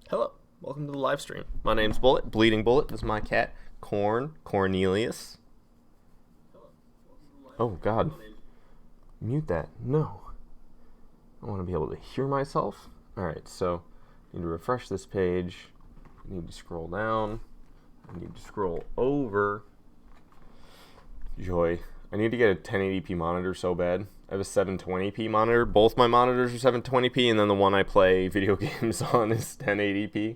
Hello, welcome to the live stream. My name's Bullet, Bleeding Bullet. This is my cat, Cornelius. Oh God, mute that. No, I want to be able to hear myself. All right, so I need to refresh this page. I need to scroll down. I need to scroll over. Joy. I need to get a 1080p monitor so bad. I have a 720p monitor. Both my monitors are 720p, and then the one I play video games on is 1080p.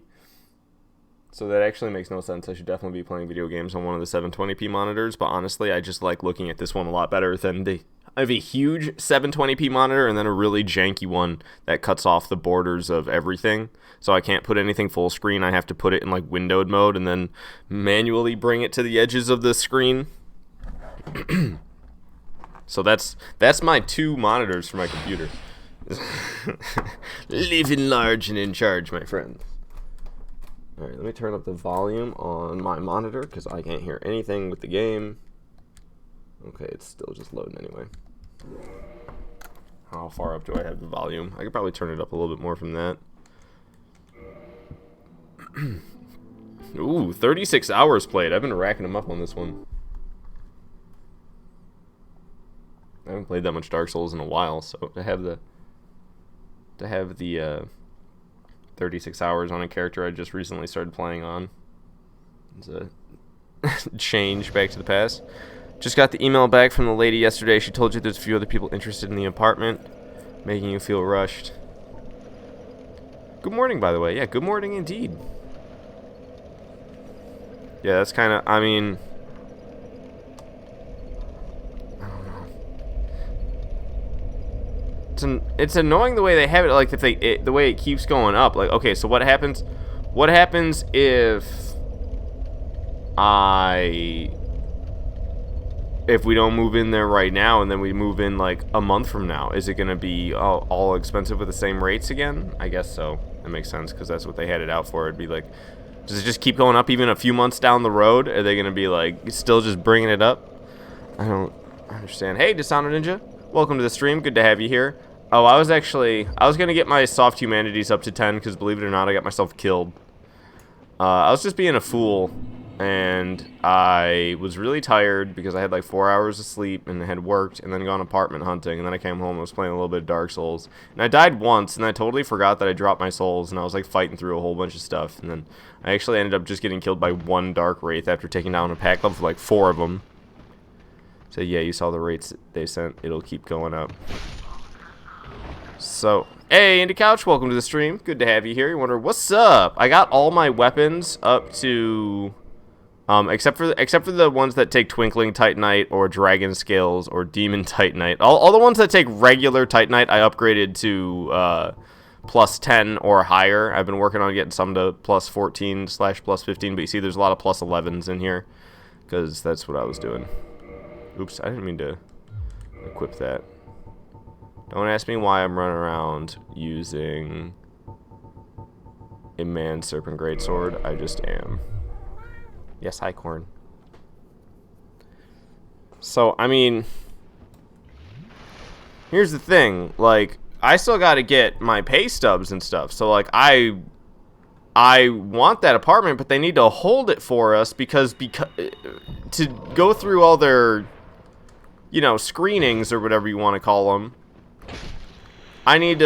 So that actually makes no sense. I should definitely be playing video games on one of the 720p monitors, but honestly, I just like looking at this one a lot better than I have a huge 720p monitor and then a really janky one that cuts off the borders of everything. So I can't put anything full screen. I have to put it in like windowed mode and then manually bring it to the edges of the screen. So that's my two monitors for my computer. Living large and in charge, my friends. Alright, let me turn up the volume on my monitor because I can't hear anything with the game. Okay, it's still just loading anyway. How far up do I have the volume? I could probably turn it up a little bit more from that. Ooh, 36 hours played. I've been racking them up on this one. I haven't played that much Dark Souls in a while, so to have the 36 hours on a character I just recently started playing on is a change back to the past. Just got the email back from the lady yesterday. She told you there's a few other people interested in the apartment, making you feel rushed. Good morning, by the way. Yeah, good morning indeed. Yeah, that's kind of, I mean, it's annoying the way they have it, like if the way it keeps going up. Like, okay, so what happens if we don't move in there right now and then we move in like a month from now? Is it gonna be all expensive with the same rates again? I guess so. That makes sense because that's what they had it out for. It'd be like, does it just keep going up even a few months down the road? Are they gonna be like still just bringing it up? I don't understand. Hey, Dishonored Ninja, welcome to the stream. Good to have you here. Oh, I was gonna get my soft humanities up to 10 because believe it or not, I got myself killed. I was just being a fool, and I was really tired because I had like 4 hours of sleep and had worked and then gone apartment hunting, and then I came home and was playing a little bit of Dark Souls. And I died once, and I totally forgot that I dropped my souls, and I was like fighting through a whole bunch of stuff, and then I actually ended up just getting killed by one Dark Wraith after taking down a pack of like 4 of them. So yeah, you saw the rates they sent. It'll keep going up. So, hey, Indy Couch, welcome to the stream. Good to have you here. You wonder, what's up? I got all my weapons up to, except for the ones that take Twinkling Titanite or Dragon Scales or Demon Titanite. All the ones that take regular Titanite, I upgraded to plus 10 or higher. I've been working on getting some to plus 14/plus 15, but you see there's a lot of plus 11s in here because that's what I was doing. Oops, I didn't mean to equip that. Don't ask me why I'm running around using a man serpent greatsword. I just am. Yes, hi, Corn. So, I mean, here's the thing. Like, I still got to get my pay stubs and stuff. So, like, I want that apartment, but they need to hold it for us because to go through all their, you know, screenings or whatever you want to call them. I need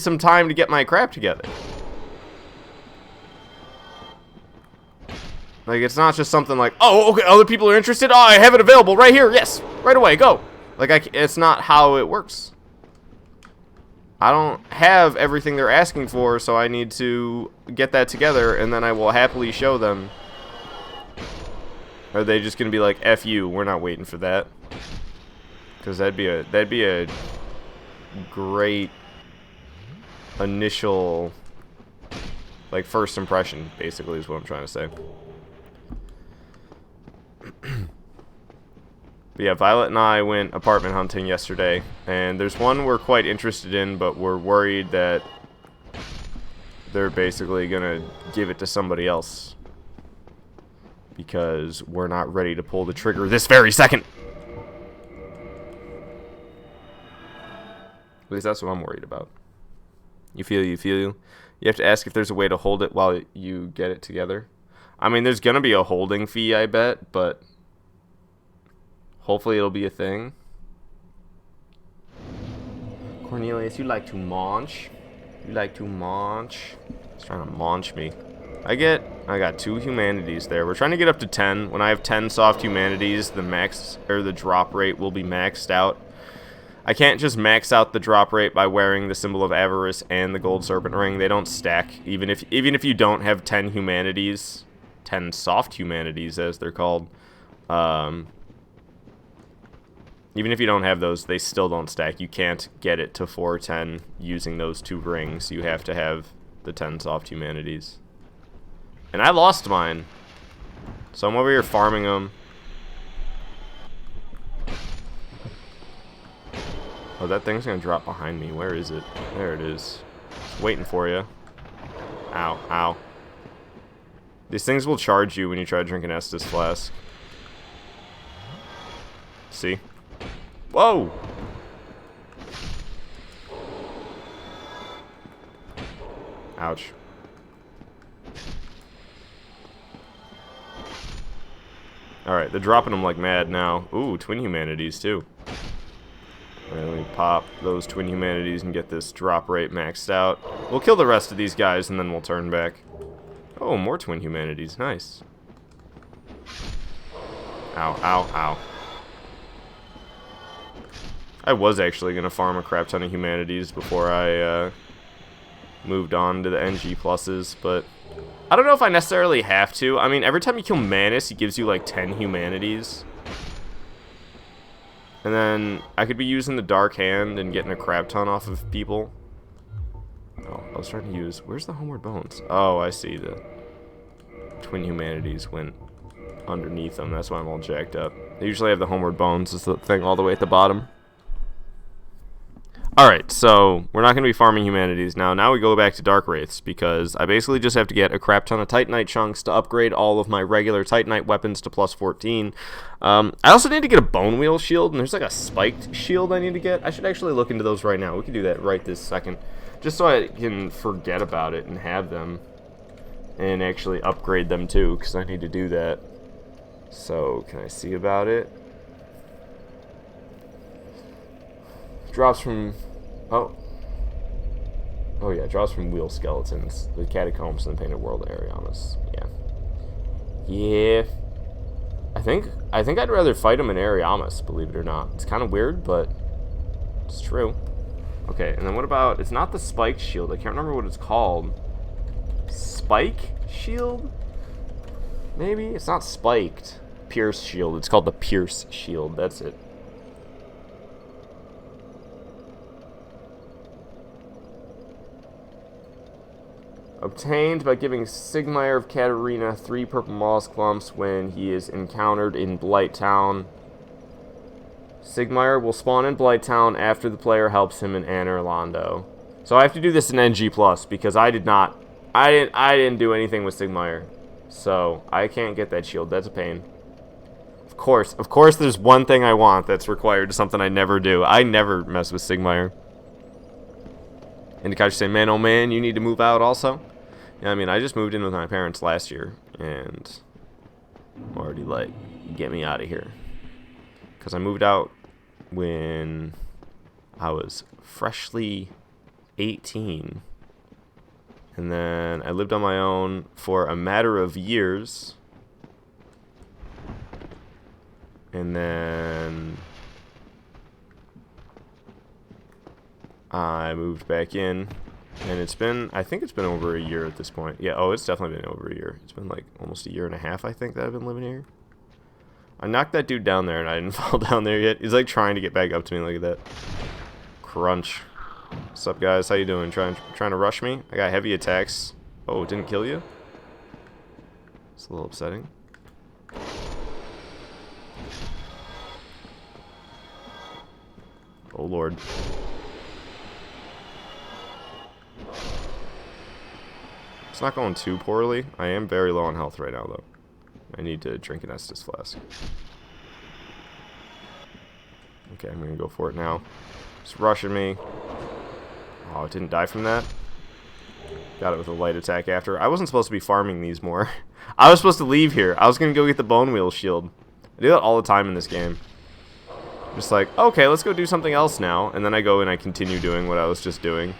some time to get my crap together. Like, it's not just something like, oh, okay, other people are interested. Oh, I have it available right here. Yes, right away, go. Like, it's not how it works. I don't have everything they're asking for, so I need to get that together, and then I will happily show them. Are they just gonna be like, F you, we're not waiting for that? Because that'd be a great initial, like, first impression, basically, is what I'm trying to say. But yeah, Violet and I went apartment hunting yesterday, and there's one we're quite interested in, but we're worried that they're basically gonna give it to somebody else because we're not ready to pull the trigger this very second. At least that's what I'm worried about. You feel you. You have to ask if there's a way to hold it while you get it together. I mean, there's gonna be a holding fee, I bet, but hopefully it'll be a thing. Cornelius, you like to munch. You like to munch. He's trying to munch me. I got 2 humanities there. We're trying to get up to 10. When I have 10 soft humanities, the drop rate will be maxed out. I can't just max out the drop rate by wearing the symbol of avarice and the gold serpent ring. They don't stack. Even if you don't have 10 humanities, 10 soft humanities as they're called, even if you don't have those, they still don't stack. You can't get it to 410 using those 2 rings. You have to have the 10 soft humanities. And I lost mine. So I'm over here farming them. Oh, that thing's gonna drop behind me. Where is it? There it is. It's waiting for you. Ow, ow. These things will charge you when you try to drink an Estus flask. See? Whoa! Ouch. Alright, they're dropping them like mad now. Ooh, twin humanities too. Alright, let me pop those twin humanities and get this drop rate maxed out. We'll kill the rest of these guys and then we'll turn back. Oh, more twin humanities. Nice. Ow, ow, ow. I was actually going to farm a crap ton of humanities before I moved on to the NG pluses, but I don't know if I necessarily have to. I mean, every time you kill Manus, he gives you like 10 humanities. And then I could be using the Dark Hand and getting a crap ton off of people. Oh, I was trying to use... Where's the Homeward Bones? Oh, I see. The twin humanities went underneath them. That's why I'm all jacked up. They usually have the Homeward Bones. It's the thing all the way at the bottom. Alright, so we're not going to be farming humanities now. Now we go back to Dark Wraiths, because I basically just have to get a crap ton of Titanite chunks to upgrade all of my regular Titanite weapons to plus 14. I also need to get a Bone Wheel shield, and there's like a spiked shield I need to get. I should actually look into those right now. We can do that right this second, just so I can forget about it and have them, and actually upgrade them too, because I need to do that. So, can I see about it? Drops from... Oh yeah, drops from Wheel Skeletons, the Catacombs, and the Painted World of Ariamis. Yeah. I think I'd rather fight him in Ariamis, believe it or not. It's kind of weird, but it's true. Okay, and then what about... It's not the Spiked Shield. I can't remember what it's called. Spike Shield? Maybe? It's not Spiked. Pierce Shield. It's called the Pierce Shield. That's it. Obtained by giving Sigmire of Katarina 3 purple moss clumps when he is encountered in Blighttown. Sigmire will spawn in Blighttown after the player helps him in Anna or Londo. So I have to do this in NG+, because I didn't do anything with Sigmire. So I can't get that shield. That's a pain. Of course there's one thing I want that's required, something I never do. I never mess with Sigmire. And Takashi say, man, oh man, you need to move out also? Yeah, I mean, I just moved in with my parents last year, and I'm already like, get me out of here. Because I moved out when I was freshly 18. And then I lived on my own for a matter of years. And then I moved back in, and I think it's been over a year at this point. Yeah, oh, it's definitely been over a year. It's been like almost a year and a half, I think, that I've been living here. I knocked that dude down there, and I didn't fall down there yet. He's like trying to get back up to me. Look at that. Crunch. What's up, guys? How you doing? Trying to rush me? I got heavy attacks. Oh, it didn't kill you? It's a little upsetting. Oh, Lord. It's not going too poorly. I am very low on health right now, though. I need to drink an Estus flask. Okay, I'm going to go for it now. It's rushing me. Oh, it didn't die from that? Got it with a light attack after. I wasn't supposed to be farming these more. I was supposed to leave here. I was going to go get the bone wheel shield. I do that all the time in this game. Just like, okay, let's go do something else now. And then I go and I continue doing what I was just doing.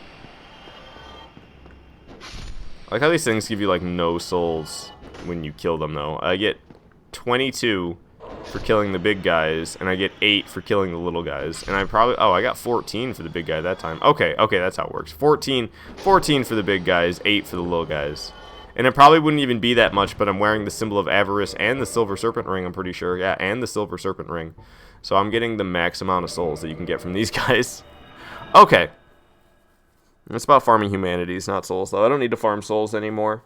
I like how these things give you, like, no souls when you kill them, though. I get 22 for killing the big guys, and I get 8 for killing the little guys. And I probably... Oh, I got 14 for the big guy that time. Okay, that's how it works. 14 for the big guys, 8 for the little guys. And it probably wouldn't even be that much, but I'm wearing the symbol of avarice and the silver serpent ring, I'm pretty sure. Yeah, and the silver serpent ring. So I'm getting the max amount of souls that you can get from these guys. Okay. It's about farming humanities, not souls, though. I don't need to farm souls anymore.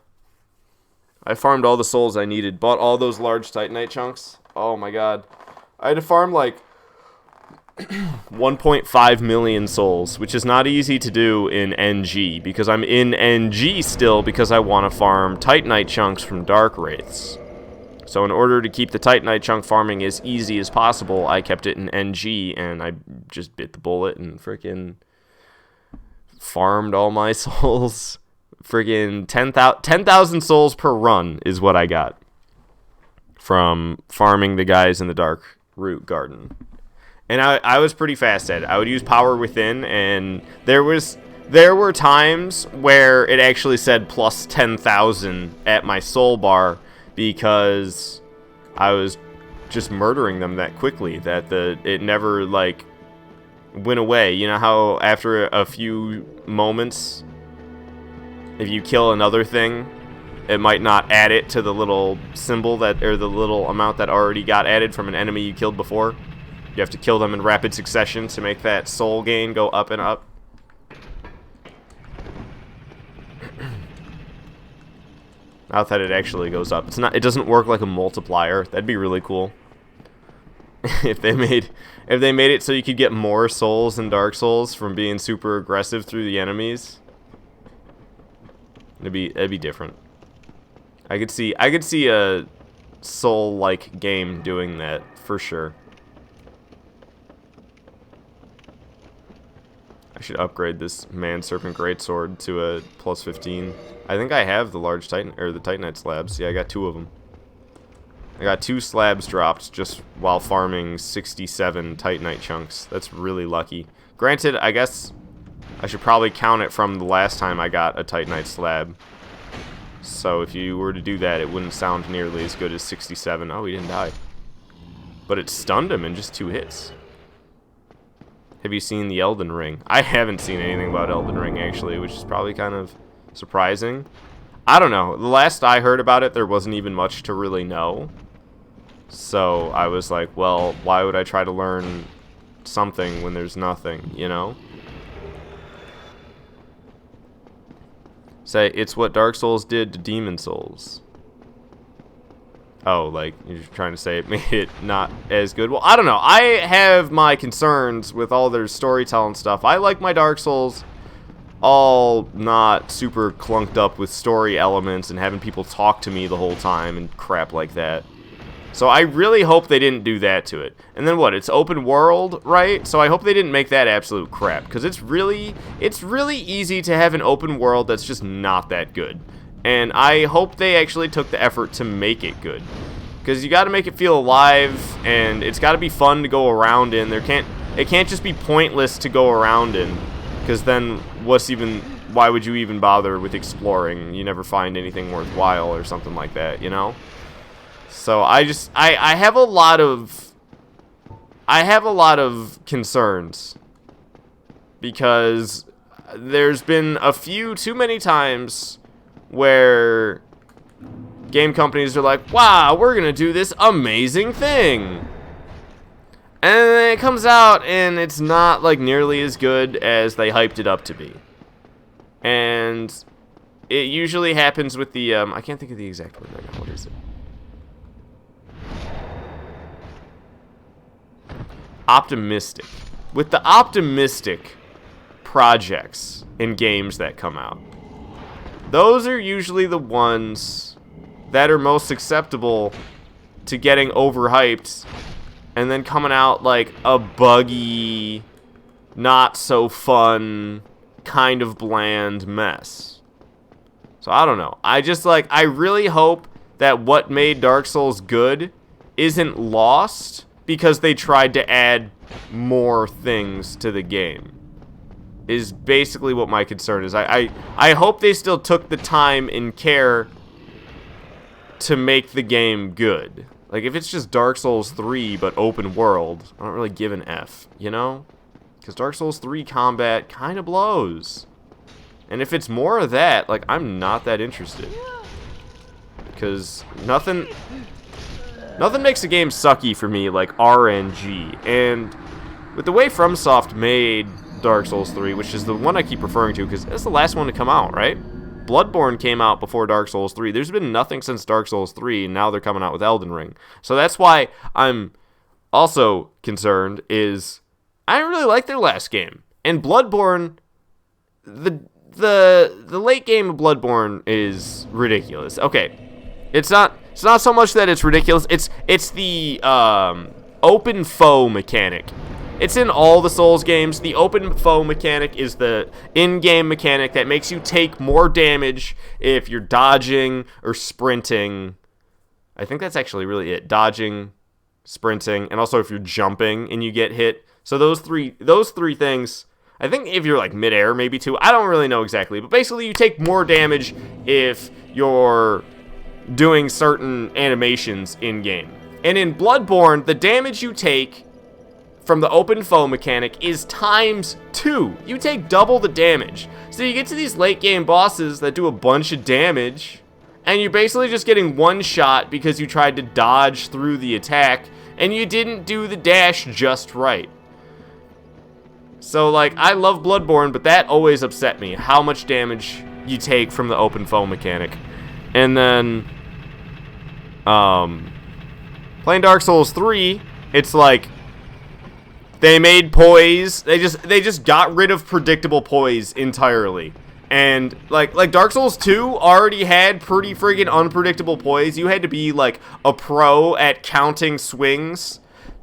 I farmed all the souls I needed. Bought all those large Titanite chunks. Oh my god. I had to farm like 1.5 million souls, which is not easy to do in NG, because I'm in NG still because I want to farm Titanite chunks from Dark Wraiths. So in order to keep the Titanite chunk farming as easy as possible, I kept it in NG, and I just bit the bullet and freaking farmed all my souls. Friggin' 10,000 souls per run is what I got from farming the guys in the Dark Root Garden. And I was pretty fast at it. I would use Power Within, and there were times where it actually said plus 10,000 at my soul bar because I was just murdering them that quickly that it never, like, went away. You know how after a few moments, if you kill another thing, it might not add it to the little symbol that, or the little amount that already got added from an enemy you killed before. You have to kill them in rapid succession to make that soul gain go up and up. Not that it actually goes up. It doesn't work like a multiplier. That'd be really cool. if they made it so you could get more souls in Dark Souls from being super aggressive through the enemies. It'd be different. I could see a soul-like game doing that for sure. I should upgrade this Man Serpent Greatsword to a plus 15. I think I have the large Titan or the Titanite slabs. Yeah, I got 2 of them. I got 2 slabs dropped just while farming 67 Titanite chunks. That's really lucky. Granted, I guess I should probably count it from the last time I got a Titanite slab. So if you were to do that, it wouldn't sound nearly as good as 67. Oh, he didn't die. But it stunned him in just 2 hits. Have you seen the Elden Ring? I haven't seen anything about Elden Ring, actually, which is probably kind of surprising. I don't know. The last I heard about it, there wasn't even much to really know. So I was like, well, why would I try to learn something when there's nothing, you know? Say, it's what Dark Souls did to Demon Souls. Oh, like, you're trying to say it made it not as good? Well, I don't know. I have my concerns with all their storytelling stuff. I like my Dark Souls all not super clunked up with story elements and having people talk to me the whole time and crap like that. So I really hope they didn't do that to it. And then what? It's open world, right? So I hope they didn't make that absolute crap, because it's really easy to have an open world that's just not that good. And I hope they actually took the effort to make it good, because you got to make it feel alive, and it's got to be fun to go around in. It can't just be pointless to go around in, because then why would you even bother with exploring? You never find anything worthwhile or something like that, you know? So I have a lot of concerns, because there's been a few too many times where game companies are like, wow, we're gonna do this amazing thing, and then it comes out and it's not like nearly as good as they hyped it up to be. And it usually happens with the I can't think of the exact word right now. What is it? Optimistic. With the optimistic projects in games that come out, those are usually the ones that are most acceptable to getting overhyped and then coming out like a buggy, not so fun, kind of bland mess. So I don't know. I just like, I really hope that what made Dark Souls good isn't lost because they tried to add more things to the game. Is basically what my concern is. I hope they still took the time and care to make the game good. Like, if it's just Dark Souls 3 but open world, I don't really give an F, you know? Because Dark Souls 3 combat kind of blows. And if it's more of that, like, I'm not that interested. Because nothing makes a game sucky for me like RNG. And with the way FromSoft made Dark Souls 3, which is the one I keep referring to because it's the last one to come out, right? Bloodborne came out before Dark Souls 3. There's been nothing since Dark Souls 3, and now they're coming out with Elden Ring. So that's why I'm also concerned is I didn't really like their last game. And Bloodborne, the late game of Bloodborne is ridiculous. Okay, it's not so much that it's ridiculous. It's the open foe mechanic. It's in all the Souls games. The open foe mechanic is the in-game mechanic that makes you take more damage if you're dodging or sprinting. I think that's actually really it. Dodging, sprinting, and also if you're jumping and you get hit. So those three things, I think if you're like midair maybe too. I don't really know exactly, but basically you take more damage if you're doing certain animations in-game. And in Bloodborne, the damage you take from the open foe mechanic is ×2. You take double the damage. So you get to these late game bosses that do a bunch of damage, and you're basically just getting one shot because you tried to dodge through the attack, and you didn't do the dash just right. So, like, I love Bloodborne, but that always upset me, how much damage you take from the open foe mechanic. And then, playing Dark Souls 3, it's like, they made poise. They just got rid of predictable poise entirely. And like Dark Souls 2 already had pretty friggin' unpredictable poise. You had to be like a pro at counting swings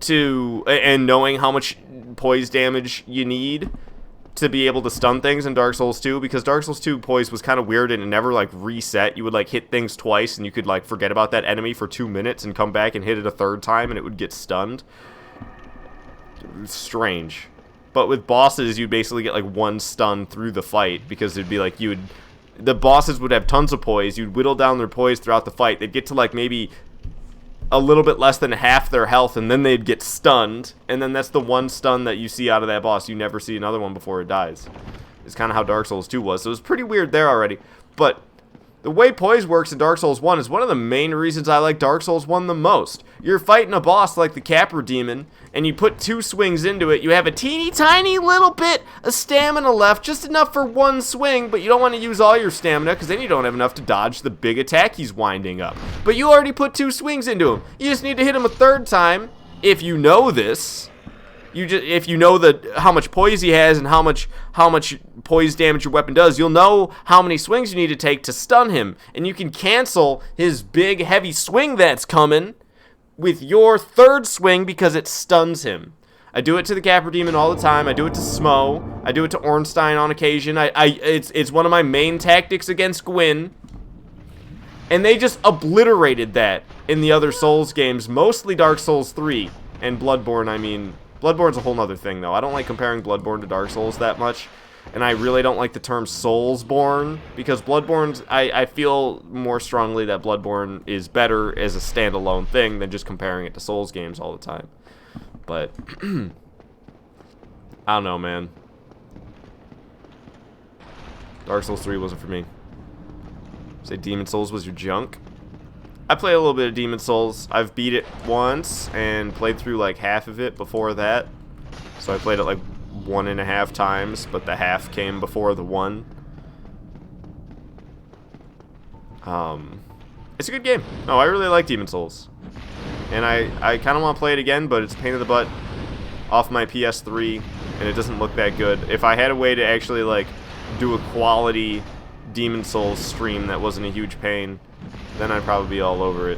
and knowing how much poise damage you need to be able to stun things in Dark Souls 2, because Dark Souls 2 poise was kind of weird and it never like reset. You would like hit things twice and you could like forget about that enemy for 2 minutes and come back and hit it a third time and it would get stunned. Strange. But with bosses, you'd basically get like one stun through the fight, because it'd be like the bosses would have tons of poise. You'd whittle down their poise throughout the fight. They'd get to like maybe a little bit less than half their health, and then they'd get stunned, and then that's the one stun that you see out of that boss. You never see another one before it dies. It's kind of how Dark Souls 2 was. So it was pretty weird there already. But the way poise works in Dark Souls 1 is one of the main reasons I like Dark Souls 1 the most. You're fighting a boss like the Capra Demon, and you put 2 swings into it. You have a teeny tiny little bit of stamina left, just enough for one swing, but you don't want to use all your stamina, because then you don't have enough to dodge the big attack he's winding up. But you already put 2 swings into him. You just need to hit him a third time, if you know this. If you know how much poise he has and how much poise damage your weapon does, you'll know how many swings you need to take to stun him, and you can cancel his big heavy swing that's coming with your third swing because it stuns him. I do it to the Capra Demon all the time. I do it to Smo. I do it to Ornstein on occasion. It's one of my main tactics against Gwyn, and they just obliterated that in the other Souls games, mostly Dark Souls 3 and Bloodborne. I mean, Bloodborne's a whole nother thing, though. I don't like comparing Bloodborne to Dark Souls that much, and I really don't like the term Soulsborne, because Bloodborne's, I feel more strongly that Bloodborne is better as a standalone thing than just comparing it to Souls games all the time. But, I don't know, man. Dark Souls 3 wasn't for me. Say Demon Souls was your junk? I played a little bit of Demon Souls. I've beat it once and played through like half of it before that. So I played it like 1.5 times, but the half came before the one. It's a good game. No, I really like Demon Souls. And I kind of want to play it again, but it's a pain in the butt off my PS3, and it doesn't look that good. If I had a way to actually like do a quality Demon Souls stream that wasn't a huge pain, then I'd probably be all over it.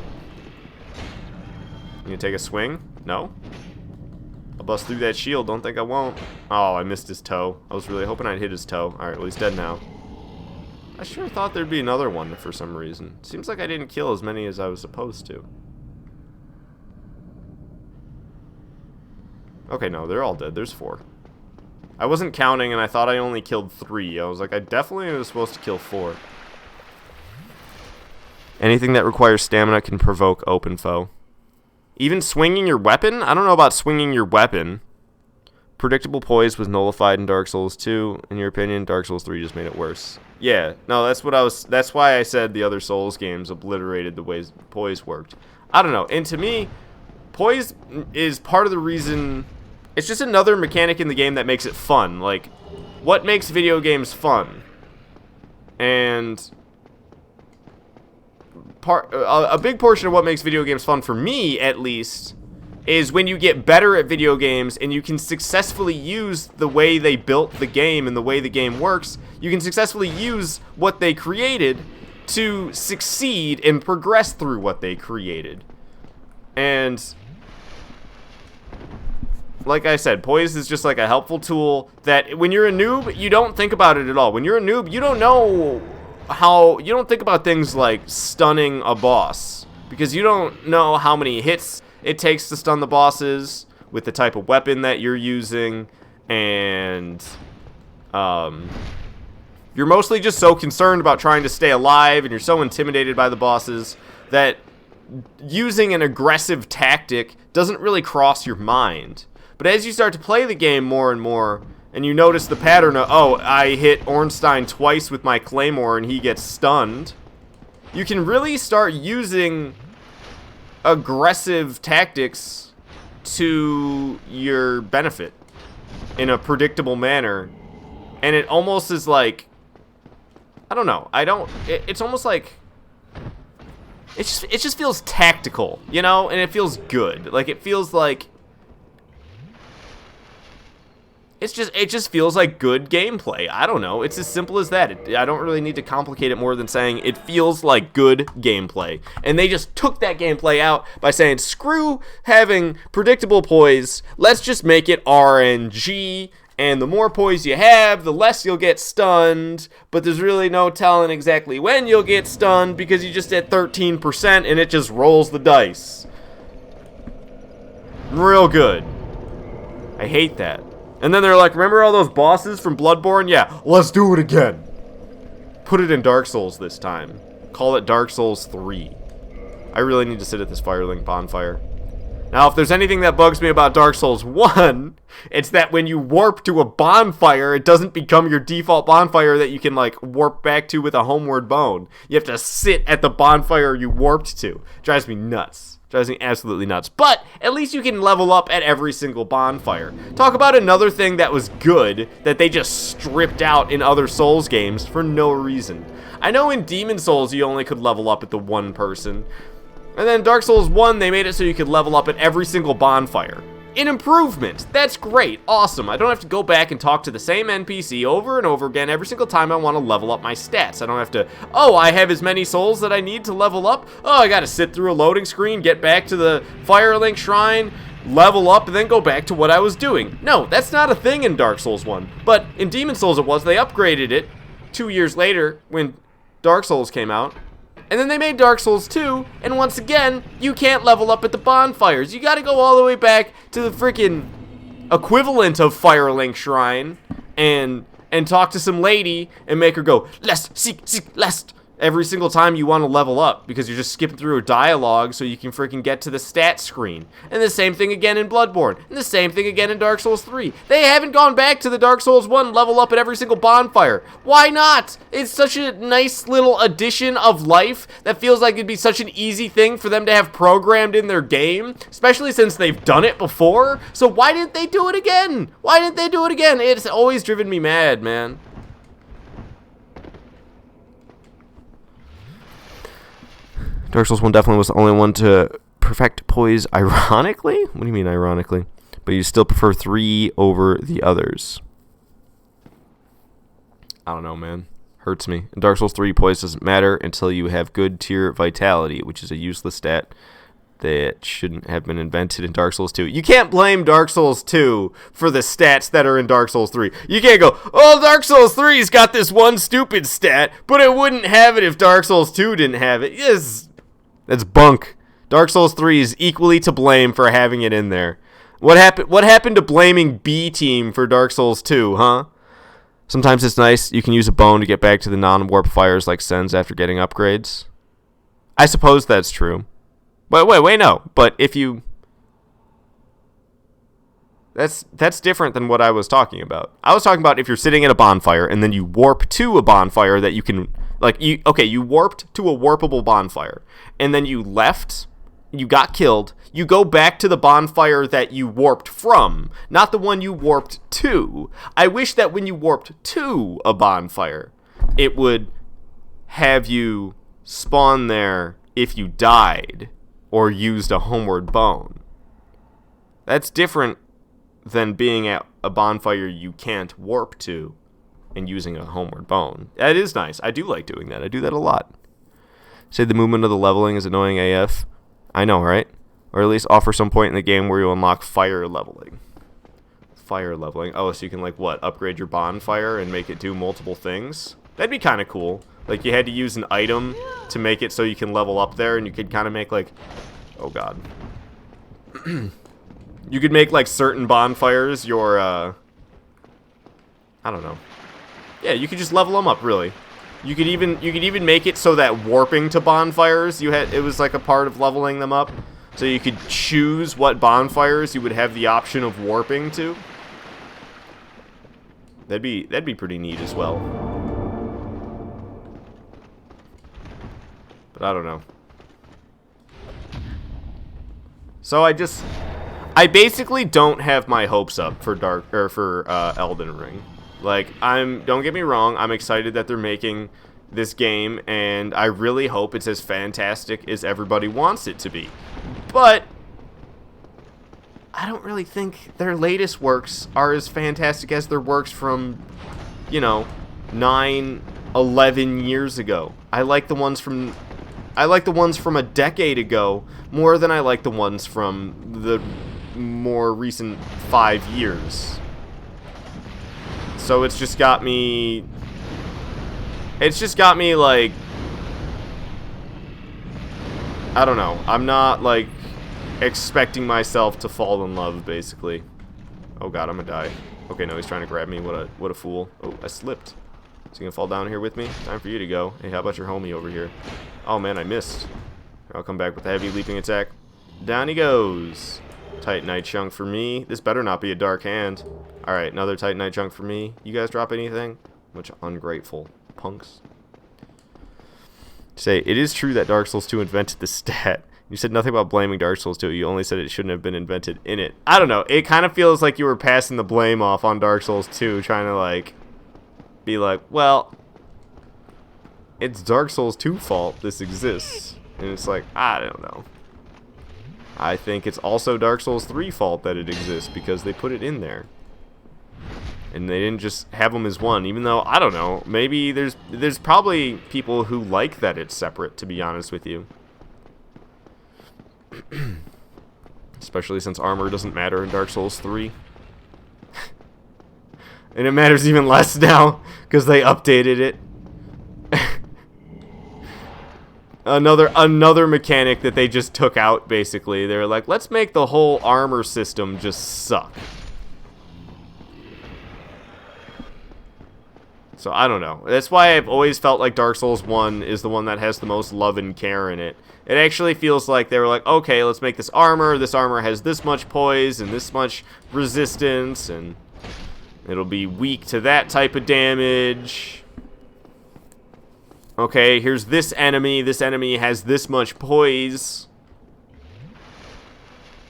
You gonna take a swing? No? I'll bust through that shield. Don't think I won't. Oh, I missed his toe. I was really hoping I'd hit his toe. Alright, well, he's dead now. I sure thought there'd be another one for some reason. Seems like I didn't kill as many as I was supposed to. Okay, no, they're all dead. There's 4. I wasn't counting, and I thought I only killed 3. I was like, I definitely was supposed to kill 4. Anything that requires stamina can provoke open foe. Even swinging your weapon? I don't know about swinging your weapon. Predictable poise was nullified in Dark Souls 2. In your opinion, Dark Souls 3 just made it worse. Yeah, no, that's why I said the other Souls games obliterated the ways poise worked. I don't know. And to me, poise is part of the reason. It's just another mechanic in the game that makes it fun. Like, what makes video games fun? And a big portion of what makes video games fun, for me at least, is when you get better at video games and you can successfully use the way they built the game and the way the game works. You can successfully use what they created to succeed and progress through what they created. And like I said, poise is just like a helpful tool that when you're a noob, you don't think about it at all. When you're a noob, you don't know how, you don't think about things like stunning a boss, because you don't know how many hits it takes to stun the bosses with the type of weapon that you're using, and you're mostly just so concerned about trying to stay alive, and you're so intimidated by the bosses that using an aggressive tactic doesn't really cross your mind. But as you start to play the game more and more, and you notice the pattern of, oh, I hit Ornstein twice with my claymore and he gets stunned, you can really start using aggressive tactics to your benefit in a predictable manner. And it almost is like, I don't know, it's almost like, it just feels tactical, you know, and it feels good. Like, it feels like, it just feels like good gameplay. I don't know. It's as simple as that. I don't really need to complicate it more than saying it feels like good gameplay. And they just took that gameplay out by saying, screw having predictable poise. Let's just make it RNG. And the more poise you have, the less you'll get stunned. But there's really no telling exactly when you'll get stunned because you just at 13% and it just rolls the dice. Real good. I hate that. And then they're like, remember all those bosses from Bloodborne? Yeah, let's do it again. Put it in Dark Souls this time. Call it Dark Souls 3. I really need to sit at this Firelink bonfire. Now, if there's anything that bugs me about Dark Souls 1, it's that when you warp to a bonfire, it doesn't become your default bonfire that you can, like, warp back to with a homeward bone. You have to sit at the bonfire you warped to. It drives me nuts. Drives me absolutely nuts. But at least you can level up at every single bonfire. Talk about another thing that was good that they just stripped out in other Souls games for no reason. I know in Demon Souls you only could level up at the one person. And then Dark Souls 1, they made it so you could level up at every single bonfire. An improvement. That's great. Awesome. I don't have to go back and talk to the same NPC over and over again every single time I want to level up my stats. I don't have to, oh, I have as many souls that I need to level up. Oh, I got to sit through a loading screen, get back to the Firelink Shrine, level up, and then go back to what I was doing. No, that's not a thing in Dark Souls 1. But in Demon Souls it was. They upgraded it 2 years later when Dark Souls came out. And then they made Dark Souls 2, and once again, you can't level up at the bonfires. You gotta go all the way back to the freaking equivalent of Firelink Shrine and talk to some lady and make her go, lest, seek, lest, every single time you want to level up, because you're just skipping through a dialogue so you can freaking get to the stat screen. And the same thing again in Bloodborne, and the same thing again in Dark Souls 3. They haven't gone back to the Dark Souls 1 level up at every single bonfire. Why not? It's such a nice little addition of life that feels like it'd be such an easy thing for them to have programmed in their game, especially since they've done it before. So why didn't they do it again? Why didn't they do it again? It's always driven me mad, man. Dark Souls 1 definitely was the only one to perfect poise ironically? What do you mean ironically? But you still prefer 3 over the others. I don't know, man. Hurts me. In Dark Souls 3, poise doesn't matter until you have good tier vitality, which is a useless stat. that shouldn't have been invented in Dark Souls 2. You can't blame Dark Souls 2 for the stats that are in Dark Souls 3. You can't go, oh, Dark Souls 3's got this one stupid stat, but it wouldn't have it if Dark Souls 2 didn't have it. Yes, that's bunk. Dark Souls 3 is equally to blame for having it in there. What happened to blaming B Team for Dark Souls 2, huh? Sometimes it's nice you can use a bone to get back to the non-warp fires like Sens after getting upgrades. I suppose that's true. But wait, no. But if you... That's different than what I was talking about. I was talking about if you're sitting at a bonfire and then you warp to a bonfire that you can... you warped to a warpable bonfire. And then you left, you got killed, you go back to the bonfire that you warped from, not the one you warped to. I wish that when you warped to a bonfire, it would have you spawn there if you died or used a homeward bone. That's different than being at a bonfire you can't warp to and using a homeward bone. That is nice. I do like doing that. I do that a lot. Say the movement of the leveling is annoying AF. I know, right? Or at least offer some point in the game where you unlock fire leveling. Fire leveling. Oh, so you can, upgrade your bonfire and make it do multiple things? That'd be kind of cool. Like, you had to use an item to make it so you can level up there, and you could kind of make, oh, God. You could make, certain bonfires your, I don't know. Yeah, you could just level them up, really. You could even make it so that warping to bonfires, it was, a part of leveling them up. So you could choose what bonfires you would have the option of warping to. That'd be pretty neat as well. But I don't know. So I basically don't have my hopes up for Elden Ring. Don't get me wrong, I'm excited that they're making this game, and I really hope it's as fantastic as everybody wants it to be. But I don't really think their latest works are as fantastic as their works from, 9, 11 years ago. I like the ones from a decade ago more than I like the ones from the more recent 5 years. So it's just got me I don't know. I'm not expecting myself to fall in love, basically. Oh God, I'm gonna die. Okay, no, he's trying to grab me. What a fool. Oh, I slipped. Is he gonna fall down here with me? Time for you to go. Hey, how about your homie over here? Oh man, I missed. I'll come back with a heavy leaping attack. Down he goes. Titanite chunk for me. This better not be a dark hand. Alright, another Titanite chunk for me. You guys drop anything? Bunch of ungrateful punks. Say, it is true that Dark Souls 2 invented the stat. You said nothing about blaming Dark Souls 2. You only said it shouldn't have been invented in it. I don't know. It kind of feels like you were passing the blame off on Dark Souls 2, trying to, be like, well, it's Dark Souls 2 fault this exists. And it's like, I don't know. I think it's also Dark Souls 3 fault that it exists because they put it in there. And they didn't just have them as one, even though, I don't know, maybe there's probably people who like that it's separate, to be honest with you. Especially since armor doesn't matter in Dark Souls 3. And it matters even less now, because they updated it. Another mechanic that they just took out, basically. They were like, let's make the whole armor system just suck. So, I don't know. That's why I've always felt like Dark Souls 1 is the one that has the most love and care in it. It actually feels like they were like, okay, let's make this armor. This armor has this much poise and this much resistance, and it'll be weak to that type of damage. Okay, here's this enemy. This enemy has this much poise.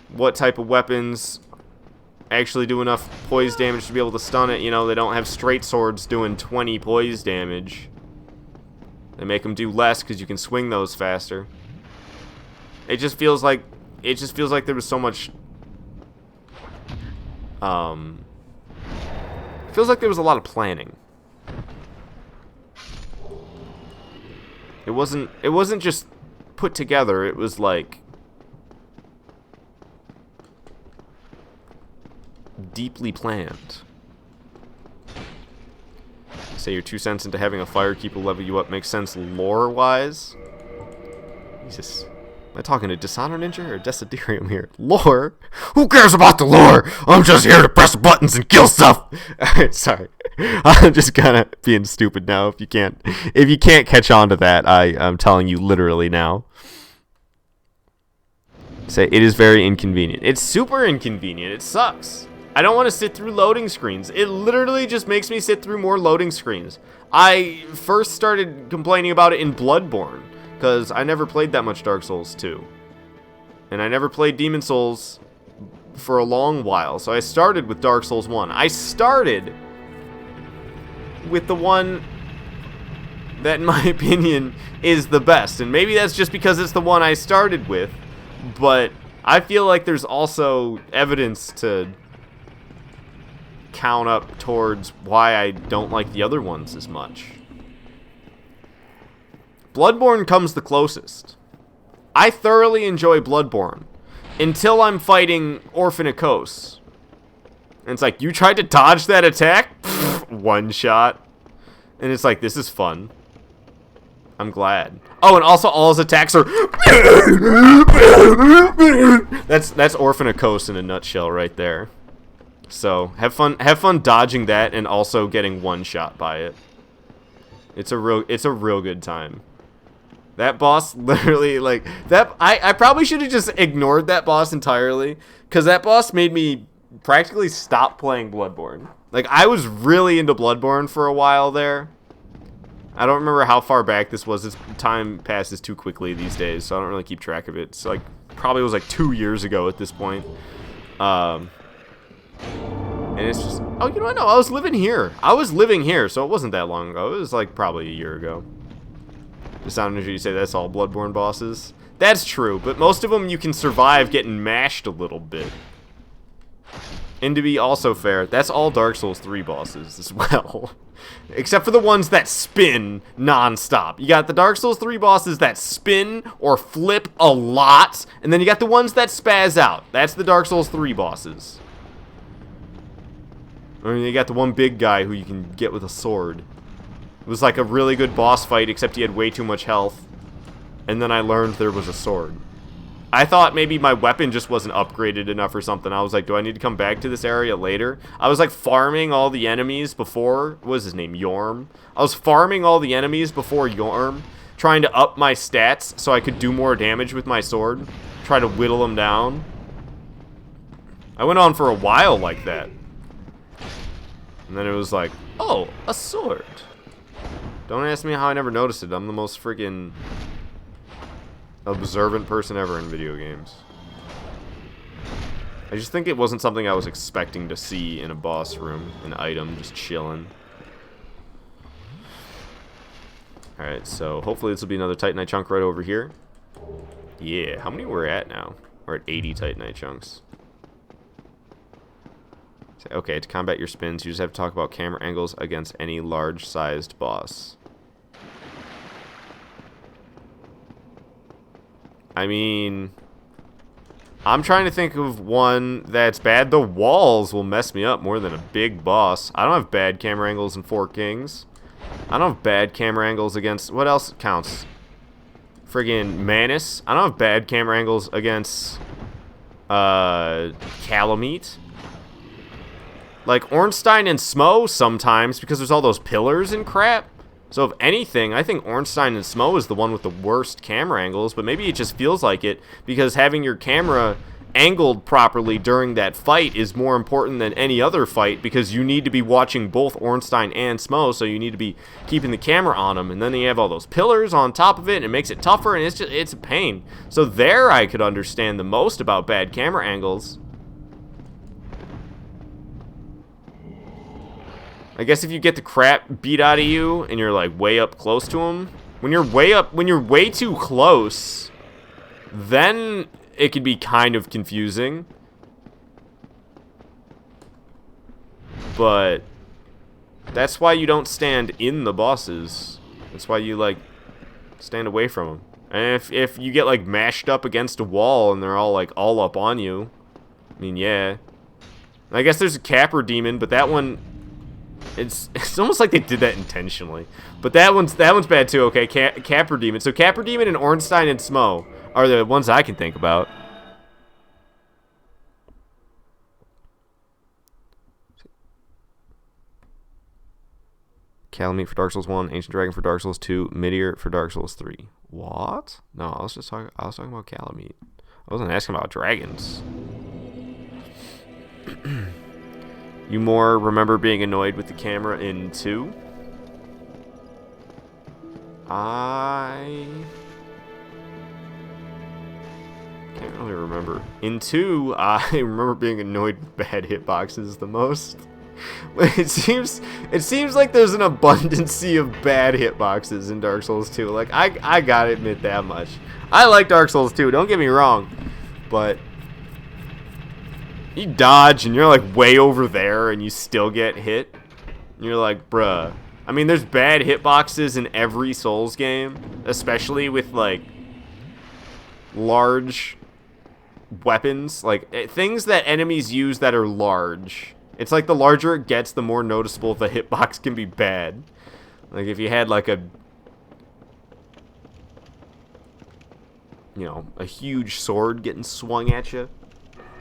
What type of weapons actually do enough poise damage to be able to stun it? You know, they don't have straight swords doing 20 poise damage. They make them do less because you can swing those faster. It just feels like there was so much feels like there was a lot of planning. It wasn't just put together. It was like deeply planned. Say your 2 cents into having a firekeeper level you up makes sense lore-wise. Jesus. Am I talking to Dishonor Ninja or Desiderium here? Lore? Who cares about the lore? I'm just here to press buttons and kill stuff! Alright, sorry. I'm just kinda being stupid now if you can't catch on to that, I'm telling you literally now. Say, it is very inconvenient. It's super inconvenient. It sucks. I don't want to sit through loading screens. It literally just makes me sit through more loading screens. I first started complaining about it in Bloodborne, because I never played that much Dark Souls 2. And I never played Demon Souls for a long while, so I started with Dark Souls 1. I started with the one that, in my opinion, is the best. And maybe that's just because it's the one I started with, but I feel like there's also evidence to count up towards why I don't like the other ones as much. Bloodborne comes the closest. I thoroughly enjoy Bloodborne until I'm fighting Orphanikos. And it's like, you tried to dodge that attack? Pfft, one shot. And it's like, this is fun. I'm glad. Oh, and also all his attacks are... That's Orphanikos in a nutshell right there. So, have fun dodging that and also getting one shot by it. It's a real good time. That boss literally, like, that I probably should have just ignored that boss entirely, because that boss made me practically stop playing Bloodborne. Like, I was really into Bloodborne for a while there. I don't remember how far back this was. This time passes too quickly these days, so I don't really keep track of it. So, like, probably was like 2 years ago at this point. And it's just, oh, you know what? No, I was living here. So it wasn't that long ago. It was like probably a year ago. It sounded you say that's all Bloodborne bosses. That's true, but most of them you can survive getting mashed a little bit. And to be also fair, that's all Dark Souls 3 bosses as well. Except for the ones that spin non-stop. You got the Dark Souls 3 bosses that spin or flip a lot, and then you got the ones that spaz out. That's the Dark Souls 3 bosses. I mean, you got the one big guy who you can get with a sword. It was like a really good boss fight, except he had way too much health. And then I learned there was a sword. I thought maybe my weapon just wasn't upgraded enough or something. I was like, do I need to come back to this area later? I was like farming all the enemies before, what was his name, Yorm? I was farming all the enemies before Yorm, trying to up my stats so I could do more damage with my sword. Try to whittle them down. I went on for a while like that. And then it was like, oh, a sword. Don't ask me how I never noticed it. I'm the most freaking observant person ever in video games. I just think it wasn't something I was expecting to see in a boss room. An item just chilling. Alright, so hopefully this will be another Titanite chunk right over here. Yeah, how many we're at now? We're at 80 Titanite chunks. Okay, to combat your spins, you just have to talk about camera angles against any large-sized boss. I mean, I'm trying to think of one that's bad. The walls will mess me up more than a big boss. I don't have bad camera angles in Four Kings. I don't have bad camera angles against... What else counts? Friggin' Manus. I don't have bad camera angles against... Calamite. Like, Ornstein and Smo sometimes, because there's all those pillars and crap. So if anything, I think Ornstein and Smo is the one with the worst camera angles, but maybe it just feels like it, because having your camera angled properly during that fight is more important than any other fight, because you need to be watching both Ornstein and Smo, so you need to be keeping the camera on them, and then you have all those pillars on top of it, and it makes it tougher, and it's a pain. So there I could understand the most about bad camera angles. I guess if you get the crap beat out of you and you're like way up close to them, when you're way too close, then it can be kind of confusing. But that's why you don't stand in the bosses. That's why you like stand away from them. And if you get like mashed up against a wall and they're all like all up on you, I mean, yeah. I guess there's a Capper Demon, but that one, it's almost like they did that intentionally. But that one's bad too. Okay, Capper Demon. So Capper Demon and Ornstein and Smo are the ones I can think about. Calamite for Dark Souls 1, Ancient Dragon for Dark Souls 2, Midir for Dark Souls 3. What? No, I was talking about Calamite. I wasn't asking about dragons. You more remember being annoyed with the camera in 2? I can't really remember. In 2, I remember being annoyed with bad hitboxes the most. It seems like there's an abundance of bad hitboxes in Dark Souls 2. Like, I gotta admit that much. I like Dark Souls 2, don't get me wrong. But you dodge and you're like way over there and you still get hit. And you're like, bruh. I mean, there's bad hitboxes in every Souls game, especially with like large weapons, like things that enemies use that are large. It's like the larger it gets, the more noticeable the hitbox can be bad. Like if you had like a, you know, a huge sword getting swung at you,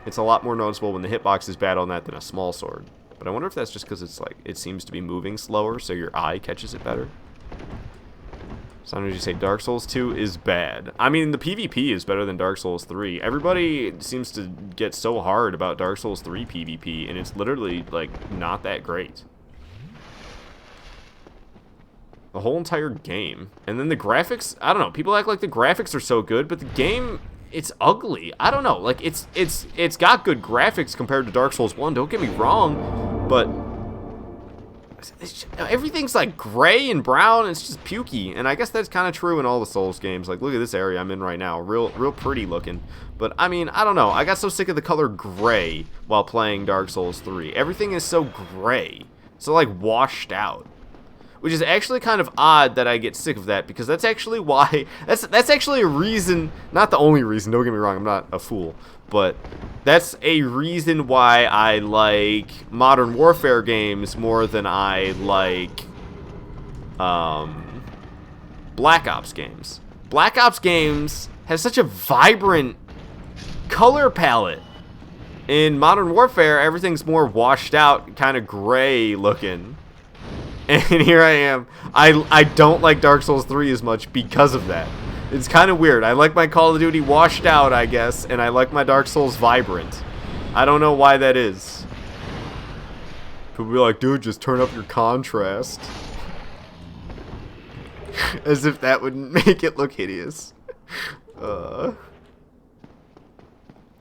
it's a lot more noticeable when the hitbox is bad on that than a small sword. But I wonder if that's just because it's like, it seems to be moving slower, so your eye catches it better. Sometimes you say Dark Souls 2 is bad. I mean, the PvP is better than Dark Souls 3. Everybody seems to get so hard about Dark Souls 3 PvP, and it's literally, like, not that great. The whole entire game. And then the graphics, I don't know, people act like the graphics are so good, but the game, it's ugly. I don't know, like, it's got good graphics compared to Dark Souls 1, don't get me wrong, but everything's like gray and brown. It's just pukey, and I guess that's kind of true in all the Souls games. Like, look at this area I'm in right now, real pretty looking. But I mean, I don't know. I got so sick of the color gray while playing Dark Souls 3. Everything is so gray, so like washed out, which is actually kind of odd that I get sick of that, because that's actually why that's actually a reason, not the only reason. Don't get me wrong, I'm not a fool, but that's a reason why I like Modern Warfare games more than I like Black Ops games. Black Ops games have such a vibrant color palette. In Modern Warfare, everything's more washed out, kind of gray looking. And here I am. I don't like Dark Souls 3 as much because of that. It's kind of weird. I like my Call of Duty washed out, I guess, and I like my Dark Souls vibrant. I don't know why that is. People be like, dude, just turn up your contrast. As if that would make it look hideous.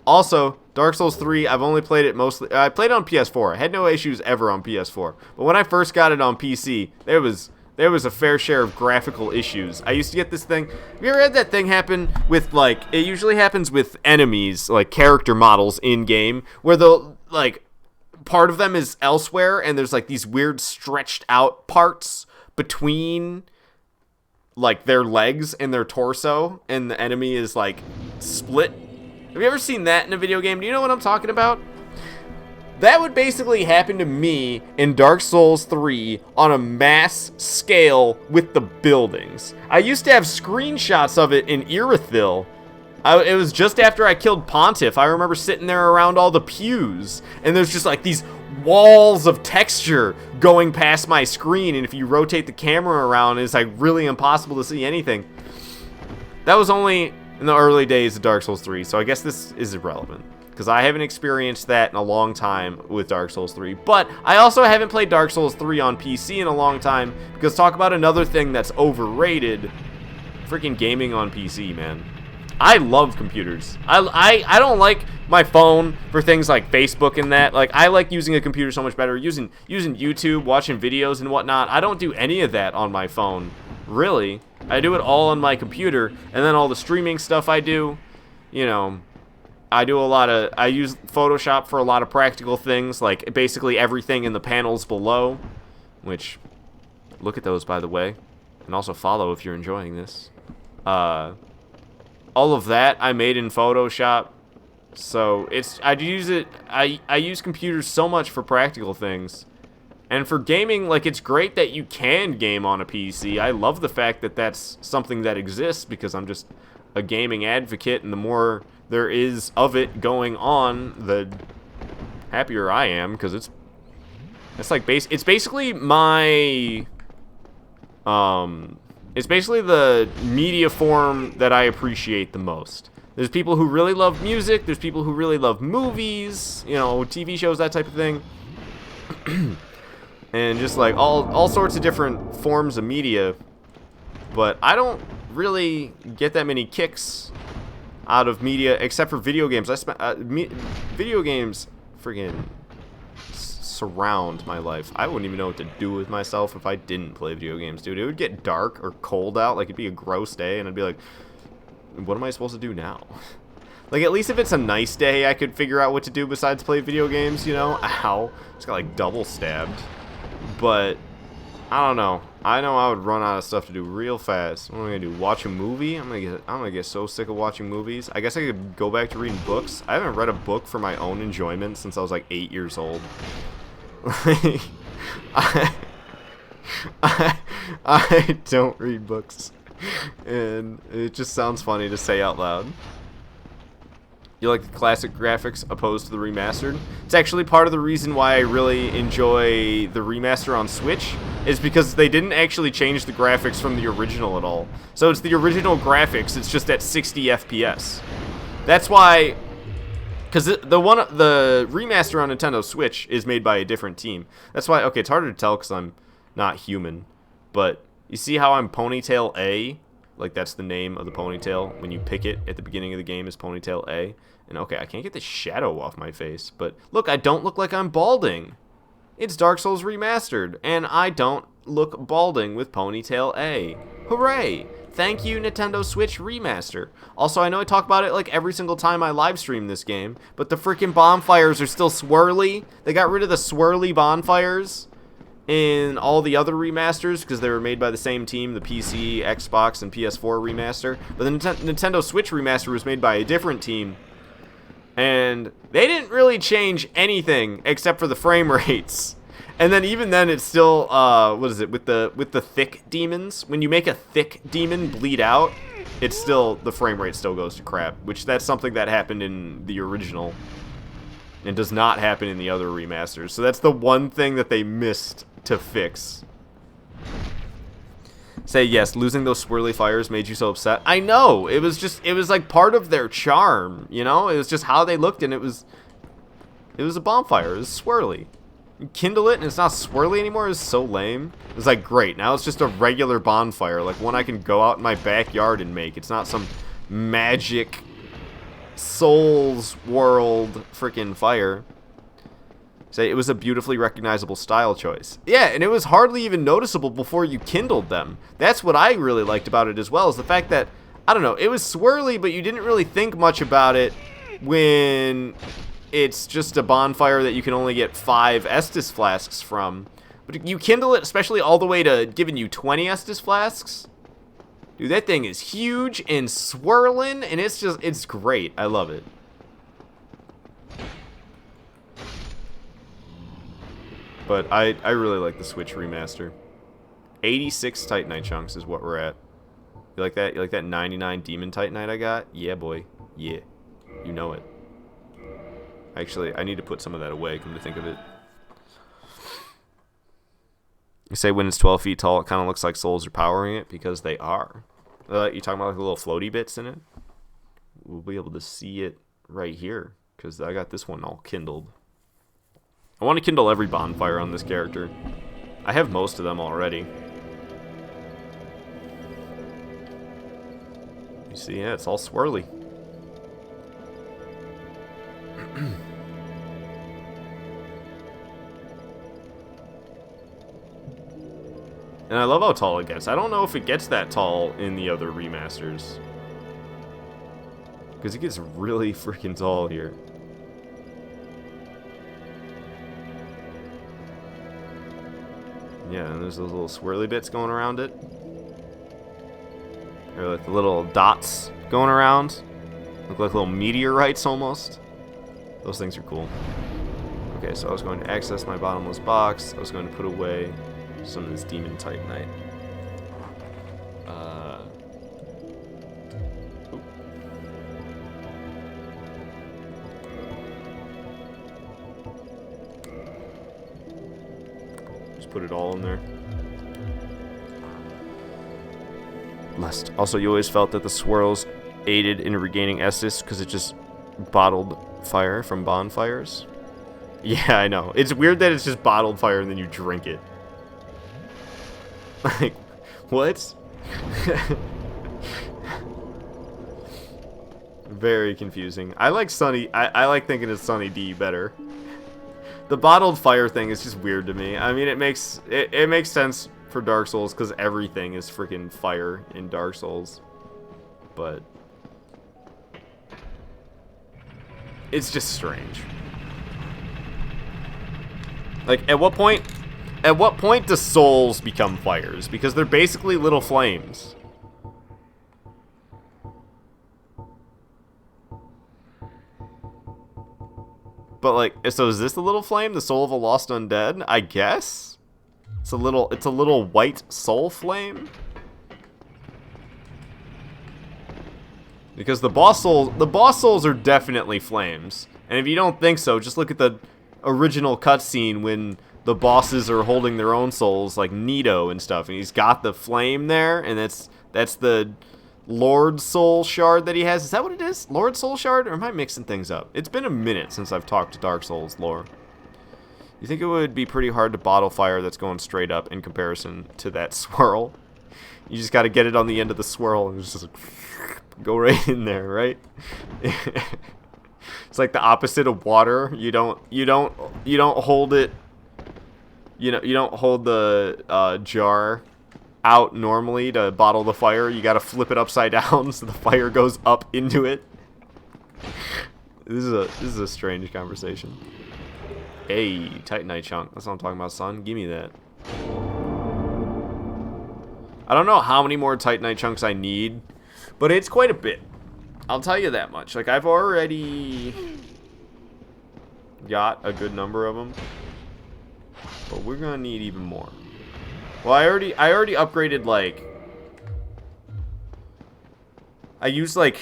Also, Dark Souls 3, I've only played it mostly, I played it on PS4. I had no issues ever on PS4. But when I first got it on PC, there was a fair share of graphical issues. I used to get this thing. Have you ever had that thing happen with, like, it usually happens with enemies, like character models in game, where the, like, part of them is elsewhere, and there's, like, these weird stretched out parts between, like, their legs and their torso, and the enemy is, like, split. Have you ever seen that in a video game? Do you know what I'm talking about? That would basically happen to me in Dark Souls 3 on a mass scale with the buildings. I used to have screenshots of it in Irithyll. It was just after I killed Pontiff. I remember sitting there around all the pews, and there's just like these walls of texture going past my screen, and if you rotate the camera around, it's like really impossible to see anything. That was only in the early days of Dark Souls 3, so I guess this is irrelevant, because I haven't experienced that in a long time with Dark Souls 3. But I also haven't played Dark Souls 3 on PC in a long time, because talk about another thing that's overrated. Freaking gaming on PC, man. I love computers. I don't like my phone for things like Facebook and that. Like, I like using a computer so much better. Using YouTube, watching videos and whatnot. I don't do any of that on my phone, really. I do it all on my computer, and then all the streaming stuff I do, you know, I use Photoshop for a lot of practical things, like basically everything in the panels below, which, look at those, by the way, and also follow if you're enjoying this. All of that I made in Photoshop So I use computers so much for practical things. And for gaming, like, it's great that you can game on a PC. I love the fact that that's something that exists because I'm just a gaming advocate, and the more there is of it going on, the happier I am, because it's like it's basically my it's basically the media form that I appreciate the most. There's people who really love music, there's people who really love movies, you know, TV shows, that type of thing. And just like all sorts of different forms of media. But I don't really get that many kicks out of media except for video games. Video games friggin' surround my life. I wouldn't even know what to do with myself if I didn't play video games, dude. It would get dark or cold out, like it'd be a gross day, and I'd be like, what am I supposed to do now? Like, at least if it's a nice day, I could figure out what to do besides play video games, you know? Ow. Just got, like, double stabbed. But, I don't know. I know I would run out of stuff to do real fast. What am I gonna do? Watch a movie? I'm gonna get so sick of watching movies. I guess I could go back to reading books. I haven't read a book for my own enjoyment since I was, like, 8 years old. Like, I don't read books. And it just sounds funny to say out loud. You like the classic graphics opposed to the remastered? It's actually part of the reason why I really enjoy the remaster on Switch, is because they didn't actually change the graphics from the original at all. So it's the original graphics, it's just at 60 FPS. That's why, because the remaster on Nintendo Switch is made by a different team. That's why, okay, it's harder to tell because I'm not human, but you see how I'm Ponytail A? Like, that's the name of the ponytail. When you pick it at the beginning of the game, is Ponytail A. And, okay, I can't get the shadow off my face. But, look, I don't look like I'm balding. It's Dark Souls Remastered. And I don't look balding with Ponytail A. Hooray! Thank you, Nintendo Switch Remaster. Also, I know I talk about it, like, every single time I live stream this game. But the freaking bonfires are still swirly. They got rid of the swirly bonfires in all the other remasters because they were made by the same team, the PC, Xbox, and PS4 remaster. But the Nintendo Switch remaster was made by a different team, and they didn't really change anything except for the frame rates. And then even then, it's still what is it with the thick demons? When you make a thick demon bleed out, it's still, the frame rate still goes to crap. Which, that's something that happened in the original and does not happen in the other remasters. So that's the one thing that they missed to fix. Say, yes, losing those swirly fires made you so upset. I know, it was like part of their charm, you know? It was just how they looked, and it was a bonfire. It was swirly. You kindle it and it's not swirly anymore. It's so lame. It was like, great, now it's just a regular bonfire, like one I can go out in my backyard and make. It's not some magic Souls world freaking fire. Say, it was a beautifully recognizable style choice. Yeah, and it was hardly even noticeable before you kindled them. That's what I really liked about it as well, is the fact that, I don't know, it was swirly, but you didn't really think much about it when it's just a bonfire that you can only get 5 Estus flasks from. But you kindle it, especially all the way to giving you 20 Estus flasks. Dude, that thing is huge and swirling, and it's great. I love it. But I really like the Switch remaster. 86 Titanite chunks is what we're at. You like that? You like that 99 Demon Titanite I got? Yeah, boy. Yeah. You know it. Actually, I need to put some of that away, come to think of it. You say when it's 12 feet tall, it kind of looks like Souls are powering it, because they are. You talking about like the little floaty bits in it? We'll be able to see it right here, because I got this one all kindled. I want to kindle every bonfire on this character. I have most of them already. You see, yeah, it's all swirly. And I love how tall it gets. I don't know if it gets that tall in the other remasters, because it gets really freaking tall here. Yeah, and there's those little swirly bits going around it. Or like the little dots going around. Look like little meteorites almost. Those things are cool. Okay, so I was going to access my bottomless box. I was going to put away some of this demon titanite. Just put it all in there. Lust. Also, you always felt that the swirls aided in regaining Estus because it just bottled fire from bonfires. Yeah, I know. It's weird that it's just bottled fire and then you drink it. Like, what? Very confusing. I like Sunny. I like thinking it's Sunny D better. The bottled fire thing is just weird to me. I mean, it makes sense for Dark Souls because everything is freaking fire in Dark Souls. But it's just strange. Like, at what point do souls become fires? Because they're basically little flames. But like, so is this the little flame, the soul of a lost undead? I guess it's a little white soul flame. Because the boss souls are definitely flames. And if you don't think so, just look at the original cutscene when the bosses are holding their own souls, like Nito and stuff, and he's got the flame there, and that's the Lord Soul Shard that he has. Is that what it is? Lord Soul Shard? Or am I mixing things up? It's been a minute since I've talked to Dark Souls lore. You think it would be pretty hard to bottle fire that's going straight up in comparison to that swirl? You just got to get it on the end of the swirl and just like, go right in there, right? It's like the opposite of water. You don't hold it. You don't hold the jar out normally to bottle the fire. You got to flip it upside down so the fire goes up into it. This is a strange conversation. Hey, Titanite chunk. That's what I'm talking about, son. Give me that. I don't know how many more Titanite chunks I need, but it's quite a bit. I'll tell you that much. Like, I've already got a good number of them, but we're gonna need even more. Well, I already upgraded, like, I used like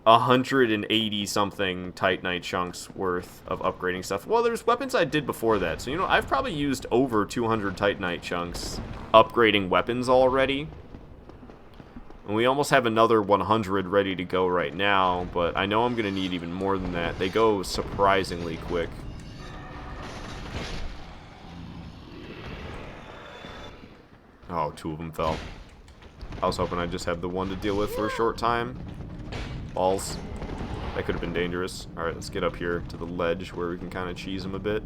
180 something Titanite chunks worth of upgrading stuff. Well, there's weapons I did before that, so you know, I've probably used over 200 Titanite chunks upgrading weapons already. And we almost have another 100 ready to go right now, but I know I'm going to need even more than that. They go surprisingly quick. Oh, 2 of them fell. I was hoping I'd just have the one to deal with for a short time. Balls. That could have been dangerous. Alright, let's get up here to the ledge where we can kind of cheese them a bit.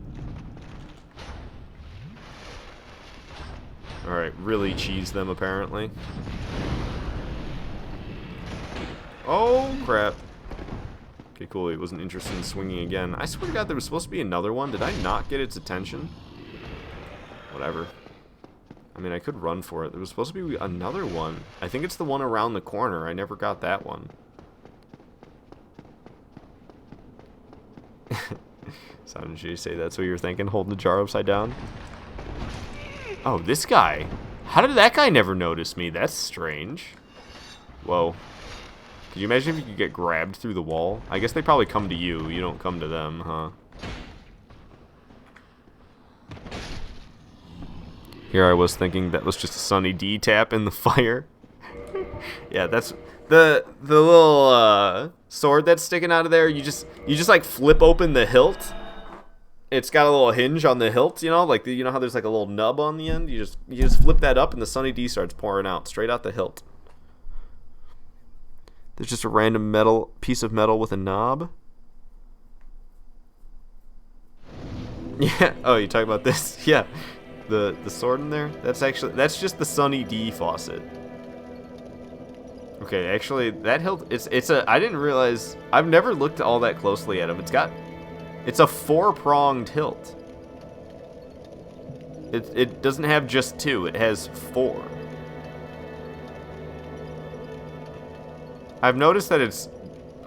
Alright, really cheese them apparently. Oh, crap. Okay, cool. He wasn't interested in swinging again. I swear to God, there was supposed to be another one. Did I not get its attention? Whatever. I mean, I could run for it. There was supposed to be another one. I think it's the one around the corner. I never got that one. So did you say that's what you were thinking? Holding the jar upside down? Oh, this guy. How did that guy never notice me? That's strange. Whoa. Could you imagine if you could get grabbed through the wall? I guess they probably come to you. You don't come to them, huh? Here I was thinking that was just a Sunny D tap in the fire. Yeah, that's the little sword that's sticking out of there. You just like flip open the hilt. It's got a little hinge on the hilt, you know, like you know how there's like a little nub on the end. You just flip that up and the Sunny D starts pouring out straight out the hilt. There's just a random piece of metal with a knob. Yeah. Oh, you talking about this? Yeah. The sword in there? That's just the Sunny D faucet. Okay, actually that hilt I didn't realize. I've never looked all that closely at him. It's a 4-pronged hilt. It doesn't have just 2, it has 4. I've noticed that it's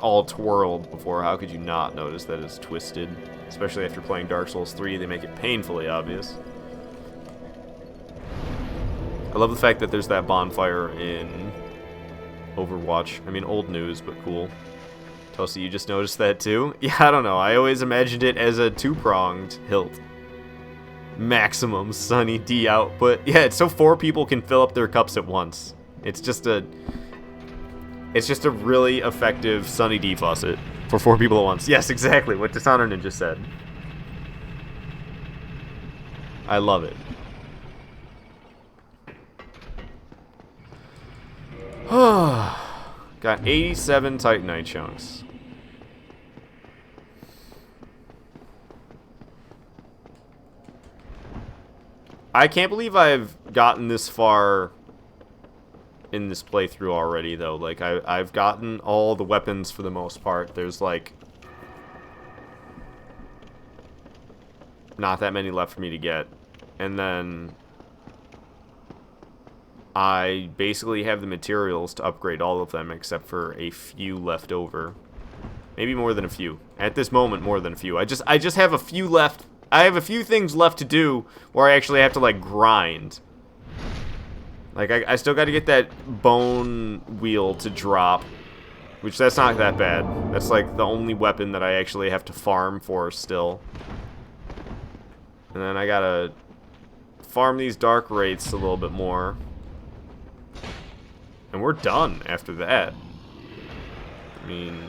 all twirled before. How could you not notice that it's twisted? Especially after playing Dark Souls 3, they make it painfully obvious. I love the fact that there's that bonfire in Overwatch. I mean, old news, but cool. Toasty, you just noticed that too? Yeah, I don't know. I always imagined it as a two-pronged hilt. Maximum Sunny D output. Yeah, it's so 4 people can fill up their cups at once. It's just a really effective Sunny D faucet for 4 people at once. Yes, exactly what Dishonor Ninja said. I love it. Got 87 Titanite chunks. I can't believe I've gotten this far in this playthrough already, though. Like, I've gotten all the weapons for the most part. There's, like, not that many left for me to get. And then I basically have the materials to upgrade all of them, except for a few left over. Maybe more than a few. At this moment, more than a few. I just have a few left. I have a few things left to do where I actually have to, like, grind. Like, I still got to get that bone wheel to drop, which that's not that bad. That's, like, the only weapon that I actually have to farm for still. And then I got to farm these dark wraiths a little bit more. And we're done after that. I mean,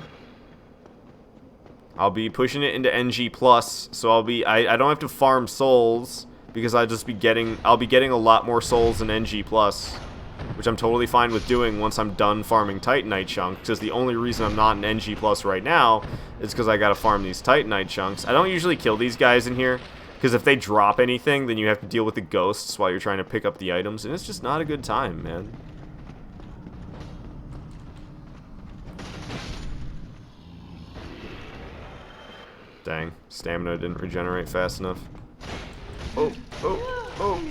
I'll be pushing it into NG+, so I don't have to farm souls, because I'll be getting a lot more souls in NG+, which I'm totally fine with doing once I'm done farming Titanite chunks, because the only reason I'm not in NG+ right now is because I gotta farm these Titanite chunks. I don't usually kill these guys in here, because if they drop anything, then you have to deal with the ghosts while you're trying to pick up the items, and it's just not a good time, man. Dang, stamina didn't regenerate fast enough. Oh,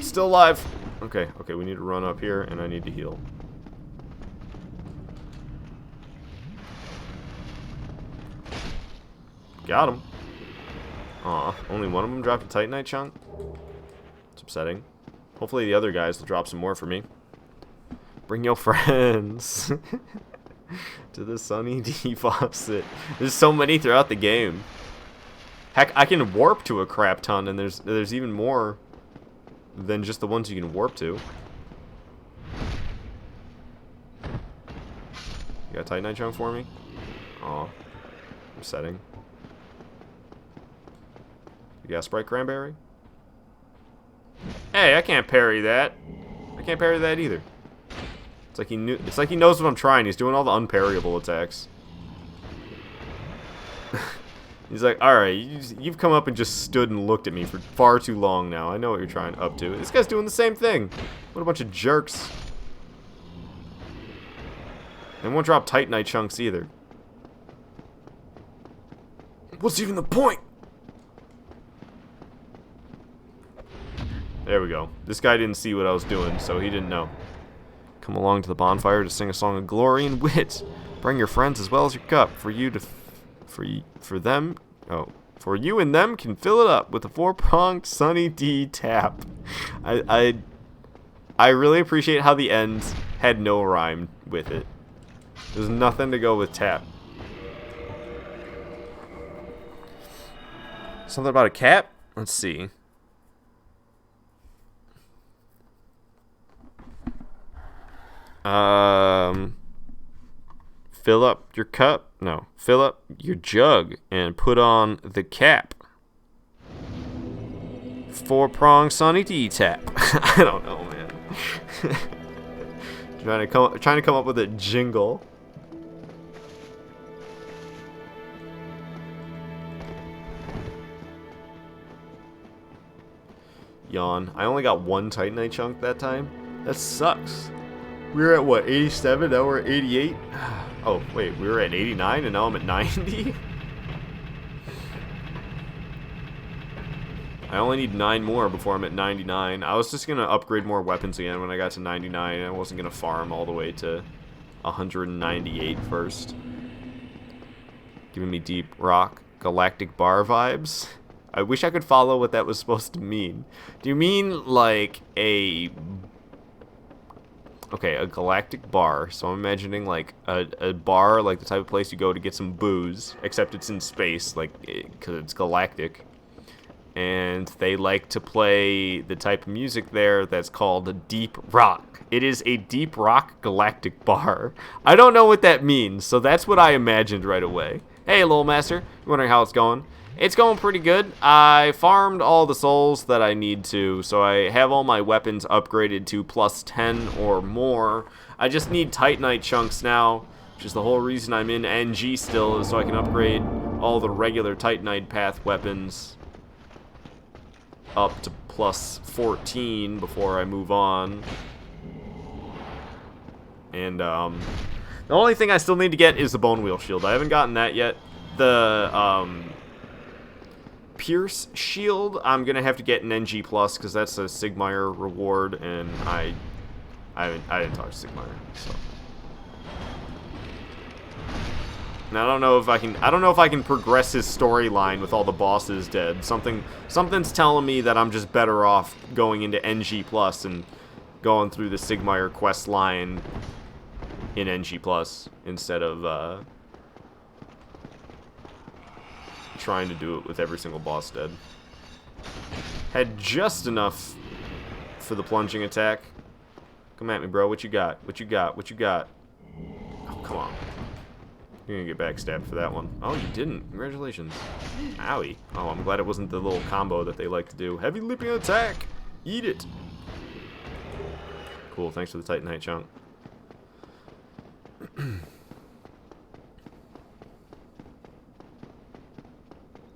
still alive. Okay, we need to run up here, and I need to heal. Got him. Aw, only one of them dropped a Titanite chunk? It's upsetting. Hopefully the other guys will drop some more for me. Bring your friends to the Sunny D faucet. There's so many throughout the game. Heck, I can warp to a crap ton, and there's even more than just the ones you can warp to. You got a Titanite chunk for me? Aw, upsetting. You got a Sprite Cranberry? Hey, I can't parry that. I can't parry that either. It's like he knows what I'm trying. He's doing all the unparryable attacks. He's like, alright, you've come up and just stood and looked at me for far too long now. I know what you're trying up to. This guy's doing the same thing. What a bunch of jerks. And won't drop Titanite chunks either. What's even the point? There we go. This guy didn't see what I was doing, so he didn't know. Come along to the bonfire to sing a song of glory and wit. Bring your friends as well as your cup for you to... For you and them can fill it up with a 4-pronged Sunny D tap. I really appreciate how the end had no rhyme with it. There's nothing to go with tap. Something about a cat? Let's see. Fill up your cup. No, fill up your jug and put on the cap. 4-prong Sunny D tap. I don't know, man. trying to come up with a jingle. Yawn. I only got 1 Titanite chunk that time. That sucks. We were at what, 87? Now we're at 88? Oh, wait, we were at 89 and now I'm at 90? I only need 9 more before I'm at 99. I was just going to upgrade more weapons again when I got to 99. I wasn't going to farm all the way to 198 first. Giving me deep rock galactic bar vibes. I wish I could follow what that was supposed to mean. Do you mean like a... Okay, a galactic bar. So I'm imagining like a bar, like the type of place you go to get some booze, except it's in space, like, because it's galactic. And they like to play the type of music there that's called deep rock. It is a deep rock galactic bar. I don't know what that means, so that's what I imagined right away. Hey, little master. You wondering how it's going? It's going pretty good. I farmed all the souls that I need to, so I have all my weapons upgraded to plus 10 or more. I just need Titanite chunks now, which is the whole reason I'm in NG still, is so I can upgrade all the regular Titanite path weapons up to plus 14 before I move on. And the only thing I still need to get is the Bone Wheel Shield. I haven't gotten that yet. The Pierce Shield, I'm gonna have to get an NG plus because that's a Sigmire reward, and I didn't touch Sigmire, so. Now I don't know if I can progress his storyline with all the bosses dead. Something's telling me that I'm just better off going into NG plus and going through the Sigmire quest line in NG plus instead of trying to do it with every single boss dead. Had just enough for the plunging attack. Come at me, bro. What you got? What you got? What you got? Oh, come on. You're gonna get backstabbed for that one. Oh, you didn't. Congratulations. Owie. Oh, I'm glad it wasn't the little combo that they like to do. Heavy leaping attack! Eat it! Cool, thanks for the Titanite chunk.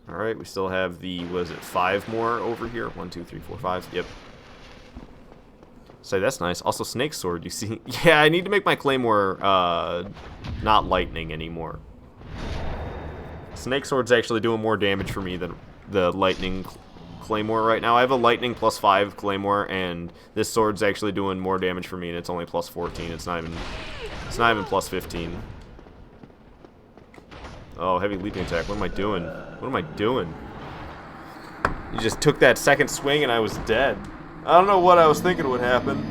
Alright, we still have the, what is it, 5 more over here? 1, 2, 3, 4, 5. Yep. So that's nice. Also, Snake Sword, you see? Yeah, I need to make my Claymore not lightning anymore. Snake Sword's actually doing more damage for me than the lightning Claymore right now. I have a lightning plus 5 Claymore, and this sword's actually doing more damage for me, and it's only plus 14. It's not even plus 15. Oh, heavy leaping attack. What am I doing? What am I doing? You just took that second swing and I was dead. I don't know what I was thinking would happen.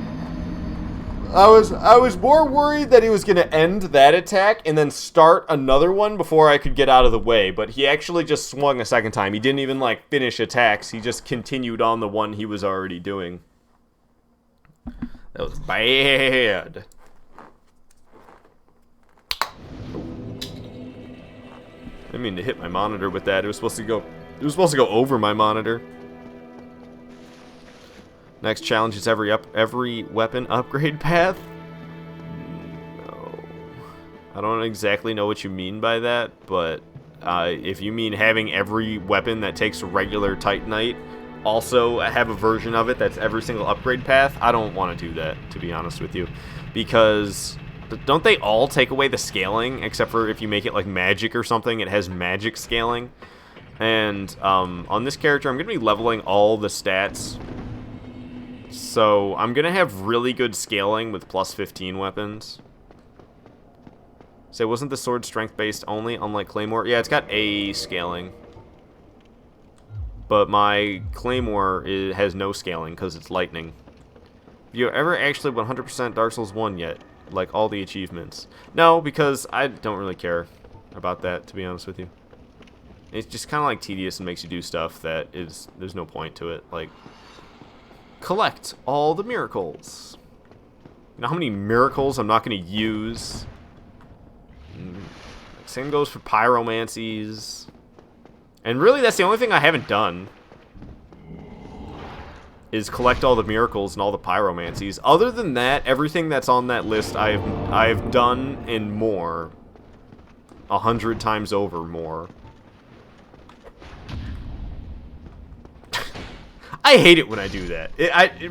I was more worried that he was going to end that attack and then start another one before I could get out of the way, but he actually just swung a second time. He didn't even, like, finish attacks. He just continued on the one he was already doing. That was bad. I didn't mean to hit my monitor with that. It was supposed to go over my monitor. Next challenge is every weapon upgrade path. No. I don't exactly know what you mean by that, but if you mean having every weapon that takes regular Titanite also have a version of it that's every single upgrade path, I don't want to do that, to be honest with you. Because don't they all take away the scaling, except for if you make it like magic or something, it has magic scaling. And on this character, I'm going to be leveling all the stats. So I'm going to have really good scaling with plus 15 weapons. So wasn't the sword strength based only, unlike Claymore? Yeah, it's got A scaling. But my Claymore has no scaling because it's lightning. Have you ever actually 100% Dark Souls 1 yet? Like all the achievements? No, because I don't really care about that, to be honest with you. It's just kind of like tedious and makes you do stuff that there's no point to it. Like, collect all the miracles. You know how many miracles I'm not going to use? Same goes for pyromancies. And really, that's the only thing I haven't done. Is collect all the miracles and all the pyromancies. Other than that, everything that's on that list I've done and more. 100 times over more. I hate it when I do that.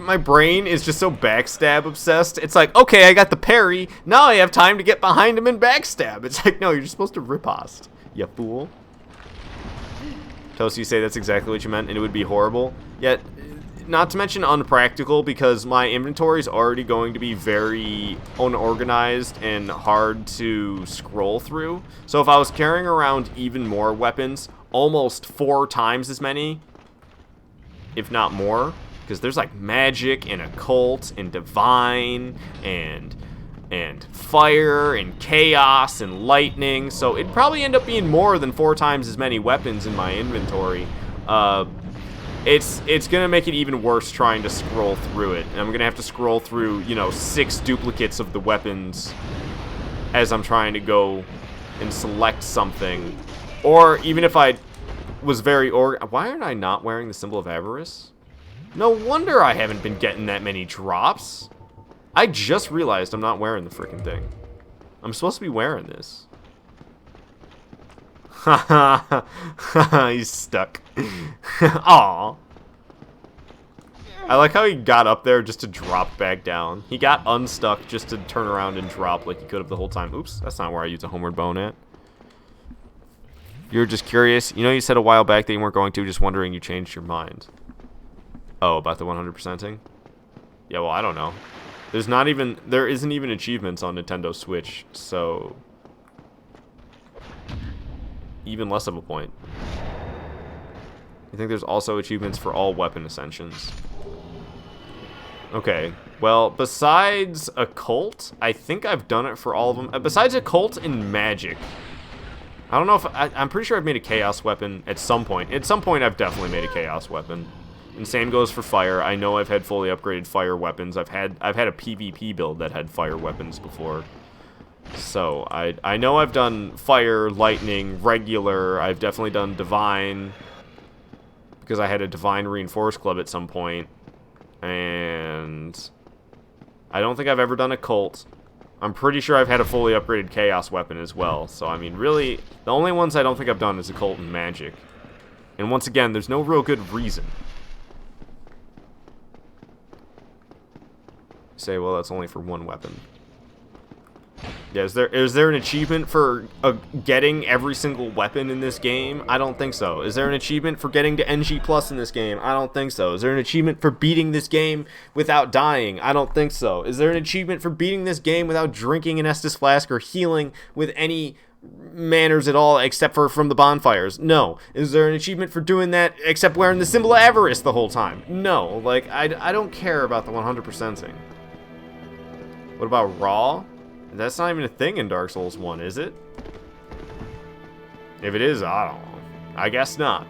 My brain is just so backstab obsessed. It's like, okay, I got the parry. Now I have time to get behind him and backstab. It's like, no, you're just supposed to riposte, you fool. Toast, you say that's exactly what you meant, and it would be horrible. Yet, not to mention unpractical, because my inventory is already going to be very unorganized and hard to scroll through. So if I was carrying around even more weapons, almost 4 times as many, if not more, because there's like magic and occult and divine and fire and chaos and lightning, so it'd probably end up being more than 4 times as many weapons in my inventory. It's gonna make it even worse trying to scroll through it. And I'm gonna have to scroll through, you know, 6 duplicates of the weapons as I'm trying to go and select something. Or even if I was very why aren't I not wearing the symbol of avarice? No wonder I haven't been getting that many drops. I just realized I'm not wearing the freaking thing. I'm supposed to be wearing this. He's stuck. Aw. I like how he got up there just to drop back down. He got unstuck just to turn around and drop like he could have the whole time. Oops, that's not where I used a homeward bone at. You're just curious. You know, you said a while back that you weren't going to, just wondering you changed your mind. Oh, about the 100%ing? Yeah, well, I don't know. There isn't even achievements on Nintendo Switch, so even less of a point. I think there's also achievements for all weapon ascensions. Okay, well, besides occult, I think I've done it for all of them. Besides occult and magic, I don't know if I'm pretty sure I've made a chaos weapon at some point. At some point, I've definitely made a chaos weapon. And same goes for fire. I know I've had fully upgraded fire weapons. I've had a PvP build that had fire weapons before. So I know I've done fire, lightning, regular. I've definitely done divine, because I had a divine reinforced club at some point. And I don't think I've ever done occult. I'm pretty sure I've had a fully upgraded chaos weapon as well. So I mean, really, the only ones I don't think I've done is occult and magic. And once again, there's no real good reason. Say, well, that's only for one weapon. Yeah, is there an achievement for getting every single weapon in this game? I don't think so. Is there an achievement for getting to NG Plus in this game? I don't think so. Is there an achievement for beating this game without dying? I don't think so. Is there an achievement for beating this game without drinking an Estus flask or healing with any manners at all except for from the bonfires? No. Is there an achievement for doing that except wearing the symbol of avarice the whole time? No. Like, I don't care about the 100%ing. What about raw? That's not even a thing in Dark Souls 1, is it? If it is, I don't know. I guess not.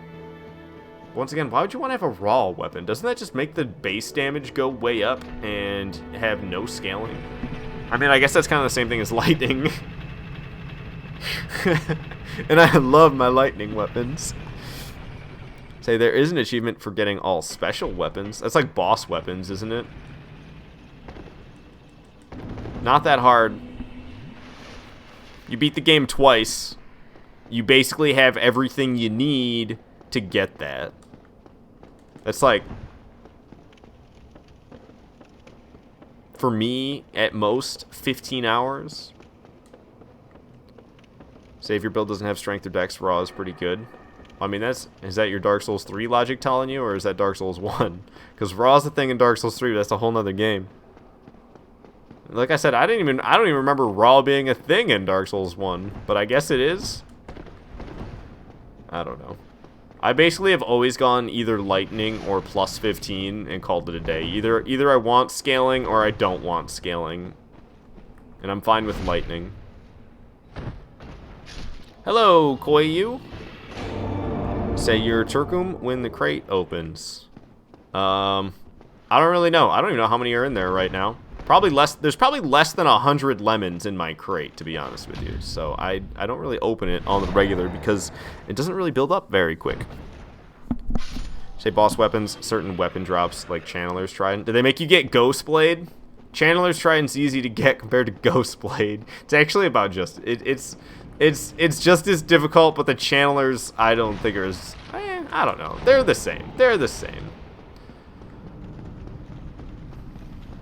Once again, why would you want to have a raw weapon? Doesn't that just make the base damage go way up and have no scaling? I mean, I guess that's kind of the same thing as lightning. And I love my lightning weapons. Say, there is an achievement for getting all special weapons. That's like boss weapons, isn't it? Not that hard. You beat the game twice. You basically have everything you need to get that. That's like, for me, at most, 15 hours. Say if your build doesn't have strength or dex, raw is pretty good. I mean, is that your Dark Souls 3 logic telling you, or is that Dark Souls 1? Because raw is the thing in Dark Souls 3, but that's a whole nother game. Like I said, I don't even remember raw being a thing in Dark Souls 1, but I guess it is. I don't know. I basically have always gone either lightning or plus 15 and called it a day. Either I want scaling or I don't want scaling. And I'm fine with lightning. Hello, Koyu. Say your Turkum when the crate opens. I don't really know. I don't even know how many are in there right now. Probably less. There's probably less than 100 lemons in my crate, to be honest with you. So I don't really open it on the regular because it doesn't really build up very quick. Say boss weapons, certain weapon drops like Channeler's Trident. Did they make you get Ghost Blade? Channeler's Trident's easy to get compared to Ghost Blade. It's actually about just it's just as difficult, but the Channelers I don't think are as I don't know. They're the same. They're the same.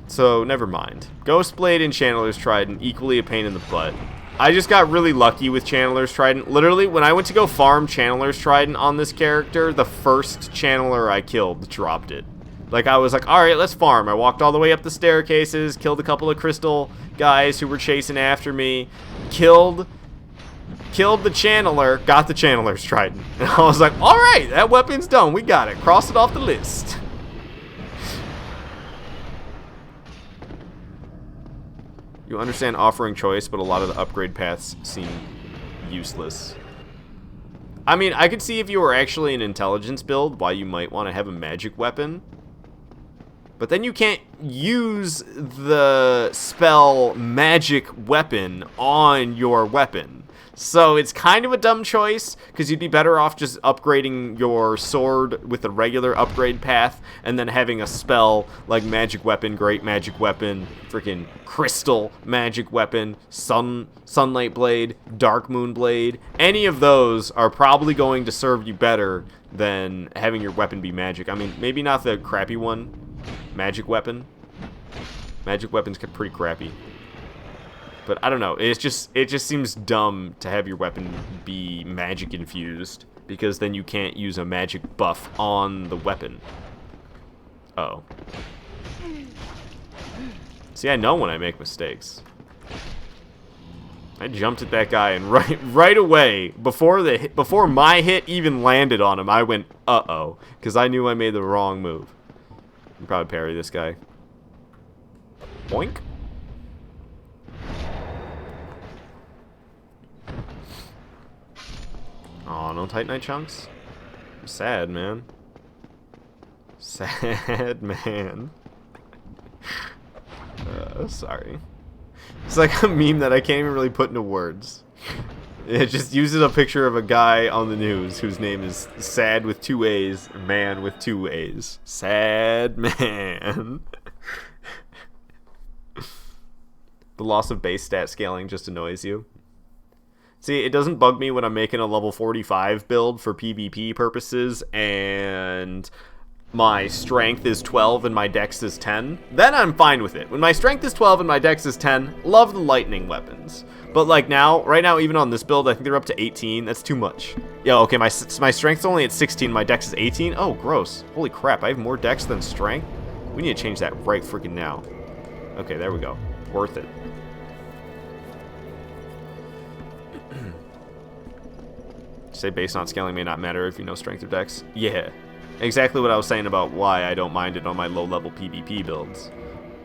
So, never mind. Ghostblade and Channeler's Trident, equally a pain in the butt. I just got really lucky with Channeler's Trident. Literally, when I went to go farm Channeler's Trident on this character, the first Channeler I killed dropped it. Like, I was like, alright, let's farm. I walked all the way up the staircases, killed a couple of crystal guys who were chasing after me, killed the channeler, got the channeler's trident. And I was like, alright, that weapon's done. We got it. Cross it off the list. You understand offering choice, but a lot of the upgrade paths seem useless. I mean, I could see if you were actually an intelligence build why you might want to have a magic weapon. But then you can't use the spell magic weapon on your weapon. So it's kind of a dumb choice, because you'd be better off just upgrading your sword with a regular upgrade path, and then having a spell like magic weapon, great magic weapon, freaking crystal magic weapon, sunlight blade, dark moon blade. Any of those are probably going to serve you better than having your weapon be magic. I mean, maybe not the crappy one, magic weapon. Magic weapons get pretty crappy. But I don't know, it just seems dumb to have your weapon be magic infused, because then you can't use a magic buff on the weapon. Uh-oh. See, I know when I make mistakes. I jumped at that guy, and right away, before my hit even landed on him, I went, uh-oh, because I knew I made the wrong move. I'll probably parry this guy. Boink. Aw, no Titanite chunks? I'm sad, man. Sad, man. Sorry. It's like a meme that I can't even really put into words. It just uses a picture of a guy on the news whose name is Sad with 2 A's, man with 2 A's. Sad man. The loss of base stat scaling just annoys you. See, it doesn't bug me when I'm making a level 45 build for PvP purposes and my strength is 12 and my dex is 10. Then I'm fine with it. When my strength is 12 and my dex is 10, love the lightning weapons. But like now, right now, even on this build, I think they're up to 18. That's too much. Yeah, okay, my strength's only at 16, my dex is 18. Oh, gross. Holy crap, I have more dex than strength? We need to change that right freaking now. Okay, there we go. Worth it. Say base not scaling may not matter if you know strength or dex. Yeah, exactly what I was saying about why I don't mind it on my low-level PvP builds.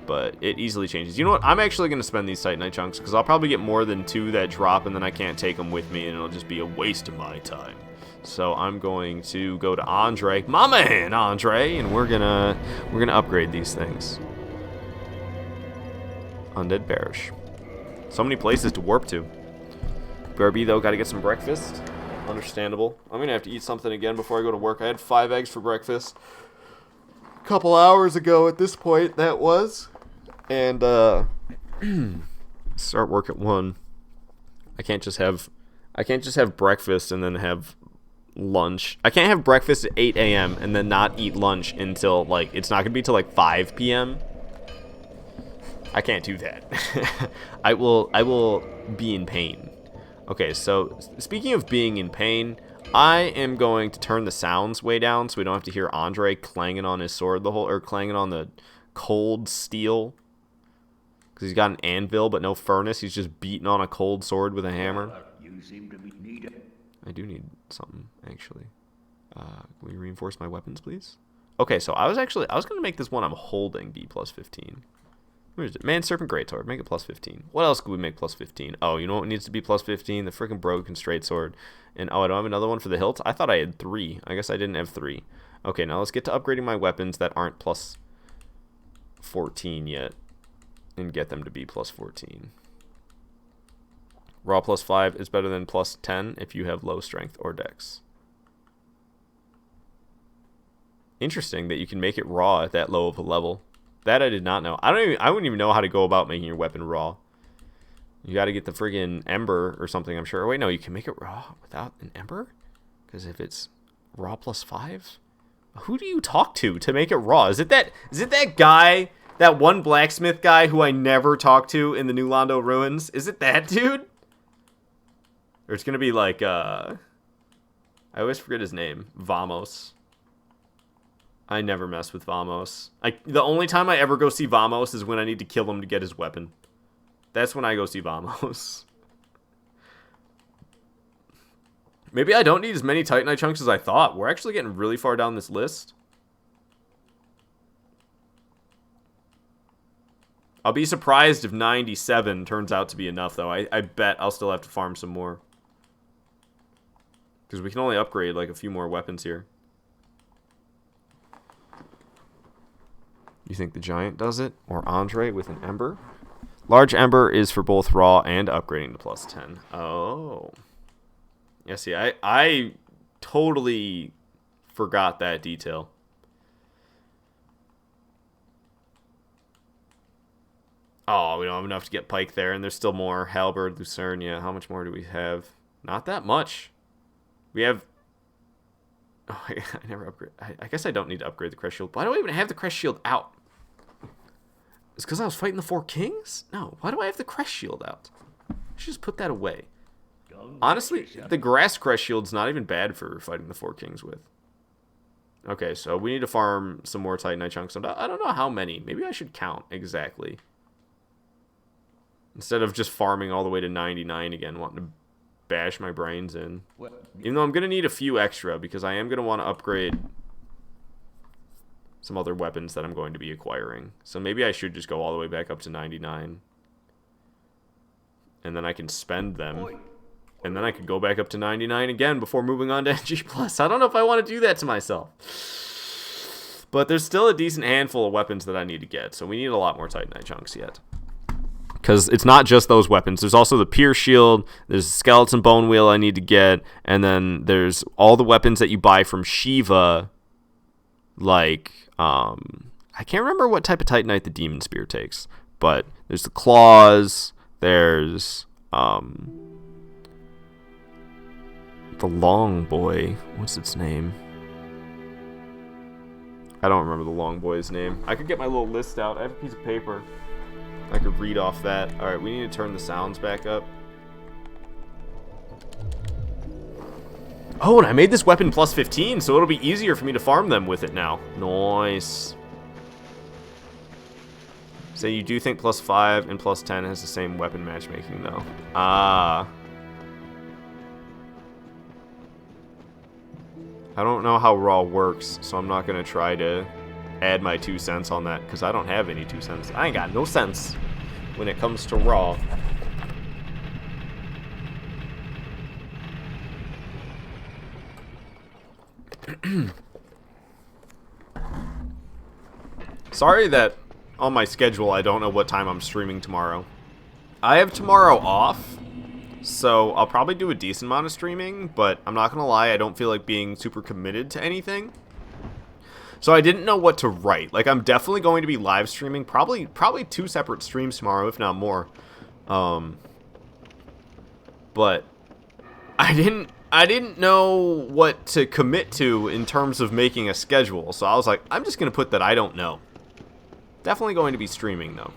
But it easily changes. You know what? I'm actually going to spend these Titanite chunks, because I'll probably get more than 2 that drop, and then I can't take them with me, and it'll just be a waste of my time. So I'm going to go to Andre, my man Andre, and we're gonna upgrade these things. Undead Parish. So many places to warp to. BRB though, gotta get some breakfast. Understandable. I'm gonna have to eat something again before I go to work. I had 5 eggs for breakfast a couple hours ago at this point, that was. And start work at 1. I can't just have breakfast and then have lunch. I can't have breakfast at 8 a.m. and then not eat lunch until, like, it's not gonna be till like 5 p.m. I can't do that. I will be in pain. Okay, so speaking of being in pain, I am going to turn the sounds way down so we don't have to hear Andre clanging on his sword or clanging on the cold steel. Because he's got an anvil but no furnace. He's just beating on a cold sword with a hammer. You seem to be needed. I do need something, actually. Can we reinforce my weapons, please? Okay, so I was going to make this one I'm holding be plus 15. Where is it? Man, Serpent Greatsword. Make it plus 15. What else could we make plus 15? Oh, you know what needs to be plus 15? The freaking Broken Straight Sword. And, oh, I don't have another one for the hilt? I thought I had 3. I guess I didn't have 3. Okay, now let's get to upgrading my weapons that aren't plus 14 yet. And get them to be plus 14. Raw plus 5 is better than plus 10 if you have low strength or dex. Interesting that you can make it raw at that low of a level. That I did not know. I wouldn't even know how to go about making your weapon raw. You got to get the friggin' ember or something, I'm sure. Oh, wait, no, you can make it raw without an ember? Because if it's raw plus 5, who do you talk to make it raw? Is it that guy, that one blacksmith guy who I never talked to in the new Londo Ruins? Is it that dude? Or it's gonna be like I always forget his name. Vamos. I never mess with Vamos. The only time I ever go see Vamos is when I need to kill him to get his weapon. That's when I go see Vamos. Maybe I don't need as many Titanite chunks as I thought. We're actually getting really far down this list. I'll be surprised if 97 turns out to be enough, though. I bet I'll still have to farm some more. Because we can only upgrade, like, a few more weapons here. You think the Giant does it? Or Andre with an Ember? Large Ember is for both raw and upgrading to plus 10. Oh. Yeah, see, I totally forgot that detail. Oh, we don't have enough to get Pike there, and there's still more. Halberd, Lucerne, yeah. How much more do we have? Not that much. We have... Oh, I never upgrade. I guess I don't need to upgrade the Crest Shield. Why do I even have the Crest Shield out? It's because I was fighting the Four Kings? No, why do I have the Crest Shield out? I should just put that away. Honestly, the Grass Crest Shield's not even bad for fighting the Four Kings with. Okay, so we need to farm some more Titanite chunks. I don't know how many. Maybe I should count exactly. Instead of just farming all the way to 99 again, wanting to bash my brains in. Even though I'm going to need a few extra, because I am going to want to upgrade some other weapons that I'm going to be acquiring. So maybe I should just go all the way back up to 99. And then I can spend them. And then I could go back up to 99 again before moving on to NG+. I don't know if I want to do that to myself. But there's still a decent handful of weapons that I need to get. So we need a lot more Titanite chunks yet. Because it's not just those weapons. There's also the Pierce Shield. There's Skeleton Bone Wheel I need to get. And then there's all the weapons that you buy from Shiva. Like, I can't remember what type of Titanite the Demon Spear takes. But there's the Claws. There's, the Long Boy. What's its name? I don't remember the Long Boy's name. I could get my little list out. I have a piece of paper. I could read off that. Alright, we need to turn the sounds back up. Oh, and I made this weapon plus 15, so it'll be easier for me to farm them with it now. Nice. So you do think plus 5 and plus 10 has the same weapon matchmaking, though. Ah. I don't know how raw works, so I'm not going to try to add my 2 cents on that, because I don't have any 2 cents. I ain't got no sense when it comes to raw. Sorry that on my schedule I don't know what time I'm streaming tomorrow. I have tomorrow off, so I'll probably do a decent amount of streaming, but I'm not gonna lie, I don't feel like being super committed to anything. So I didn't know what to write. Like, I'm definitely going to be live streaming, probably 2 separate streams tomorrow, if not more. But I didn't know what to commit to in terms of making a schedule. So I was like, I'm just gonna put that I don't know. Definitely going to be streaming though.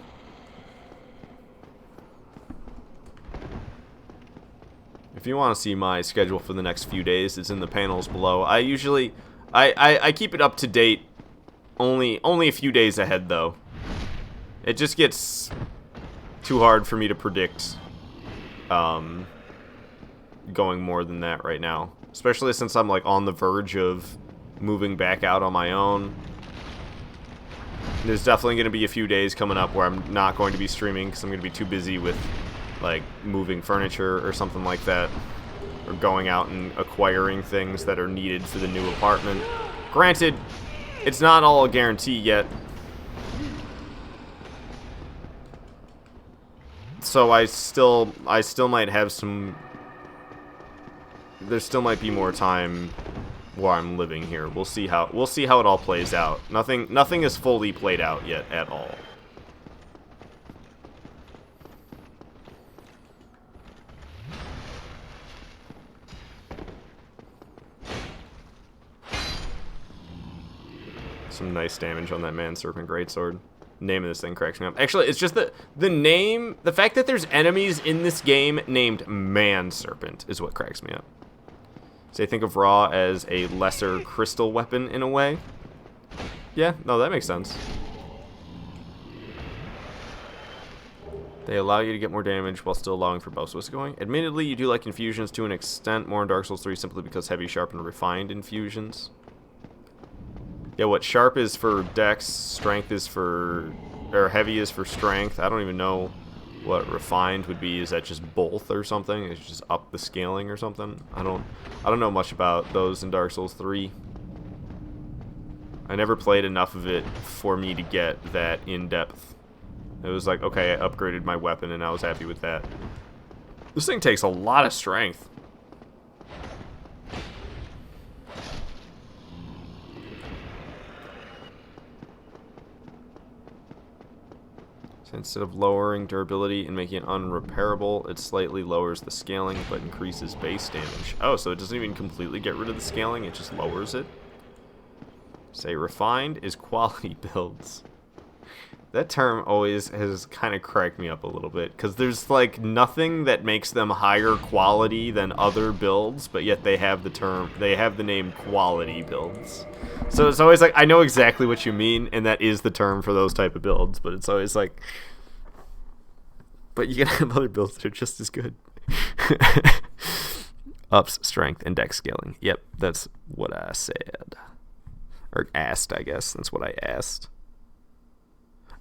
If you want to see my schedule for the next few days, it's in the panels below. I usually I keep it up to date only a few days ahead though. It just gets too hard for me to predict going more than that right now, especially since I'm like on the verge of moving back out on my own. There's definitely going to be a few days coming up where I'm not going to be streaming because I'm going to be too busy with like moving furniture or something like that, or going out and acquiring things that are needed for the new apartment. Granted, it's not all a guarantee yet, so I still might have some. There still might be more time while I'm living here. We'll see how it all plays out. Nothing is fully played out yet at all. Some nice damage on that Man Serpent Greatsword. Name of this thing cracks me up. Actually, it's just the name, the fact that there's enemies in this game named Man Serpent is what cracks me up. So I think of Raw as a lesser crystal weapon in a way. Yeah, no, that makes sense. They allow you to get more damage while still allowing for bows. What's it going? Admittedly, you do like infusions to an extent more in Dark Souls 3 simply because heavy, sharp, and refined infusions. Yeah, what sharp is for dex, strength is for... or heavy is for strength. I don't even know what refined would be. Is that just both or something? It's just up the scaling or something? I don't know much about those in Dark Souls 3. I never played enough of it for me to get that in-depth. It was like, okay, I upgraded my weapon and I was happy with that. This thing takes a lot of strength. So instead of lowering durability and making it unrepairable, it slightly lowers the scaling but increases base damage. Oh, so it doesn't even completely get rid of the scaling, it just lowers it. Say refined is quality builds. That term always has kind of cracked me up a little bit, because there's like nothing that makes them higher quality than other builds, but yet they have the name quality builds. So it's always like, I know exactly what you mean, and that is the term for those type of builds, but it's always like, but you can have other builds that are just as good. Ups strength and dex scaling. Yep, that's what I said. Or asked, I guess. That's what I asked.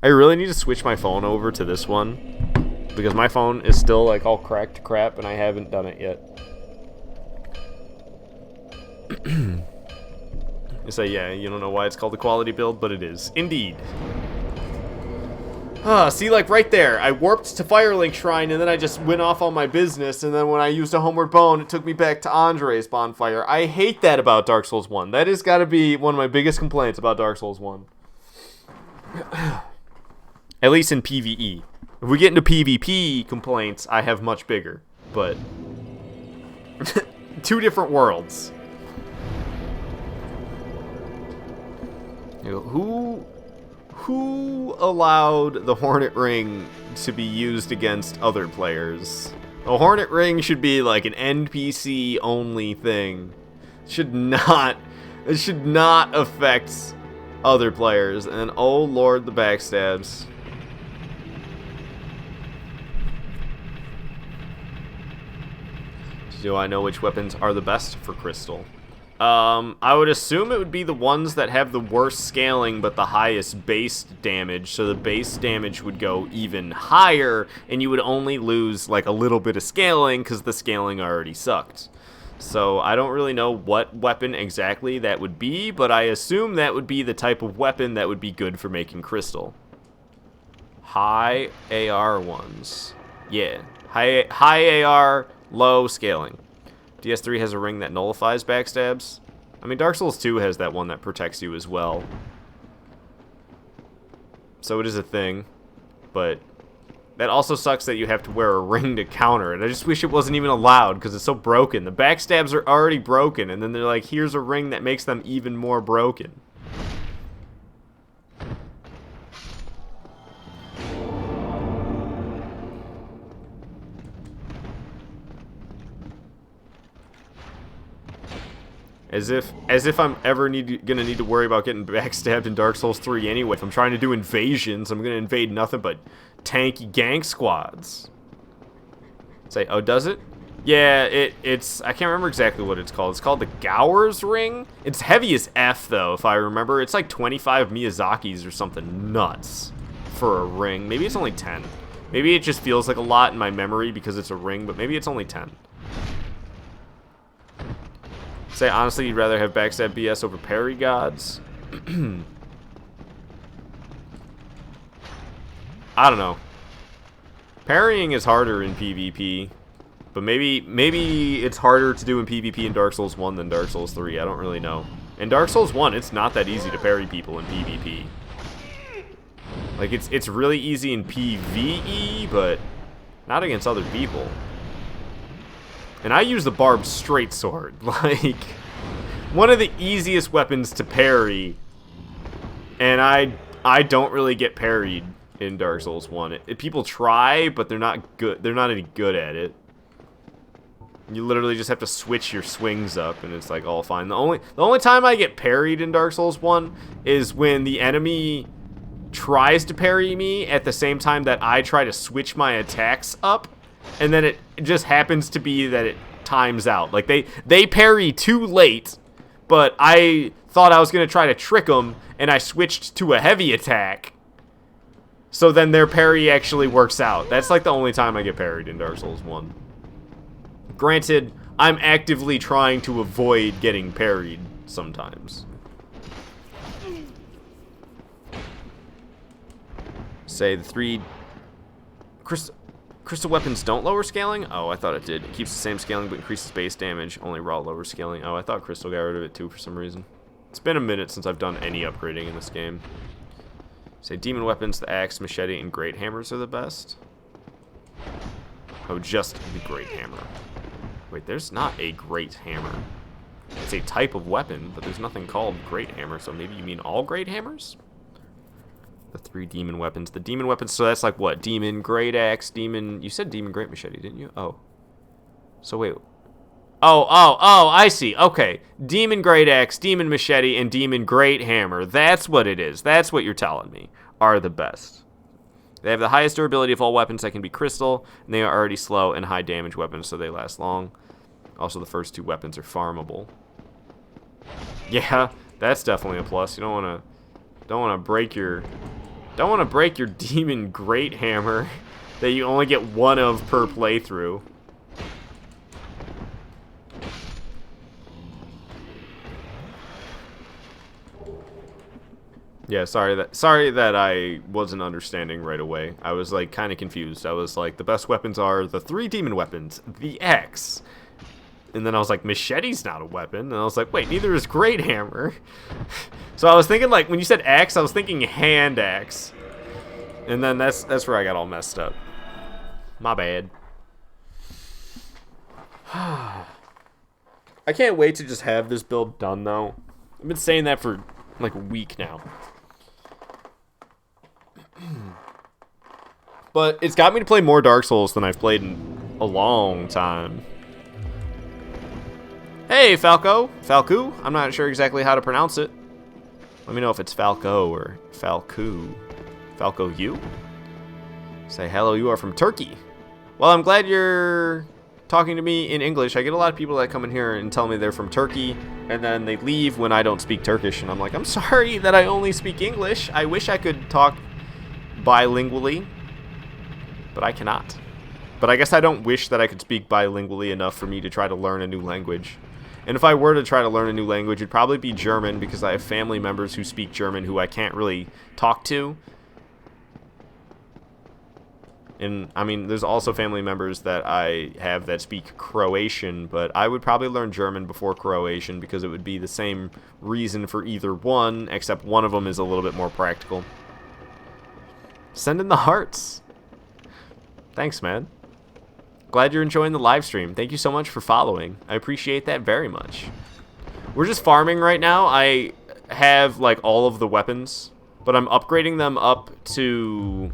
I really need to switch my phone over to this one, because my phone is still like all cracked to crap and I haven't done it yet. You say, yeah, you don't know why it's called the quality build, but it is. Indeed. See, like right there, I warped to Firelink Shrine and then I just went off on my business, and then when I used a homeward bone, it took me back to Andre's bonfire. I hate that about Dark Souls 1. That has got to be one of my biggest complaints about Dark Souls 1. At least in PvE. If we get into PvP complaints, I have much bigger. But two different worlds. You know, who allowed the Hornet Ring to be used against other players? The Hornet Ring should be like an NPC only thing. It should not affect other players. And oh lord, the backstabs. Do I know which weapons are the best for Crystal? I would assume it would be the ones that have the worst scaling but the highest base damage, so the base damage would go even higher, and you would only lose like a little bit of scaling because the scaling already sucked. So I don't really know what weapon exactly that would be, but I assume that would be the type of weapon that would be good for making Crystal. High AR ones. Yeah. High AR, low scaling. DS3 has a ring that nullifies backstabs. I mean, Dark Souls 2 has that one that protects you as well. So it is a thing. But that also sucks that you have to wear a ring to counter it. I just wish it wasn't even allowed because it's so broken. The backstabs are already broken, and then they're like, here's a ring that makes them even more broken. As if I'm ever gonna need to worry about getting backstabbed in Dark Souls 3 anyway. If I'm trying to do invasions, I'm gonna invade nothing but tanky gank squads. Say, oh, does it? Yeah, it's I can't remember exactly what it's called. It's called the Gower's Ring. It's heavy as F though, if I remember. It's like 25 Miyazaki's or something nuts for a ring. Maybe it's only 10. Maybe it just feels like a lot in my memory because it's a ring, but maybe it's only 10. Say, honestly, you'd rather have backstab BS over parry gods? I don't know. Parrying is harder in PvP, but maybe it's harder to do in PvP in Dark Souls 1 than Dark Souls 3. I don't really know. In Dark Souls 1, it's not that easy to parry people in PvP. Like, it's really easy in PvE, but not against other people. And I use the barbed straight sword. Like, one of the easiest weapons to parry. And I don't really get parried in Dark Souls 1. People try, but they're not good. They're not any good at it. You literally just have to switch your swings up, and it's like all fine. The only time I get parried in Dark Souls 1 is when the enemy tries to parry me at the same time that I try to switch my attacks up, and then it just happens to be that it times out. Like they parry too late, but I thought I was gonna try to trick them, and I switched to a heavy attack. So then their parry actually works out. That's like the only time I get parried in Dark Souls 1. Granted, I'm actively trying to avoid getting parried sometimes. Say the 3 crystal weapons don't lower scaling? Oh, I thought it did. It keeps the same scaling but increases base damage. Only raw lowers scaling. Oh, I thought crystal got rid of it too for some reason. It's been a minute since I've done any upgrading in this game. Say demon weapons, the axe, machete, and great hammers are the best. Oh, just the great hammer. Wait, there's not a great hammer. It's a type of weapon, but there's nothing called great hammer, so maybe you mean all great hammers? The 3 demon weapons. The demon weapons, so that's like what? Demon, great axe, demon... You said demon, great machete, didn't you? Oh. So wait. Oh, I see. Okay. Demon, great axe, demon, machete, and demon, great hammer. That's what it is. That's what you're telling me are the best. They have the highest durability of all weapons that can be crystal, and they are already slow and high damage weapons, so they last long. Also, the first 2 weapons are farmable. Yeah, that's definitely a plus. You don't want to break your demon great hammer that you only get 1 of per playthrough. Yeah, sorry that I wasn't understanding right away. I was like kind of confused. I was like, the best weapons are the 3 demon weapons, the axe. And then I was like, machete's not a weapon. And I was like, wait, neither is great hammer. So I was thinking, like, when you said axe, I was thinking hand axe. And then that's where I got all messed up. My bad. I can't wait to just have this build done, though. I've been saying that for like a week now. But it's got me to play more Dark Souls than I've played in a long time. Hey, Falco. Falco? I'm not sure exactly how to pronounce it. Let me know if it's Falco or Falco. Falco you? Say hello, you are from Turkey. Well, I'm glad you're talking to me in English. I get a lot of people that come in here and tell me they're from Turkey, and then they leave when I don't speak Turkish, and I'm like, I'm sorry that I only speak English. I wish I could talk bilingually, but I cannot. But I guess I don't wish that I could speak bilingually enough for me to try to learn a new language. And if I were to try to learn a new language, it'd probably be German, because I have family members who speak German who I can't really talk to. And, I mean, there's also family members that I have that speak Croatian, but I would probably learn German before Croatian, because it would be the same reason for either one, except one of them is a little bit more practical. Send in the hearts. Thanks, man. Glad you're enjoying the live stream. Thank you so much for following. I appreciate that very much. We're just farming right now. I have, like, all of the weapons, but I'm upgrading them up to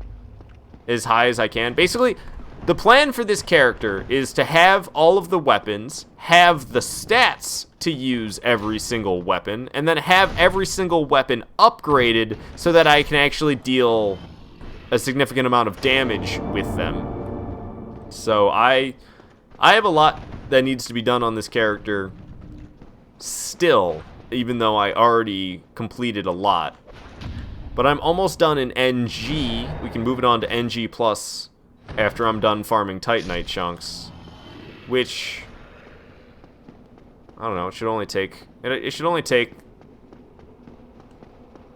as high as I can. Basically, the plan for this character is to have all of the weapons, have the stats to use every single weapon, and then have every single weapon upgraded so that I can actually deal a significant amount of damage with them. So I have a lot that needs to be done on this character still, even though I already completed a lot. But I'm almost done in NG. We can move it on to NG Plus after I'm done farming Titanite chunks, which, I don't know, it should only take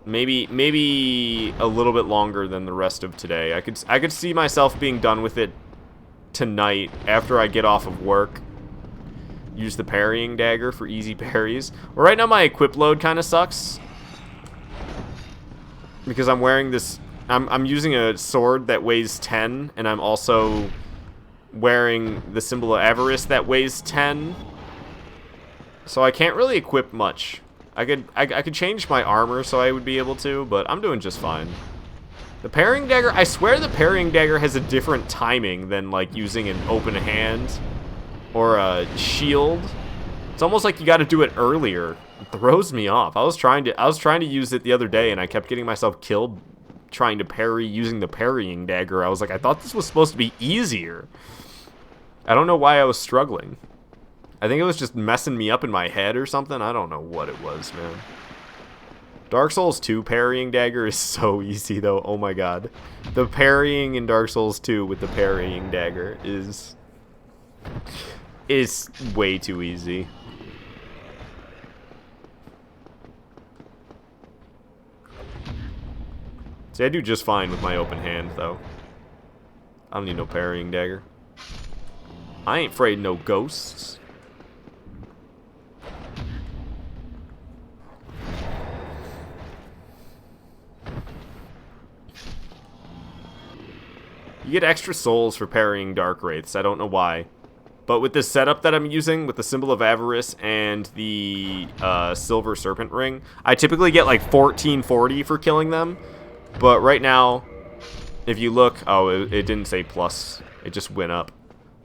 maybe a little bit longer than the rest of today. I could see myself being done with it tonight after I get off of work. Use the parrying dagger for easy parries. Well, right now my equip load kind of sucks, because I'm wearing this, I'm using a sword that weighs 10, and I'm also wearing the symbol of avarice that weighs 10. So I can't really equip much. I could change my armor so I would be able to, but I'm doing just fine. The parrying dagger, I swear the parrying dagger has a different timing than like using an open hand or a shield. It's almost like you got to do it earlier. It throws me off. I was trying to use it the other day, and I kept getting myself killed trying to parry using the parrying dagger. I was like, I thought this was supposed to be easier. I don't know why I was struggling. I think it was just messing me up in my head or something. I don't know what it was, man. Dark Souls 2 parrying dagger is so easy, though. Oh my god. The parrying in Dark Souls 2 with the parrying dagger is way too easy. See, I do just fine with my open hand, though. I don't need no parrying dagger. I ain't afraid no ghosts. You get extra souls for parrying Dark Wraiths. I don't know why. But with this setup that I'm using, with the Symbol of Avarice and the Silver Serpent Ring, I typically get like 1440 for killing them. But right now, if you look, oh, it didn't say plus. It just went up.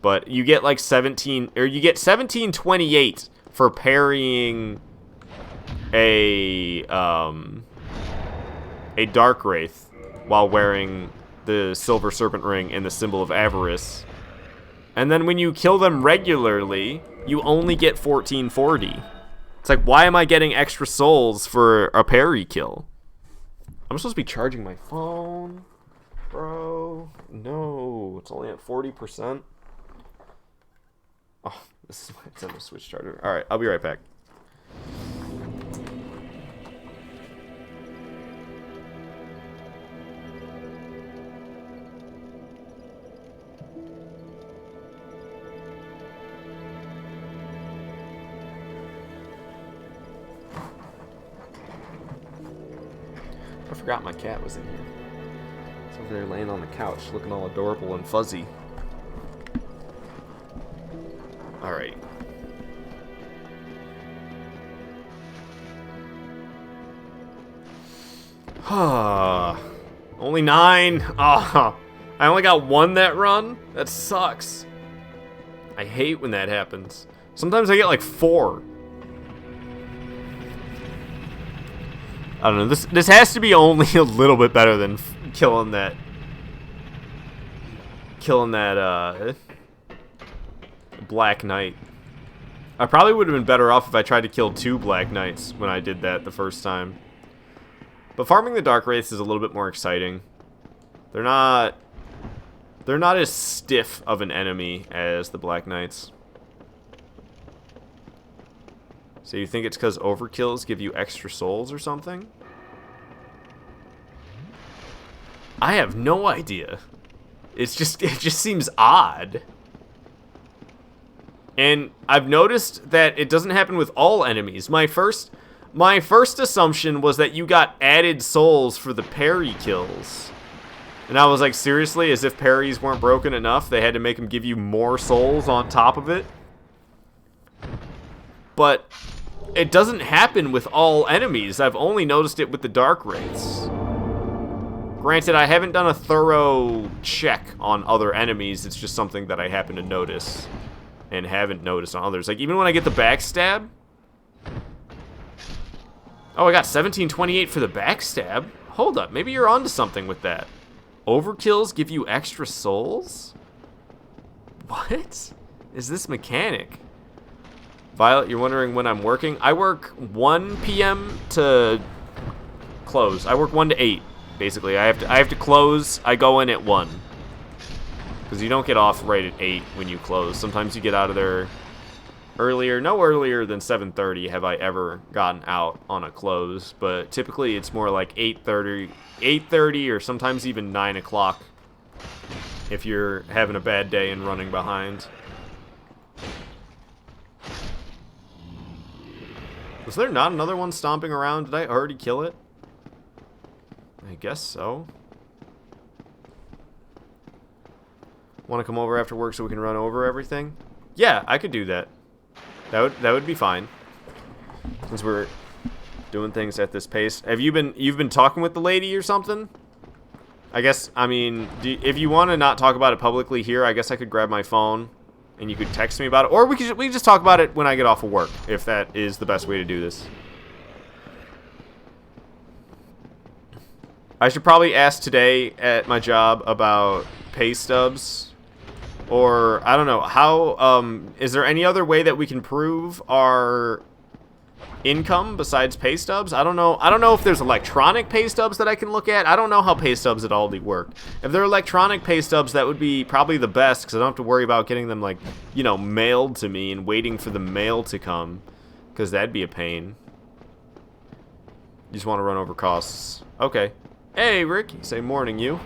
But you get like 1728 for parrying a Dark Wraith while wearing the Silver Serpent Ring and the Symbol of Avarice. And then when you kill them regularly, you only get 1440. It's like, why am I getting extra souls for a parry kill? I'm supposed to be charging my phone, bro. No, it's only at 40%. Oh, this is my Nintendo Switch charger. All right, I'll be right back. I forgot my cat was in here. It's over there laying on the couch, looking all adorable and fuzzy. Alright. Only 9. I only got 1 that run? That sucks. I hate when that happens. Sometimes I get like 4. I don't know. This has to be only a little bit better than killing that Black Knight. I probably would have been better off if I tried to kill 2 Black Knights when I did that the first time. But farming the Dark Wraiths is a little bit more exciting. They're not as stiff of an enemy as the Black Knights. So you think it's because overkills give you extra souls or something? I have no idea. It just seems odd. And I've noticed that it doesn't happen with all enemies. My first assumption was that you got added souls for the parry kills. And I was like, seriously? As if parries weren't broken enough, they had to make them give you more souls on top of it? But it doesn't happen with all enemies. I've only noticed it with the Dark Wraiths. Granted, I haven't done a thorough check on other enemies. It's just something that I happen to notice and haven't noticed on others. Like, even when I get the backstab. Oh, I got 1728 for the backstab. Hold up, maybe you're onto something with that. Overkills give you extra souls? What is this mechanic? Violet, you're wondering when I'm working? I work 1 p.m. to close. I work 1 to 8, basically. I have to close. I go in at 1. Because you don't get off right at 8 when you close. Sometimes you get out of there earlier. No earlier than 7:30 have I ever gotten out on a close. But typically it's more like 8:30 or sometimes even 9 o'clock if you're having a bad day and running behind. Was there not another one stomping around? Did I already kill it? I guess so. Want to come over after work so we can run over everything? Yeah, I could do that. That would be fine. Since we're doing things at this pace. You've been talking with the lady or something? I guess, I mean, if you want to not talk about it publicly here, I guess I could grab my phone and you could text me about it, or we could just talk about it when I get off of work, if that is the best way to do this. I should probably ask today at my job about pay stubs, or I don't know how. Is there any other way that we can prove our income besides pay stubs? I don't know. I don't know if there's electronic pay stubs that I can look at. I don't know how pay stubs at Aldi work. If they're electronic pay stubs, that would be probably the best, because I don't have to worry about getting them, like, you know, mailed to me and waiting for the mail to come, because that'd be a pain. You just want to run over costs. Okay. Hey, Rick. Say morning, you.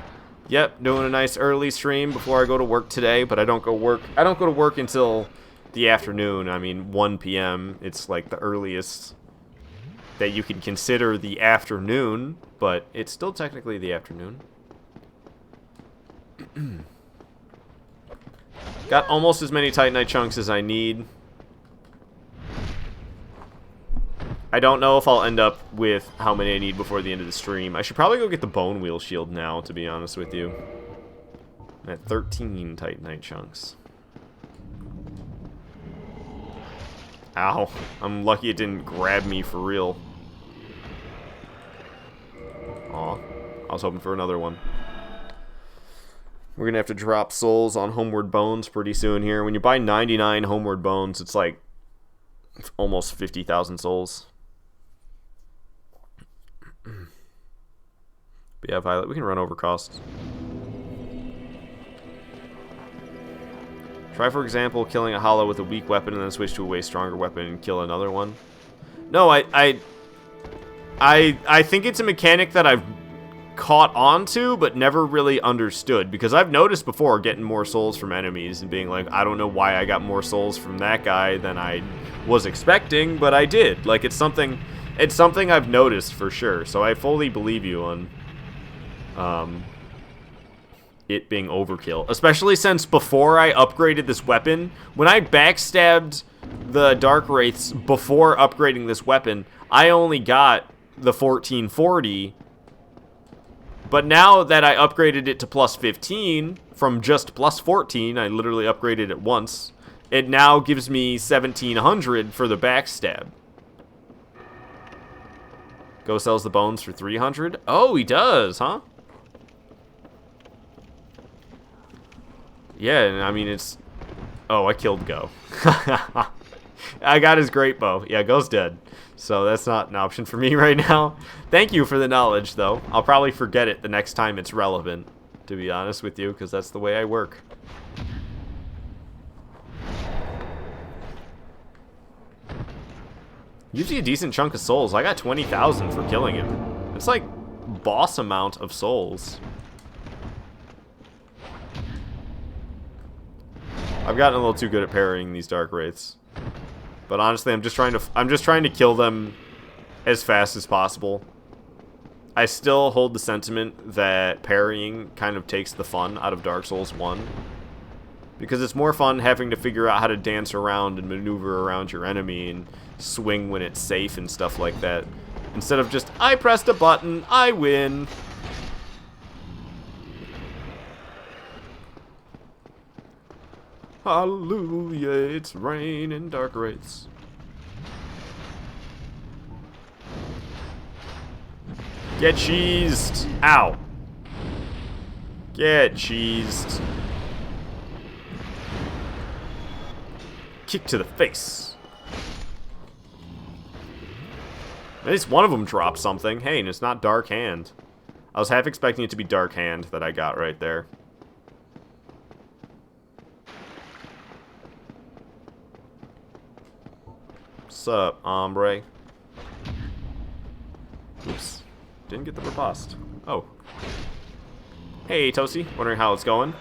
Yep, doing a nice early stream before I go to work today, but I don't go to work until the afternoon. I mean, 1 p.m. It's like the earliest that you can consider the afternoon, but it's still technically the afternoon. Got almost as many Titanite chunks as I need. I don't know if I'll end up with how many I need before the end of the stream. I should probably go get the bone wheel shield now, to be honest with you. I'm at 13 Titanite chunks. Ow. I'm lucky it didn't grab me for real. Aw. I was hoping for another one. We're gonna have to drop souls on Homeward Bones pretty soon here. When you buy 99 Homeward Bones, it's like almost 50,000 souls. But yeah, Violet, we can run over costs. Try, for example, killing a hollow with a weak weapon and then switch to a way stronger weapon and kill another one. No, I think it's a mechanic that I've caught on to, but never really understood. Because I've noticed before getting more souls from enemies and being like, I don't know why I got more souls from that guy than I was expecting, but I did. Like, it's something I've noticed for sure. So I fully believe you on it being overkill, especially since before I upgraded this weapon, when I backstabbed the Dark Wraiths before upgrading this weapon, I only got the 1440, but now that I upgraded it to plus 15 from just plus 14, I literally upgraded it once, it now gives me 1700 for the backstab. Go sells the bones for 300. Oh, he does, huh? Yeah, I mean, it's... Oh, I killed Go. I got his great bow. Yeah, Go's dead. So that's not an option for me right now. Thank you for the knowledge, though. I'll probably forget it the next time it's relevant, to be honest with you, because that's the way I work. Usually a decent chunk of souls. I got 20,000 for killing him. It's like boss amount of souls. I've gotten a little too good at parrying these Dark Wraiths. But honestly, I'm just trying to kill them as fast as possible. I still hold the sentiment that parrying kind of takes the fun out of Dark Souls 1. Because it's more fun having to figure out how to dance around and maneuver around your enemy and swing when it's safe and stuff like that. Instead of just, I pressed a button, I win. Hallelujah, it's raining Dark Wraiths. Get cheesed. Ow. Get cheesed. Kick to the face. At least one of them dropped something. Hey, and it's not Dark Hand. I was half expecting it to be Dark Hand that I got right there. What's up, hombre? Oops. Didn't get the riposte. Oh. Hey, Toasty. Wondering how it's going.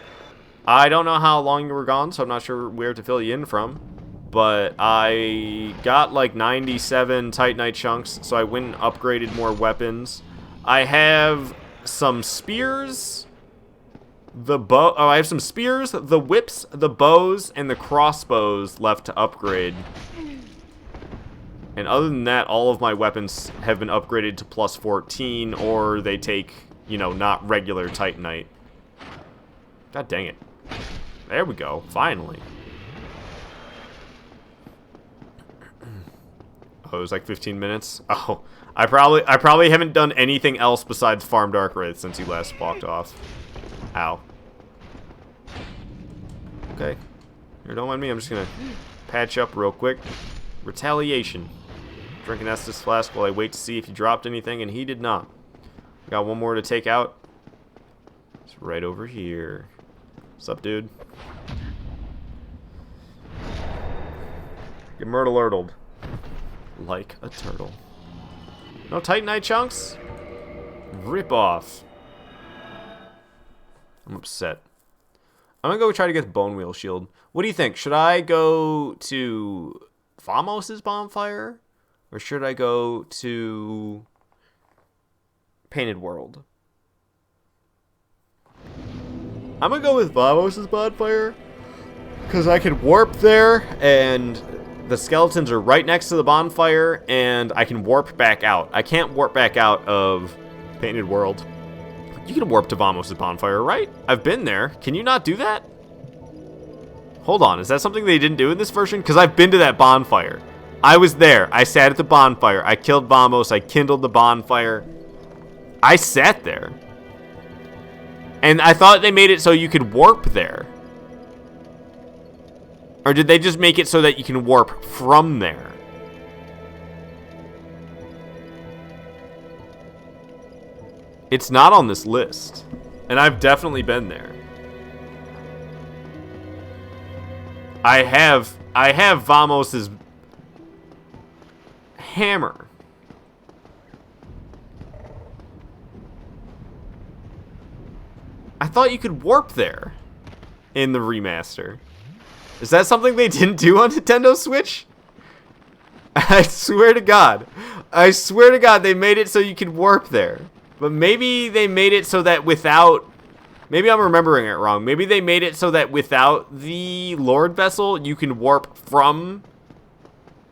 I don't know how long you were gone, so I'm not sure where to fill you in from. But I got like 97 Titanite chunks, so I went and upgraded more weapons. I have some spears. I have some spears, the whips, the bows, and the crossbows left to upgrade. And other than that, all of my weapons have been upgraded to plus 14, or they take, you know, not regular Titanite. God dang it. There we go, finally. Oh, it was like 15 minutes? Oh, I probably haven't done anything else besides farm Dark Wraith since you last walked off. Ow. Okay. Here, don't mind me. I'm just gonna patch up real quick. Retaliation. Drink an Estus flask while I wait to see if he dropped anything, and he did not. Got one more to take out. It's right over here. What's up, dude? Get myrtle-urdled. Like a turtle. No Titanite chunks? Rip off. I'm upset. I'm gonna go try to get the Bone Wheel Shield. What do you think? Should I go to Vamos's bonfire? Or should I go to Painted World? I'm gonna go with Vamos's bonfire. Because I can warp there, and the skeletons are right next to the bonfire, and I can warp back out. I can't warp back out of Painted World. You can warp to Vamos's bonfire, right? I've been there. Can you not do that? Hold on, is that something they didn't do in this version? Because I've been to that bonfire. I was there. I sat at the bonfire. I killed Vamos. I kindled the bonfire. I sat there. And I thought they made it so you could warp there. Or did they just make it so that you can warp from there? It's not on this list. And I've definitely been there. I have Vamos's hammer. I thought you could warp there in the remaster. Is that something they didn't do on Nintendo Switch? I swear to God. I swear to God they made it so you could warp there. But maybe they made it so that without... Maybe I'm remembering it wrong. Maybe they made it so that without the Lord Vessel, you can warp from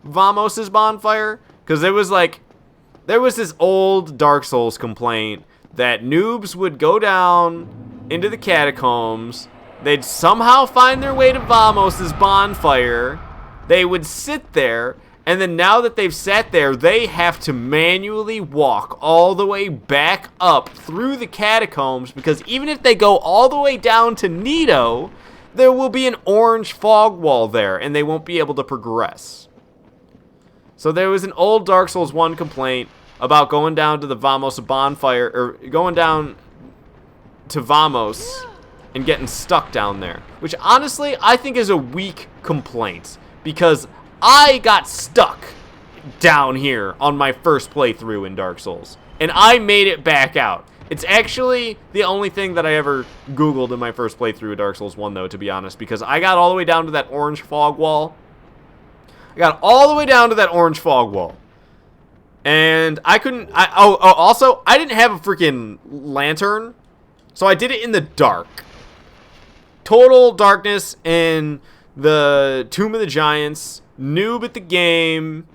Vamos's bonfire. Because there was this old Dark Souls complaint that noobs would go down into the catacombs. They'd somehow find their way to Vamos's bonfire. They would sit there, and then now that they've sat there, they have to manually walk all the way back up through the catacombs, because even if they go all the way down to Nito, there will be an orange fog wall there, and they won't be able to progress. So there was an old Dark Souls 1 complaint about going down to the Vamos bonfire, or going down to Vamos and getting stuck down there, which honestly I think is a weak complaint, because I got stuck down here on my first playthrough in Dark Souls, and I made it back out. It's actually the only thing that I ever Googled in my first playthrough of Dark Souls 1, though, to be honest, because I got all the way down to that orange fog wall. And I couldn't... also, I didn't have a freaking lantern, so I did it in the dark. Total darkness in the Tomb of the Giants. Noob at the game.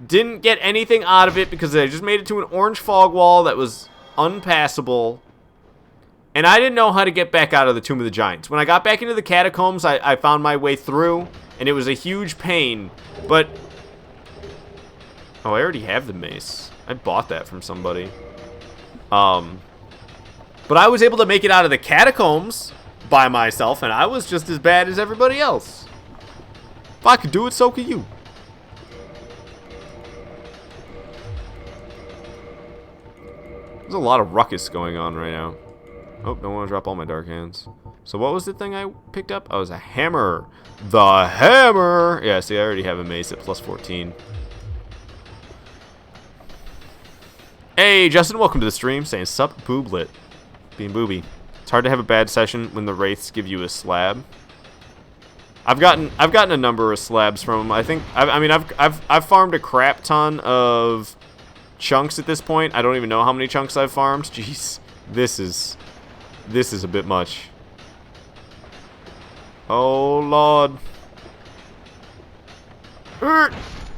Didn't get anything out of it because I just made it to an orange fog wall that was unpassable. And I didn't know how to get back out of the Tomb of the Giants. When I got back into the catacombs, I found my way through, and it was a huge pain. But... oh, I already have the mace. I bought that from somebody. But I was able to make it out of the catacombs by myself, and I was just as bad as everybody else. If I could do it, so could you. There's a lot of ruckus going on right now. Oh, don't want to drop all my dark hands. So what was the thing I picked up? Oh, it was a hammer. The hammer! Yeah, see, I already have a mace at plus 14. Hey, Justin, welcome to the stream. Saying sup, booblet. Being booby. It's hard to have a bad session when the wraiths give you a slab. I've gotten a number of slabs from them. I've farmed a crap ton of chunks at this point. I don't even know how many chunks I've farmed. Jeez, this is a bit much. Oh Lord. All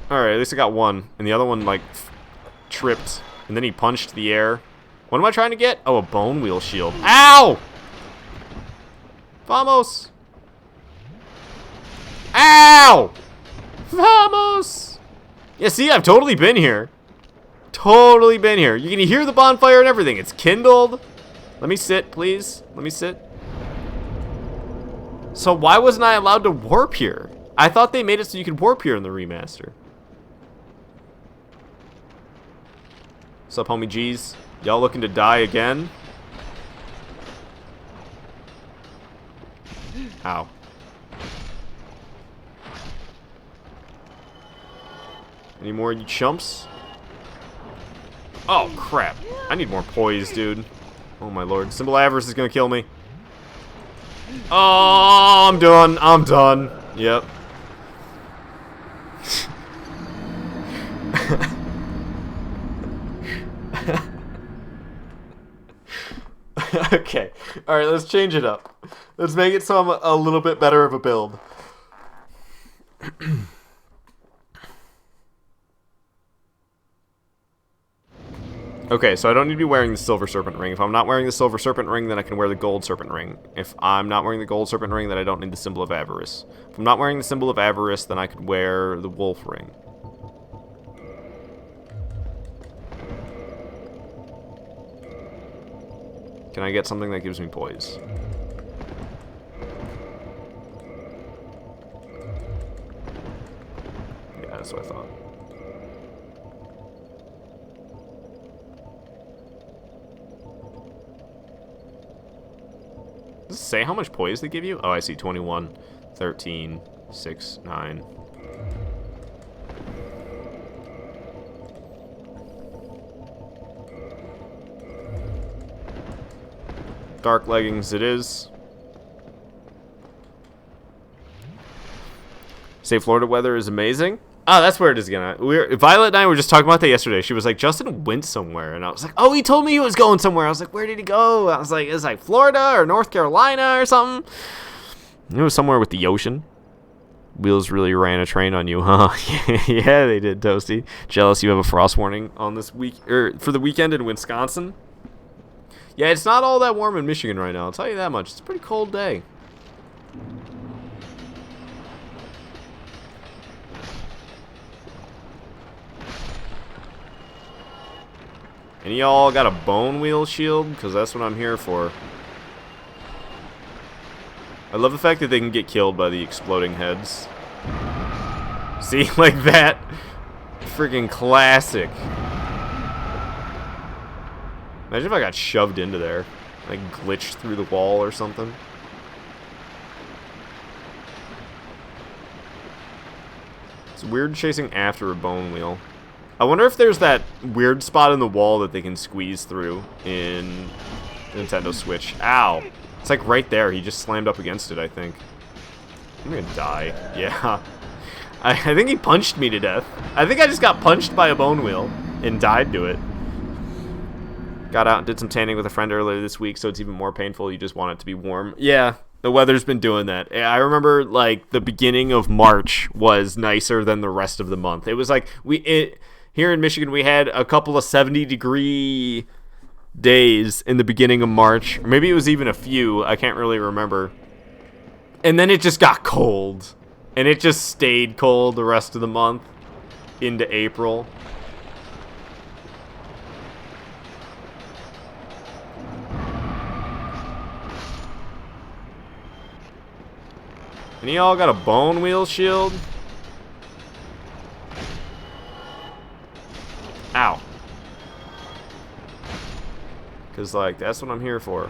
right, at least I got one, and the other one like tripped, and then he punched the air. What am I trying to get? Oh, a bone wheel shield. Ow! Vamos! Ow! Vamos! Yeah, see, I've totally been here. Totally been here. You can hear the bonfire and everything. It's kindled. Let me sit, please. Let me sit. So why wasn't I allowed to warp here? I thought they made it so you could warp here in the remaster. What's up, homie G's? Y'all looking to die again? Ow. Any more, you chumps? Oh, crap. I need more poise, dude. Oh, my lord. Symbol of Avarice is gonna kill me. Oh, I'm done. I'm done. Yep. Okay. Alright, let's change it up. Let's make it so I'm a little bit better of a build. Okay, so I don't need to be wearing the Silver Serpent Ring. If I'm not wearing the Silver Serpent Ring, then I can wear the Gold Serpent Ring. If I'm not wearing the Gold Serpent Ring, then I don't need the Symbol of Avarice. If I'm not wearing the Symbol of Avarice, then I could wear the Wolf Ring. Can I get something that gives me poise? Yeah, that's what I thought. Does it say how much poise they give you? Oh, I see. 21, 13, 6, 9. Dark leggings it is. Say Florida weather is amazing. Oh, that's where it is again. Violet and I were just talking about that yesterday. She was like, Justin went somewhere. And I was like, oh, he told me he was going somewhere. I was like, where did he go? I was like, it's like Florida or North Carolina or something. It was somewhere with the ocean. Wheels really ran a train on you, huh? Yeah, they did, Toasty. Jealous you have a frost warning on this week, or for the weekend in Wisconsin. Yeah, it's not all that warm in Michigan right now. I'll tell you that much. It's a pretty cold day. And y'all got a bone wheel shield? Because that's what I'm here for. I love the fact that they can get killed by the exploding heads. See? Like that. Freaking classic. Imagine if I got shoved into there. Like glitched through the wall or something. It's weird chasing after a bone wheel. I wonder if there's that weird spot in the wall that they can squeeze through in Nintendo Switch. Ow. It's like right there. He just slammed up against it, I think. I'm gonna die. Yeah. I think he punched me to death. I think I just got punched by a bone wheel and died to it. Got out and did some tanning with a friend earlier this week, so it's even more painful. You just want it to be warm. Yeah, the weather's been doing that. I remember, like, the beginning of March was nicer than the rest of the month. It was like, here in Michigan, we had a couple of 70-degree days in the beginning of March. Or maybe it was even a few. I can't really remember. And then it just got cold. And it just stayed cold the rest of the month into April. And y'all got a bone wheel shield? Ow. Because, like, that's what I'm here for.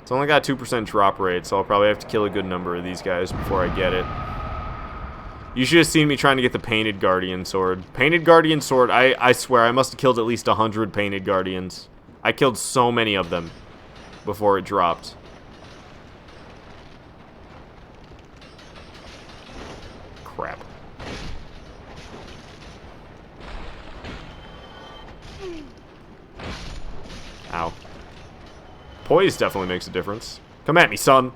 It's only got 2% drop rate, so I'll probably have to kill a good number of these guys before I get it. You should have seen me trying to get the Painted Guardian Sword. Painted Guardian Sword, I swear, I must have killed at least 100 Painted Guardians. I killed so many of them before it dropped. Crap. Ow. Poise definitely makes a difference. Come at me, son.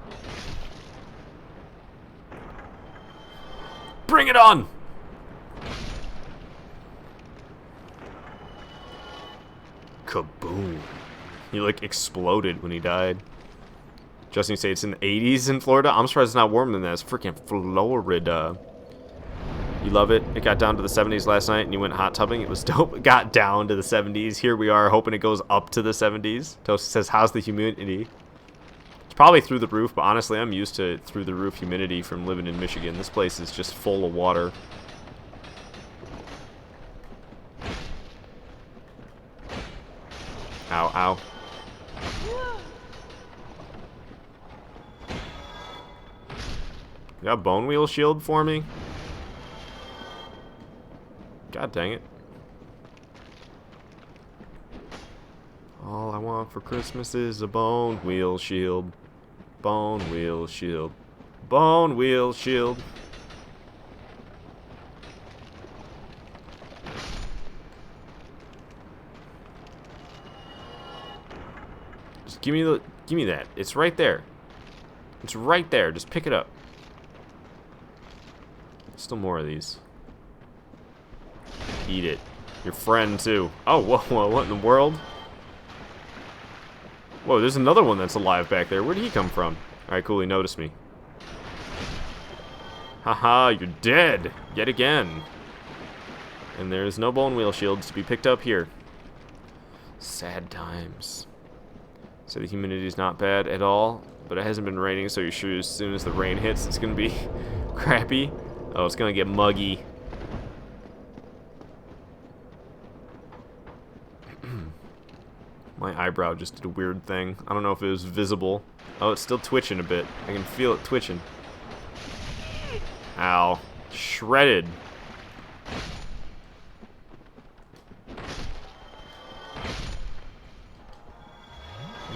Bring it on! Kaboom. He, like, exploded when he died. Justin, you say it's in the 80s in Florida? I'm surprised it's not warmer than that. It's freaking Florida. You love it. It got down to the 70s last night and you went hot tubbing. It was dope. It got down to the 70s. Here we are hoping it goes up to the 70s. Toast says, how's the humidity? It's probably through the roof, but honestly, I'm used to through the roof humidity from living in Michigan. This place is just full of water. Ow, ow. You got a bone wheel shield for me? God dang it. All I want for Christmas is a bone wheel shield. Bone wheel shield. Bone wheel shield. Just give me that. It's right there. It's right there. Just pick it up. Still more of these. Eat it. Your friend, too. Oh, whoa, what in the world? Whoa, there's another one that's alive back there. Where did he come from? Alright, cool, he noticed me. Haha, you're dead. Yet again. And there's no bone wheel shields to be picked up here. Sad times. So the humidity's not bad at all, but it hasn't been raining, so you're sure as soon as the rain hits, it's gonna be crappy. Oh, it's gonna get muggy. My eyebrow just did a weird thing. I don't know if it was visible. Oh, it's still twitching a bit. I can feel it twitching. Ow. Shredded.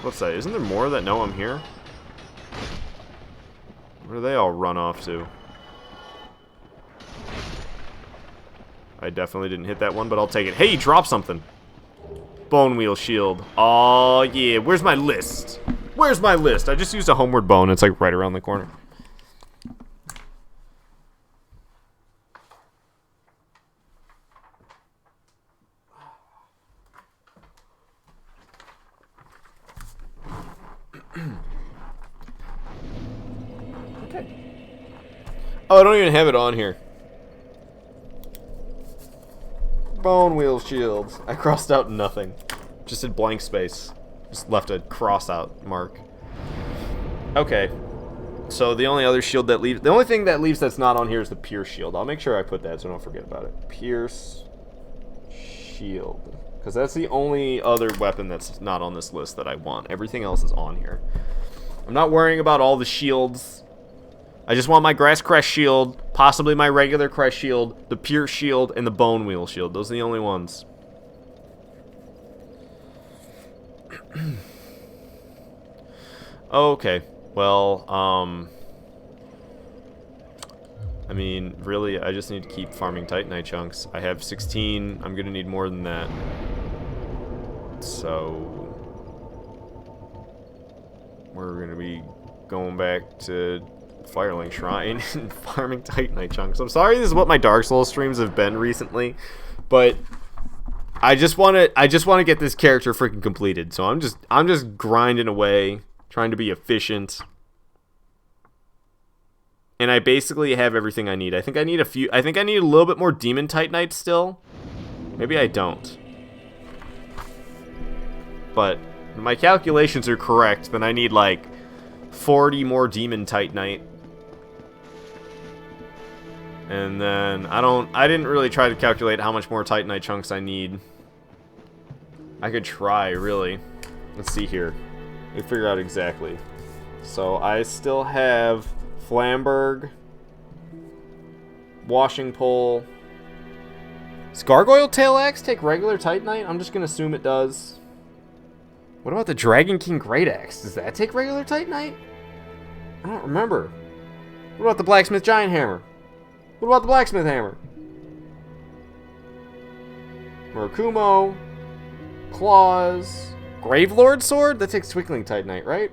What's that? Isn't there more that know I'm here? Where do they all run off to? I definitely didn't hit that one, but I'll take it. Hey, drop something. Bone wheel shield. Oh yeah. Where's my list? Where's my list? I just used a homeward bone. It's like right around the corner. Okay. Oh, I don't even have it on here. Bone wheel shields. I crossed out nothing. Just did blank space. Just left a cross out mark. Okay. So the only other shield that leaves... The only thing that leaves that's not on here is the Pierce shield. I'll make sure I put that so I don't forget about it. Pierce shield. Because that's the only other weapon that's not on this list that I want. Everything else is on here. I'm not worrying about all the shields. I just want my Grass Crest shield, possibly my regular Crest shield, the Pierce shield, and the Bone Wheel shield. Those are the only ones. Okay. Well, I mean, really, I just need to keep farming Titanite chunks. I have 16. I'm going to need more than that. So we're going to be going back to Firelink Shrine and farming Titanite chunks. I'm sorry this is what my Dark Souls streams have been recently, but I just want to get this character freaking completed. So I'm just grinding away, trying to be efficient. And I basically have everything I need. I think I need a little bit more Demon Titanite still. Maybe I don't. But if my calculations are correct, then I need like 40 more Demon Titanite. And then I didn't really try to calculate how much more Titanite chunks I need. I could try, really. Let's see here. Let me figure out exactly. So I still have Flamberg, Washing Pole. Does Gargoyle Tail Axe take regular Titanite? I'm just gonna assume it does. What about the Dragon King Great Axe? Does that take regular Titanite? I don't remember. What about the Blacksmith Giant Hammer? What about the Blacksmith Hammer? Murakumo, Claws, Gravelord Sword? That takes Twinkling Titanite, right?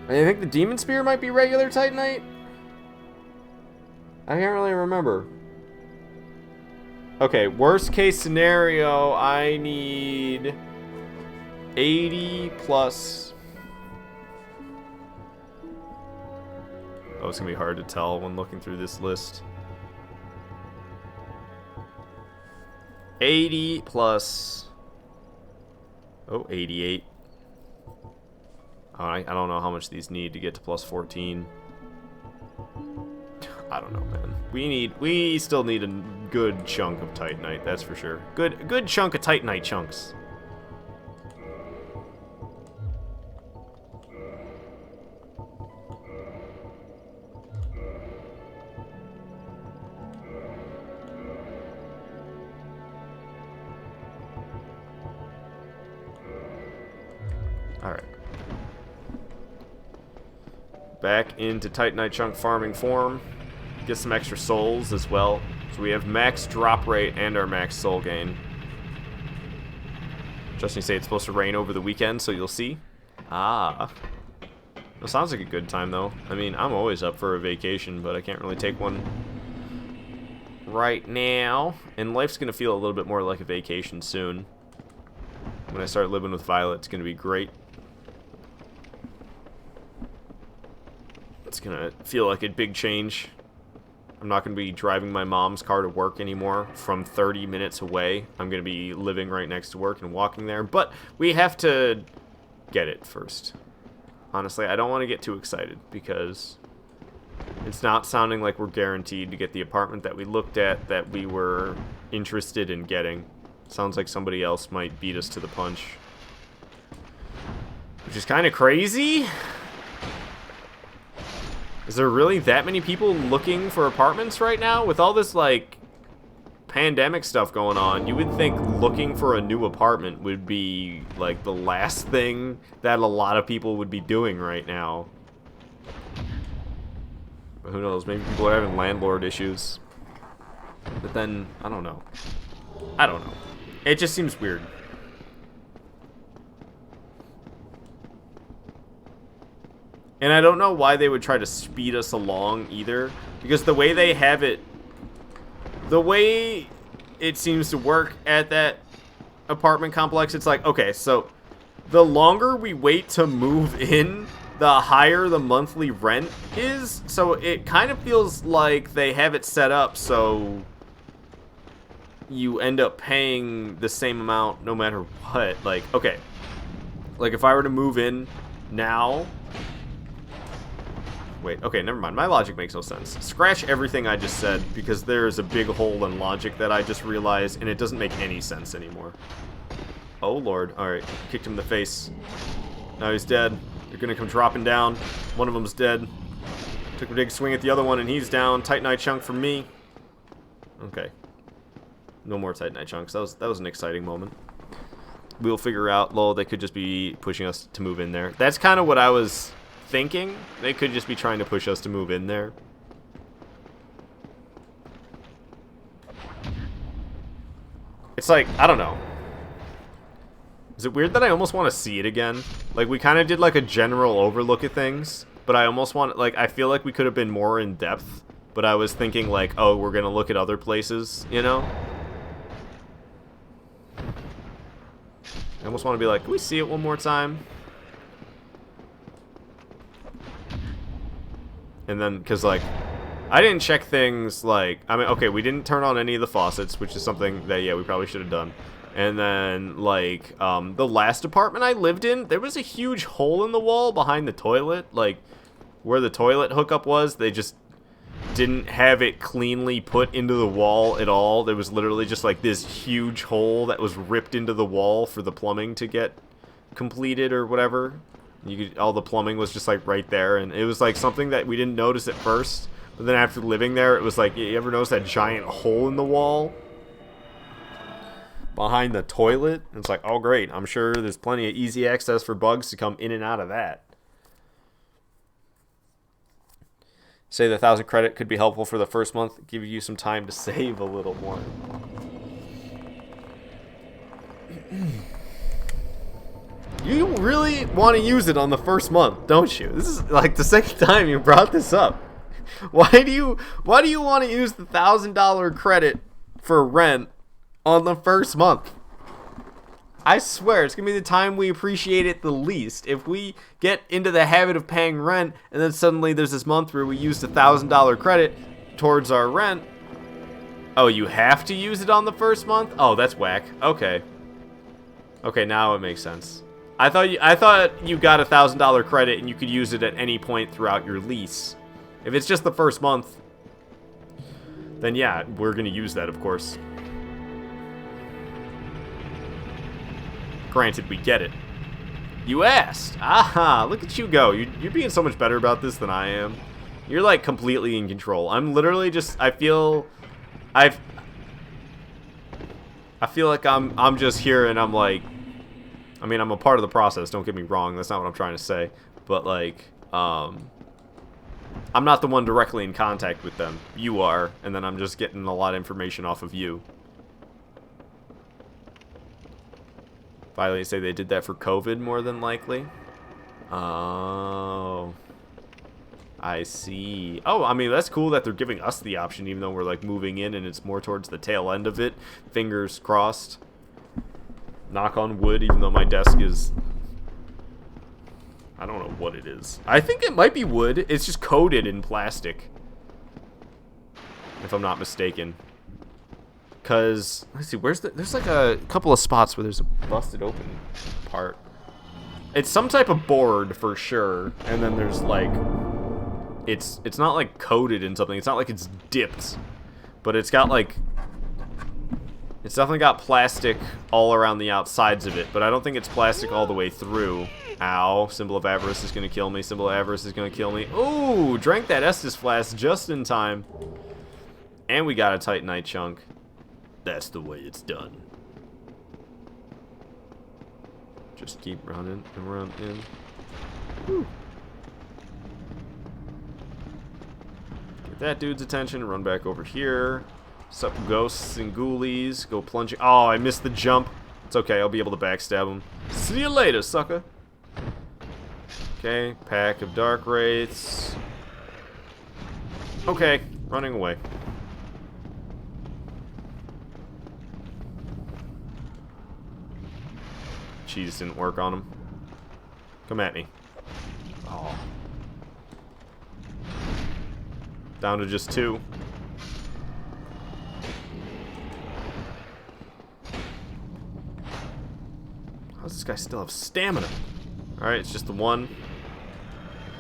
I think the Demon Spear might be regular Titanite. I can't really remember. Okay, worst case scenario, I need 80 plus Oh, it's gonna be hard to tell when looking through this list. 80 plus... Oh, 88. I don't know how much these need to get to plus 14. I don't know, man. We still need a good chunk of Titanite, that's for sure. Good chunk of Titanite chunks. Alright. Back into Titanite chunk farming form. Get some extra souls as well. So we have max drop rate and our max soul gain. Justin, you say it's supposed to rain over the weekend, so you'll see. Ah. That sounds like a good time, though. I mean, I'm always up for a vacation, but I can't really take one right now. And life's going to feel a little bit more like a vacation soon. When I start living with Violet, it's going to be great. It's going to feel like a big change. I'm not going to be driving my mom's car to work anymore from 30 minutes away. I'm going to be living right next to work and walking there. But we have to get it first. Honestly, I don't want to get too excited because it's not sounding like we're guaranteed to get the apartment that we looked at that we were interested in getting. Sounds like somebody else might beat us to the punch. Which is kind of crazy. Is there really that many people looking for apartments right now? With all this, like, pandemic stuff going on, you would think looking for a new apartment would be, like, the last thing that a lot of people would be doing right now. But who knows? Maybe people are having landlord issues. But then, I don't know. I don't know. It just seems weird. And I don't know why they would try to speed us along either. Because the way they have it... The way it seems to work at that apartment complex, it's like, okay, so the longer we wait to move in, the higher the monthly rent is. So it kind of feels like they have it set up so you end up paying the same amount no matter what. Like, okay. Like, if I were to move in now... Wait, okay, never mind. My logic makes no sense. Scratch everything I just said, because there's a big hole in logic that I just realized, and it doesn't make any sense anymore. Oh, Lord. Alright, kicked him in the face. Now he's dead. They're gonna come dropping down. One of them's dead. Took a big swing at the other one, and he's down. Titanite chunk for me. Okay. No more Titanite chunks. That was an exciting moment. We'll figure out, lol, they could just be pushing us to move in there. That's kind of what I was... thinking. They could just be trying to push us to move in there. It's like, I don't know. Is it weird that I almost want to see it again? Like, we kind of did like a general overlook at things, but I almost want, like, I feel like we could have been more in depth, but I was thinking like, oh, we're gonna look at other places, you know? I almost want to be like, can we see it one more time? And then, because, like, I didn't check things, like, I mean, okay, we didn't turn on any of the faucets, which is something that, yeah, we probably should have done. And then, like, the last apartment I lived in, there was a huge hole in the wall behind the toilet. Like, where the toilet hookup was, they just didn't have it cleanly put into the wall at all. There was literally just, like, this huge hole that was ripped into the wall for the plumbing to get completed or whatever. All the plumbing was just like right there, and it was like something that we didn't notice at first, but then after living there, it was like, you ever notice that giant hole in the wall behind the toilet? And it's like, oh great, I'm sure there's plenty of easy access for bugs to come in and out of that. Say the 1,000 credit could be helpful for the first month, give you some time to save a little more. You really want to use it on the first month, don't you? This is like the second time you brought this up. Why do you want to use the $1,000 credit for rent on the first month? I swear, it's going to be the time we appreciate it the least. If we get into the habit of paying rent, and then suddenly there's this month where we used $1,000 credit towards our rent. Oh, you have to use it on the first month? Oh, that's whack. Okay. Okay, now it makes sense. I thought you got $1,000 credit and you could use it at any point throughout your lease. If it's just the first month, then yeah, we're going to use that, of course. Granted, we get it. You asked. Aha, look at you go. You're being so much better about this than I am. You're like completely in control. I'm literally just, I feel like I'm just here and I'm like, I mean, I'm a part of the process, don't get me wrong. That's not what I'm trying to say. But like, I'm not the one directly in contact with them. You are, and then I'm just getting a lot of information off of you. Finally, say they did that for COVID, more than likely. Oh, I see. Oh, I mean, that's cool that they're giving us the option, even though we're like moving in and it's more towards the tail end of it. Fingers crossed. Knock on wood, even though my desk is, I don't know what it is. I think it might be wood. It's just coated in plastic, if I'm not mistaken. Cause let's see, there's like a couple of spots where there's a busted open part. It's some type of board for sure, and then there's like, it's not like coated in something. It's not like it's dipped, but it's got like, it's definitely got plastic all around the outsides of it, but I don't think it's plastic all the way through. Ow, symbol of avarice is gonna kill me. Symbol of avarice is gonna kill me. Ooh, drank that Estus flask just in time, and we got a Titanite chunk. That's the way it's done. Just keep running and running. Woo. Get that dude's attention. Run back over here. Sup, ghosts and ghoulies. Go plunging. Oh, I missed the jump. It's okay. I'll be able to backstab him. See you later, sucker. Okay. Pack of dark wraiths. Okay. Running away. Cheese didn't work on him. Come at me. Oh. Down to just 2. How does this guy still have stamina? Alright, it's just the one.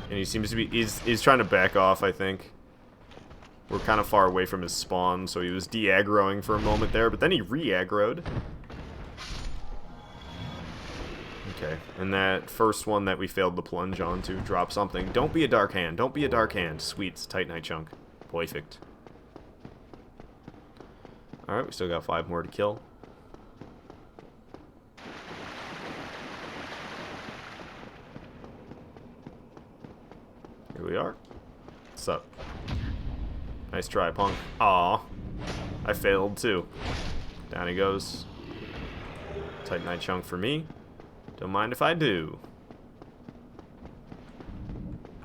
And he seems to be, he's trying to back off, I think. We're kind of far away from his spawn, so he was de-aggroing for a moment there, but then he re-aggroed. Okay, and that first one that we failed to plunge onto, drop something. Don't be a dark hand. Don't be a dark hand. Sweet, it's Titanite chunk. Perfect. Alright, we still got 5 more to kill. Here we are. What's up? Nice try, punk. Aw. I failed too. Down he goes. Titanite chunk for me. Don't mind if I do.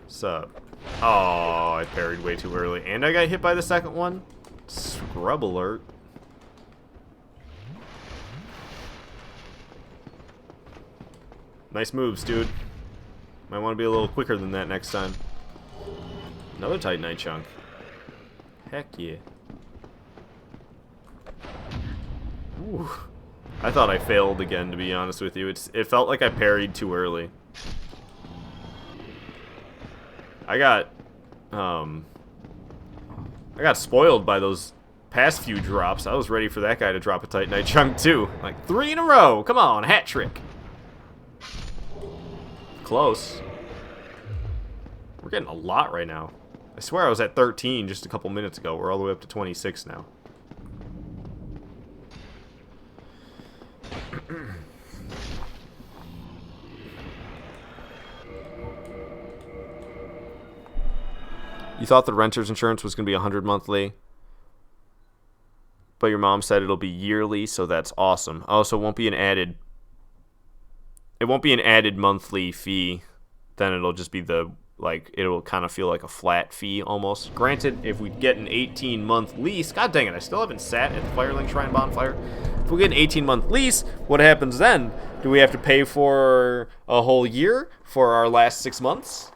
Sup? Oh, I parried way too early. And I got hit by the second one? Scrub alert. Nice moves, dude. Might want to be a little quicker than that next time. Another Titanite chunk. Heck yeah. Ooh. I thought I failed again, to be honest with you. It felt like I parried too early. I got spoiled by those past few drops. I was ready for that guy to drop a Titanite chunk too. Like 3 in a row. Come on, hat trick. Close. We're getting a lot right now. I swear I was at 13 just a couple minutes ago. We're all the way up to 26 now. You thought the renter's insurance was going to be 100 monthly, but your mom said it'll be yearly, so that's awesome. Oh, so it won't be an added monthly fee. Then it'll just be the like it'll kind of feel like a flat fee almost. Granted, if we get an 18-month lease, god dang it, I still haven't sat at the Firelink Shrine bonfire. If we get an 18-month lease, what happens then? Do we have to pay for a whole year for our last 6 months?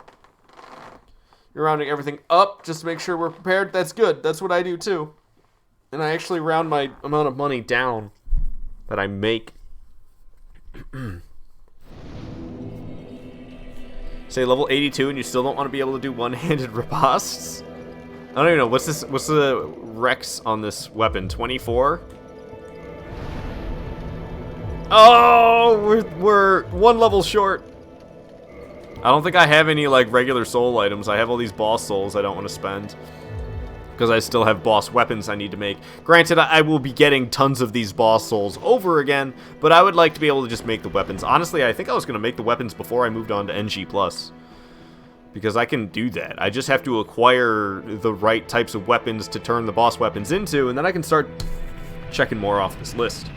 You're rounding everything up just to make sure we're prepared. That's good. That's what I do too. And I actually round my amount of money down that I make. Say level 82 and you still don't want to be able to do one-handed riposts? I don't even know. What's this? What's the Rex on this weapon? 24? Oh, we're one level short. I don't think I have any like regular soul items. I have all these boss souls I don't want to spend because I still have boss weapons I need to make. Granted, I will be getting tons of these boss souls over again, but I would like to be able to just make the weapons. Honestly, I think I was going to make the weapons before I moved on to NG+, because I can do that. I just have to acquire the right types of weapons to turn the boss weapons into, and then I can start checking more off this list.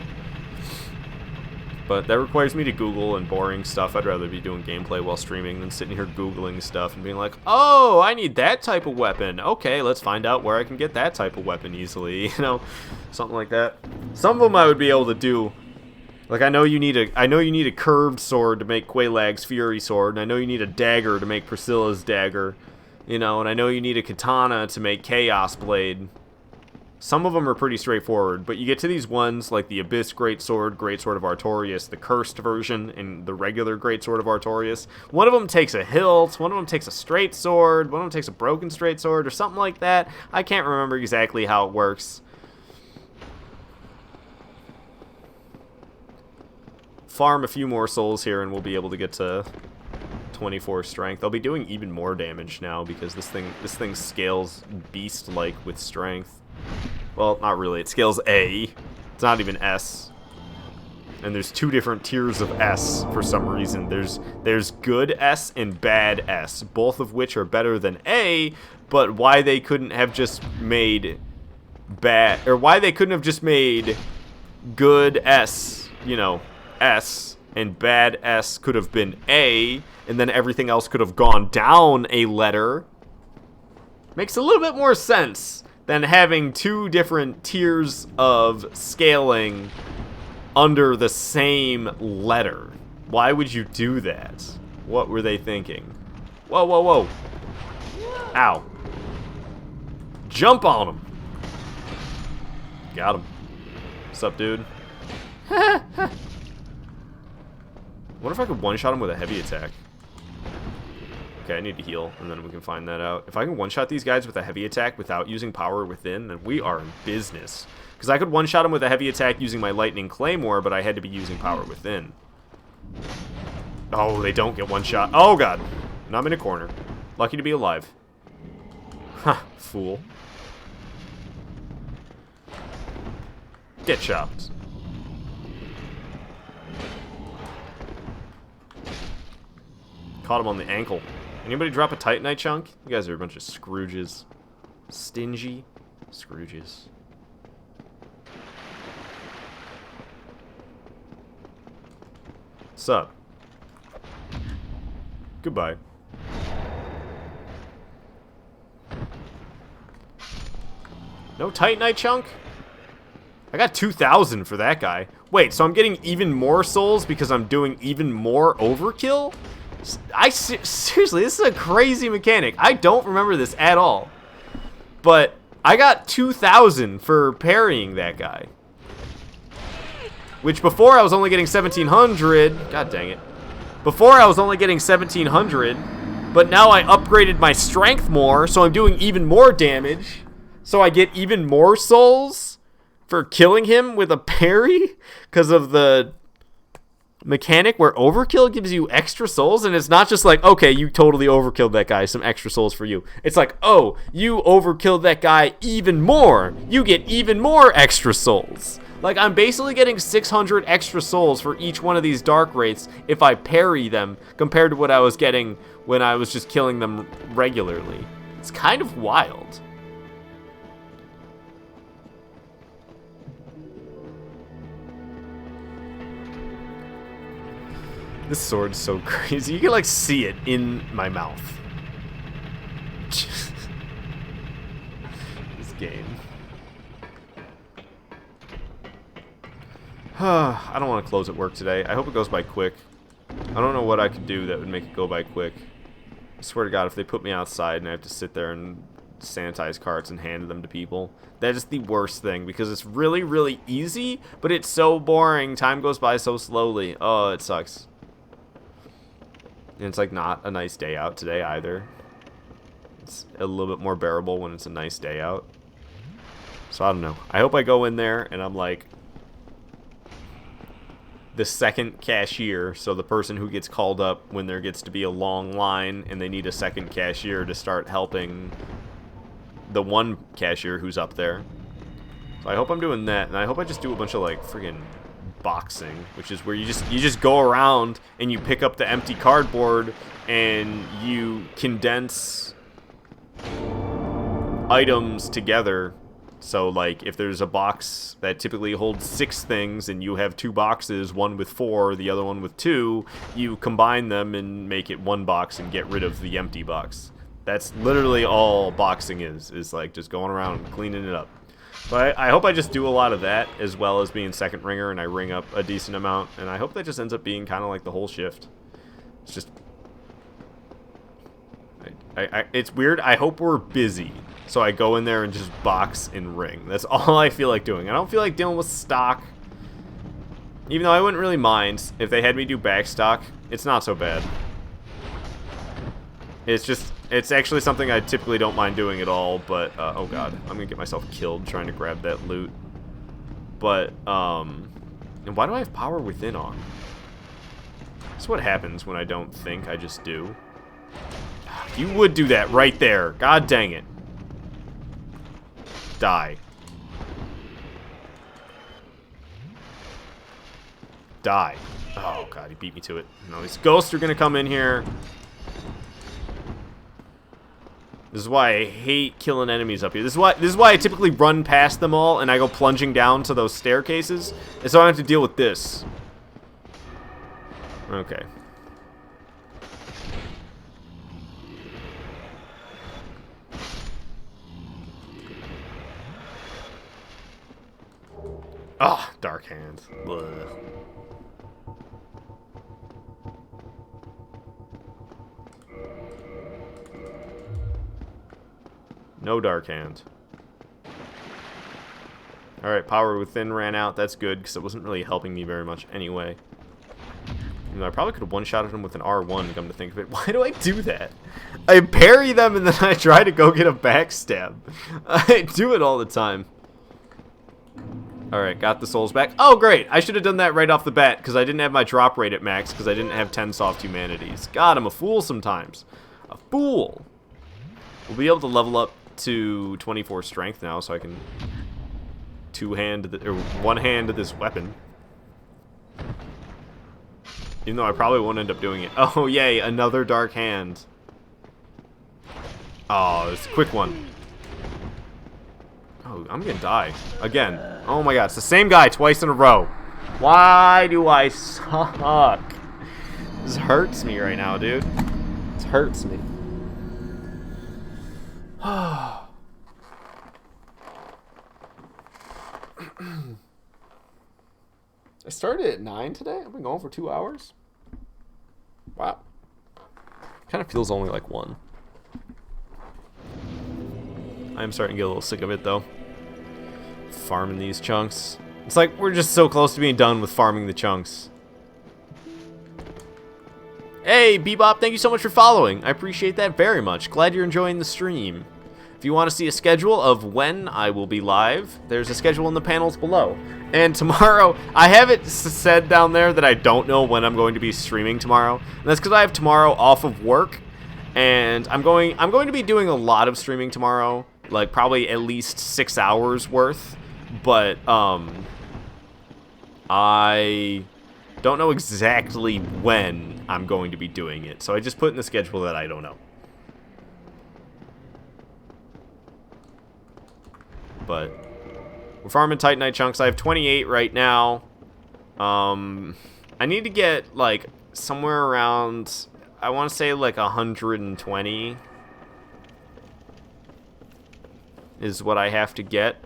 But that requires me to Google and boring stuff. I'd rather be doing gameplay while streaming than sitting here Googling stuff and being like, oh, I need that type of weapon. Okay, let's find out where I can get that type of weapon easily. You know, something like that. Some of them I would be able to do. Like, I know you need a curved sword to make Quaylag's Fury Sword, and I know you need a dagger to make Priscilla's dagger. You know, and I know you need a katana to make Chaos Blade. Some of them are pretty straightforward, but you get to these ones like the Abyss Greatsword of Artorias, the cursed version, and the regular Greatsword of Artorias. One of them takes a hilt, one of them takes a straight sword, one of them takes a broken straight sword, or something like that. I can't remember exactly how it works. Farm a few more souls here and we'll be able to get to 24 strength. I'll be doing even more damage now because this thing scales beast-like with strength. Well, not really. It scales A. It's not even S. And there's two different tiers of S for some reason. There's good S and bad S, both of which are better than A, but why they couldn't have just made bad, or why they couldn't have just made good S, you know, S, and bad S could have been A, and then everything else could have gone down a letter, makes a little bit more sense than having two different tiers of scaling under the same letter. Why would you do that? What were they thinking? Whoa, whoa, whoa. Ow. Jump on him. Got him. What's up, dude? Wonder if I could one-shot him with a heavy attack. Okay, I need to heal, and then we can find that out. If I can one-shot these guys with a heavy attack without using power within, then we are in business. Because I could one-shot them with a heavy attack using my lightning claymore, but I had to be using power within. Oh, they don't get one-shot. Oh, God. Now I'm in a corner. Lucky to be alive. Ha, fool. Get chopped. Caught him on the ankle. Anybody drop a Titanite chunk? You guys are a bunch of Scrooges. Stingy Scrooges. Sup? Goodbye. No Titanite chunk? I got 2,000 for that guy. Wait, so I'm getting even more souls because I'm doing even more overkill? Seriously, this is a crazy mechanic. I don't remember this at all. But I got 2,000 for parrying that guy. Which before I was only getting 1,700. God dang it. Before I was only getting 1,700. But now I upgraded my strength more, so I'm doing even more damage. So I get even more souls for killing him with a parry because of the mechanic where overkill gives you extra souls, and it's not just like, okay, you totally overkilled that guy, some extra souls for you. It's like, oh, you overkilled that guy even more. You get even more extra souls. Like, I'm basically getting 600 extra souls for each one of these dark wraiths if I parry them compared to what I was getting when I was just killing them regularly. It's kind of wild. This sword's so crazy. You can, like, see it in my mouth. I don't want to close at work today. I hope it goes by quick. I don't know what I could do that would make it go by quick. I swear to God, if they put me outside and I have to sit there and sanitize carts and hand them to people, that is the worst thing, because it's really, really easy, but it's so boring. Time goes by so slowly. Oh, it sucks. And it's like not a nice day out today either. It's a little bit more bearable when it's a nice day out. So I don't know. I hope I go in there and I'm like the second cashier, so the person who gets called up when there gets to be a long line and they need a second cashier to start helping the one cashier who's up there. So I hope I'm doing that, and I hope I just do a bunch of like friggin' boxing, which is where you just go around and you pick up the empty cardboard and you condense items together. So like if there's a box that typically holds 6 things and you have 2 boxes, one with 4, the other one with 2, you combine them and make it one box and get rid of the empty box. That's literally all boxing is like just going around and cleaning it up. But I hope I just do a lot of that, as well as being second ringer, and I ring up a decent amount, and I hope that just ends up being kind of like the whole shift. It's just... it's weird. I hope we're busy, so I go in there and just box and ring. That's all I feel like doing. I don't feel like dealing with stock. Even though I wouldn't really mind if they had me do back stock. It's not so bad. It's actually something I typically don't mind doing at all, but, oh god, I'm gonna get myself killed trying to grab that loot. But, and why do I have power within on? That's what happens when I don't think, I just do. You would do that right there. God dang it. Die. Die. Oh god, he beat me to it. No, these ghosts are gonna come in here. This is why I hate killing enemies up here. This is why I typically run past them all and I go plunging down to those staircases. And so I have to deal with this. Okay. Ah, oh, dark hands. Ugh. No dark hand. Alright, power within ran out. That's good, because it wasn't really helping me very much anyway. You know, I probably could have one-shotted him with an R1, come to think of it. Why do I do that? I parry them and then I try to go get a backstab. I do it all the time. Alright, got the souls back. Oh, great! I should have done that right off the bat, because I didn't have my drop rate at max, because I didn't have 10 soft humanities. God, I'm a fool sometimes. A fool! We'll be able to level up to 24 strength now, so I can one-hand this weapon. Even though I probably won't end up doing it. Oh, yay, another dark hand. Oh, it's a quick one. Oh, I'm gonna die. Again. Oh my god, it's the same guy twice in a row. Why do I suck? This hurts me right now, dude. This hurts me. I started at 9 today. I've been going for 2 hours. Wow. Kind of feels only like 1. I'm starting to get a little sick of it, though. Farming these chunks. It's like we're just so close to being done with farming the chunks. Hey, Bebop, thank you so much for following. I appreciate that very much. Glad you're enjoying the stream. If you want to see a schedule of when I will be live, there's a schedule in the panels below. And tomorrow, I have it said down there that I don't know when I'm going to be streaming tomorrow. And that's because I have tomorrow off of work. And I'm going to be doing a lot of streaming tomorrow. Like, probably at least 6 hours worth. But, I don't know exactly when I'm going to be doing it. So I just put in the schedule that I don't know. But we're farming Titanite chunks. I have 28 right now. I need to get, like, somewhere around, I want to say, like, 120 is what I have to get.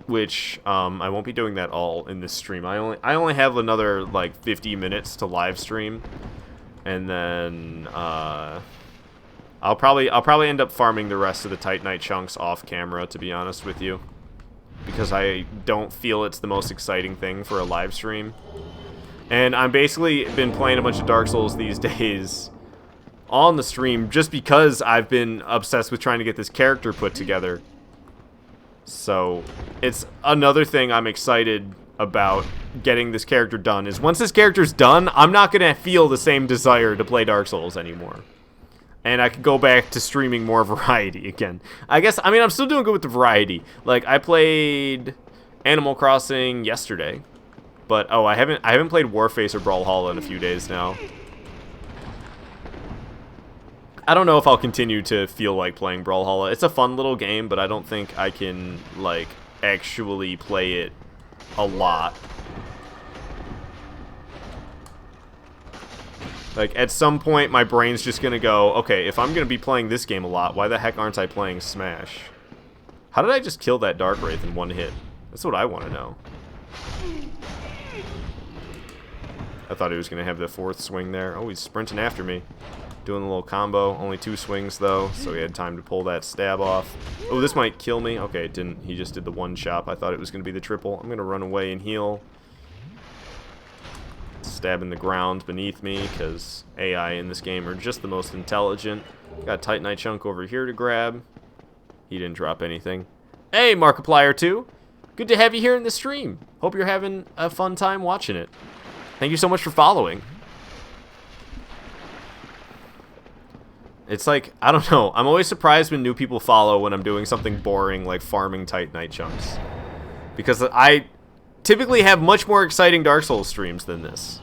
which I won't be doing that all in this stream. I only have another like 50 minutes to live stream, and then I'll probably end up farming the rest of the Titanite chunks off camera, to be honest with you, because I don't feel it's the most exciting thing for a live stream. And I'm basically been playing a bunch of Dark Souls these days on the stream just because I've been obsessed with trying to get this character put together. So it's another thing I'm excited about getting this character done, is once this character's done, I'm not going to feel the same desire to play Dark Souls anymore. And I could go back to streaming more variety again. I guess, I mean, I'm still doing good with the variety. Like, I played Animal Crossing yesterday. But, oh, I haven't played Warface or Brawlhalla in a few days now. I don't know if I'll continue to feel like playing Brawlhalla. It's a fun little game, but I don't think I can, like, actually play it a lot. Like, at some point, my brain's just gonna go, okay, if I'm gonna be playing this game a lot, why the heck aren't I playing Smash? How did I just kill that Dark Wraith in one hit? That's what I want to know. I thought he was going to have the fourth swing there. Oh, he's sprinting after me. Doing a little combo. Only 2 swings, though, so he had time to pull that stab off. Oh, this might kill me. Okay, it didn't. He just did the one chop. I thought it was going to be the triple. I'm going to run away and heal. Stabbing the ground beneath me, because AI in this game are just the most intelligent. Got a Titanite chunk over here to grab. He didn't drop anything. Hey, Markiplier2. Good to have you here in the stream. Hope you're having a fun time watching it. Thank you so much for following. It's like, I don't know. I'm always surprised when new people follow when I'm doing something boring like farming Titanite chunks. Because I typically have much more exciting Dark Souls streams than this.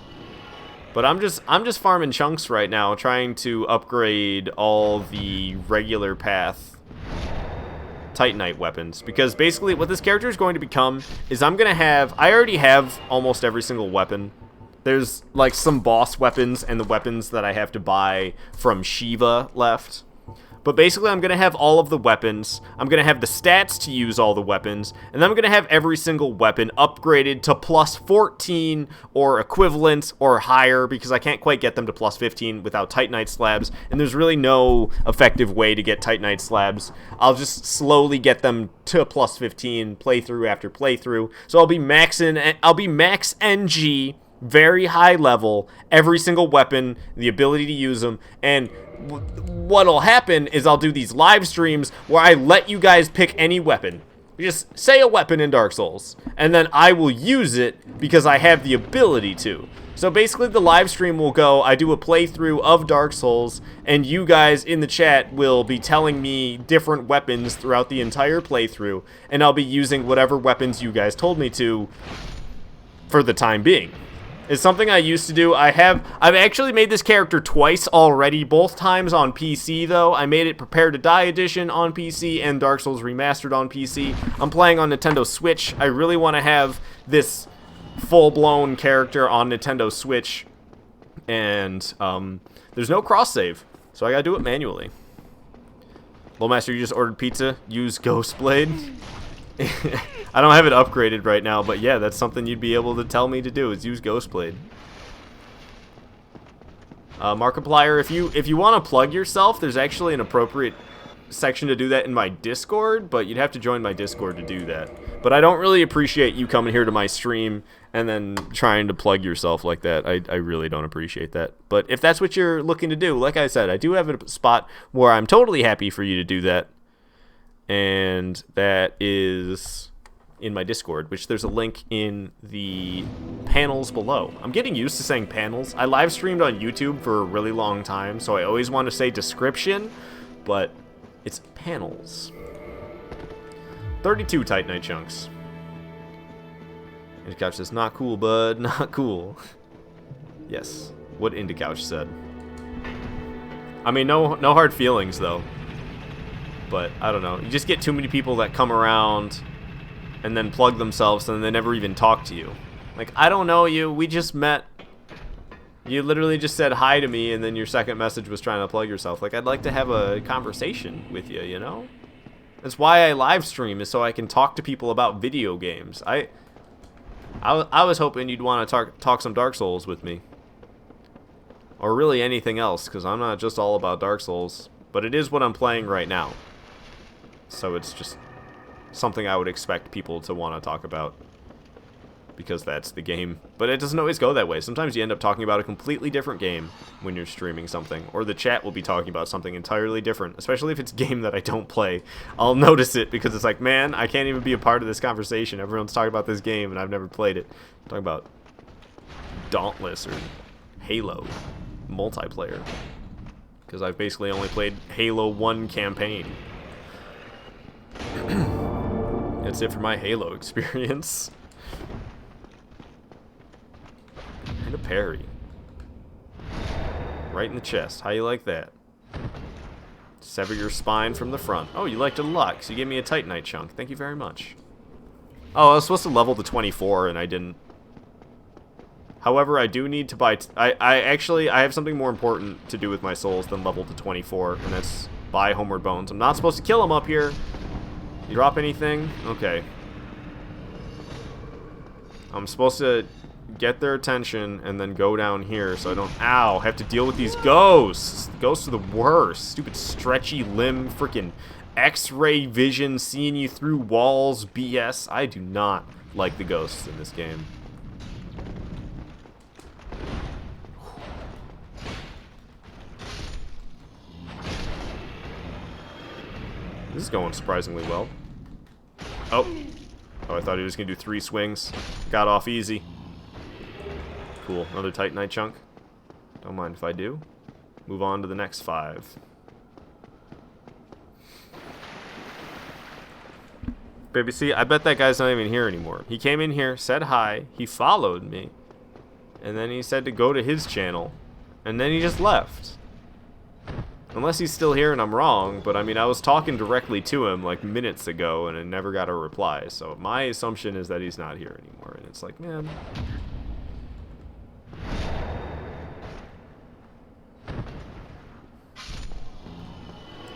But I'm just farming chunks right now, trying to upgrade all the regular path Titanite weapons, because basically what this character is going to become is I already have almost every single weapon. There's like some boss weapons and the weapons that I have to buy from Shiva left. But basically I'm going to have all of the weapons, I'm going to have the stats to use all the weapons, and then I'm going to have every single weapon upgraded to plus 14 or equivalent or higher, because I can't quite get them to plus 15 without Titanite slabs, and there's really no effective way to get Titanite slabs. I'll just slowly get them to plus 15 playthrough after playthrough, so I'll be max NG, very high level, every single weapon, the ability to use them, and what'll happen is I'll do these live streams where I let you guys pick any weapon. Just say a weapon in Dark Souls, and then I will use it because I have the ability to. So basically the live stream will go, I do a playthrough of Dark Souls, and you guys in the chat will be telling me different weapons throughout the entire playthrough, and I'll be using whatever weapons you guys told me to for the time being. It's something I used to do. I've actually made this character twice already, both times on PC though. I made it Prepare to Die edition on PC and Dark Souls Remastered on PC. I'm playing on Nintendo Switch. I really want to have this full-blown character on Nintendo Switch, and there's no cross-save, so I gotta do it manually. Lowmaster, you just ordered pizza? Use Ghostblade? I don't have it upgraded right now, but yeah, that's something you'd be able to tell me to do, is use Ghostblade. Markiplier, if you want to plug yourself, there's actually an appropriate section to do that in my Discord, but you'd have to join my Discord to do that. But I don't really appreciate you coming here to my stream and then trying to plug yourself like that. I really don't appreciate that. But if that's what you're looking to do, like I said, I do have a spot where I'm totally happy for you to do that. And that is in my Discord, which there's a link in the panels below. I'm getting used to saying panels. I live streamed on YouTube for a really long time, so I always want to say description, but it's panels. 32 Titanite chunks. Indicouch says, not cool, bud, not cool. Yes, what Indicouch said. I mean, no hard feelings, though. But, I don't know. You just get too many people that come around and then plug themselves and they never even talk to you. Like, I don't know you. We just met. You literally just said hi to me, and then your second message was trying to plug yourself. Like, I'd like to have a conversation with you, you know? That's why I live stream, is so I can talk to people about video games. I was hoping you'd want to talk some Dark Souls with me. Or really anything else, because I'm not just all about Dark Souls. But it is what I'm playing right now. So it's just something I would expect people to want to talk about. Because that's the game. But it doesn't always go that way. Sometimes you end up talking about a completely different game when you're streaming something. Or the chat will be talking about something entirely different. Especially if it's a game that I don't play. I'll notice it because it's like, man, I can't even be a part of this conversation. Everyone's talking about this game and I've never played it. I'm talking about Dauntless or Halo multiplayer. Because I've basically only played Halo 1 campaign. That's it for my Halo experience. And a parry. Right in the chest. How you like that? Sever your spine from the front. Oh, you liked it a lot, because you gave me a Titanite chunk. Thank you very much. Oh, I was supposed to level to 24, and I didn't. However, I do need to buy... I have something more important to do with my souls than level to 24, and that's buy Homeward Bones. I'm not supposed to kill them up here. You drop anything? Okay. I'm supposed to get their attention and then go down here so I don't, have to deal with these ghosts. The ghosts are the worst. Stupid stretchy limb, freaking X-ray vision, seeing you through walls, BS. I do not like the ghosts in this game. This is going surprisingly well. Oh, I thought he was going to do 3 swings. Got off easy. Cool. Another Titanite chunk. Don't mind if I do. Move on to the next 5. Baby, see, I bet that guy's not even here anymore. He came in here, said hi, he followed me, and then he said to go to his channel, and then he just left. Unless he's still here and I'm wrong, but I mean, I was talking directly to him like minutes ago and I never got a reply, so my assumption is that he's not here anymore, and it's like, man...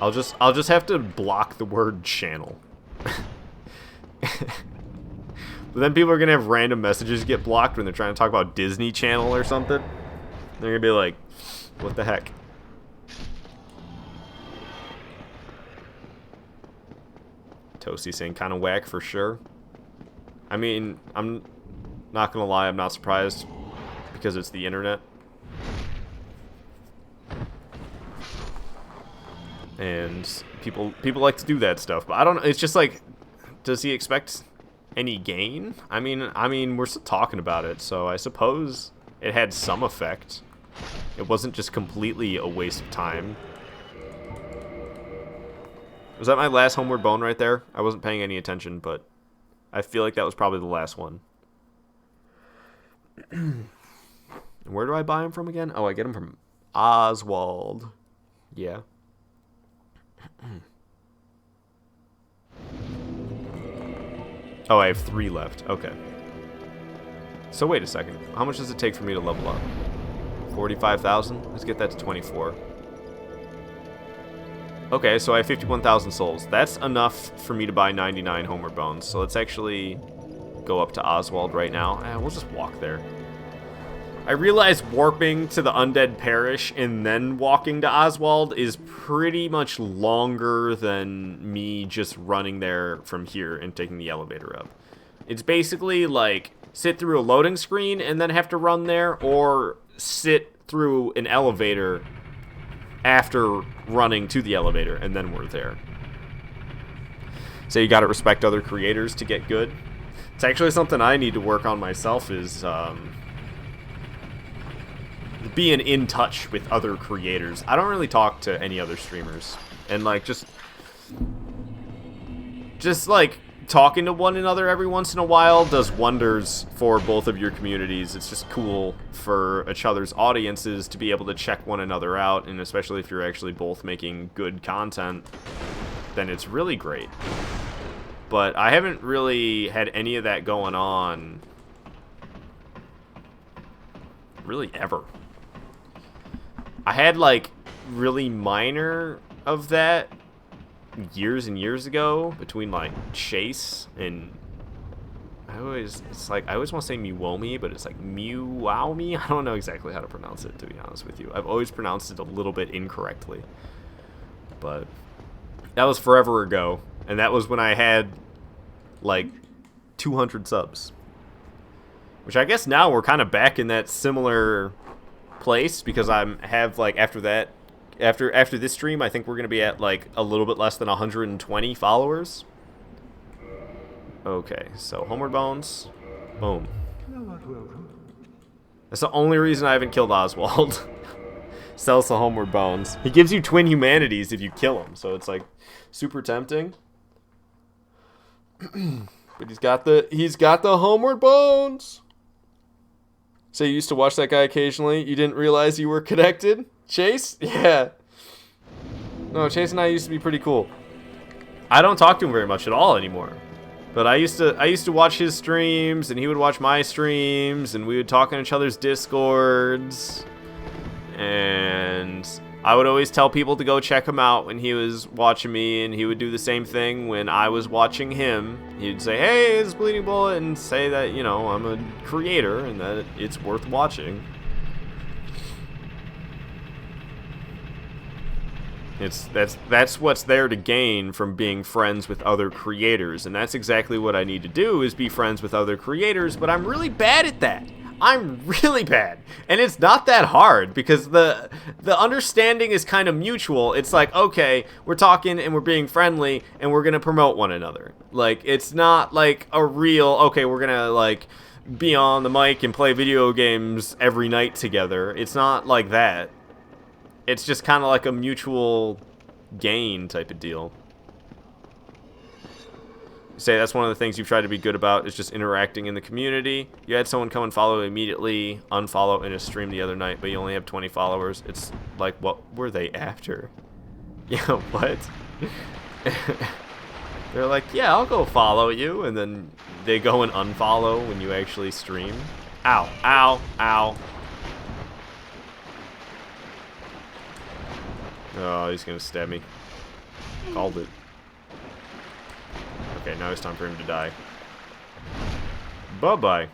I'll just have to block the word channel. But then people are gonna have random messages get blocked when they're trying to talk about Disney Channel or something. They're gonna be like, what the heck? Toasty saying kind of whack for sure. I mean, I'm not gonna lie, I'm not surprised because it's the internet. And people like to do that stuff, but I don't know, it's just like, does he expect any gain? I mean we're still talking about it, so I suppose it had some effect. It wasn't just completely a waste of time. Was that my last Homeward Bone right there? I wasn't paying any attention, but I feel like that was probably the last one. Where do I buy him from again? Oh, I get him from Oswald. Yeah. Oh, I have 3 left. Okay. So wait a second. How much does it take for me to level up? 45,000? Let's get that to 24. Okay, so I have 51,000 souls. That's enough for me to buy 99 Homeward Bones. So let's actually go up to Oswald right now. We'll just walk there. I realize warping to the Undead Parish and then walking to Oswald is pretty much longer than me just running there from here and taking the elevator up. It's basically like sit through a loading screen and then have to run there, or sit through an elevator after running to the elevator and then we're there. So you gotta respect other creators to get good. It's actually something I need to work on myself, is being in touch with other creators. I don't really talk to any other streamers, and like just like talking to one another every once in a while does wonders for both of your communities. It's just cool for each other's audiences to be able to check one another out, and especially if you're actually both making good content, then it's really great. But I haven't really had any of that going on really ever. I had like really minor of that years and years ago between like Chase and I always want to say Miwomi, but it's like Miwomi. I don't know exactly how to pronounce it, to be honest with you. I've always pronounced it a little bit incorrectly, but that was forever ago, and that was when I had like 200 subs, which I guess now we're kind of back in that similar place because have like after this stream, I think we're gonna be at like a little bit less than 120 followers. Okay, so Homeward Bones, boom. That's the only reason I haven't killed Oswald. Sells the Homeward Bones. He gives you twin humanities if you kill him, so it's like super tempting. But he's got the Homeward Bones. So you used to watch that guy occasionally. You didn't realize you were connected, Chase? Yeah. No, Chase and I used to be pretty cool. I don't talk to him very much at all anymore. But I used to watch his streams, and he would watch my streams, and we would talk on each other's Discords. And I would always tell people to go check him out when he was watching me, and he would do the same thing when I was watching him. He'd say, hey, it's Bleeding Bullet, and say that, you know, I'm a creator and that it's worth watching. That's what's there to gain from being friends with other creators, and that's exactly what I need to do, is be friends with other creators, but I'm really bad at that. I'm really bad. And it's not that hard because the understanding is kind of mutual. It's like, okay, we're talking and we're being friendly and we're going to promote one another. Like, it's not like a real, okay, we're going to like be on the mic and play video games every night together. It's not like that. It's just kind of like a mutual gain type of deal. Say that's one of the things you've tried to be good about, is just interacting in the community. You had someone come and follow immediately, unfollow in a stream the other night, but you only have 20 followers. It's like, what were they after? Yeah, what? They're like, yeah, I'll go follow you, and then they go and unfollow when you actually stream. Ow, ow, ow. Oh, he's gonna stab me. Called it. Okay, now it's time for him to die. Bye-bye.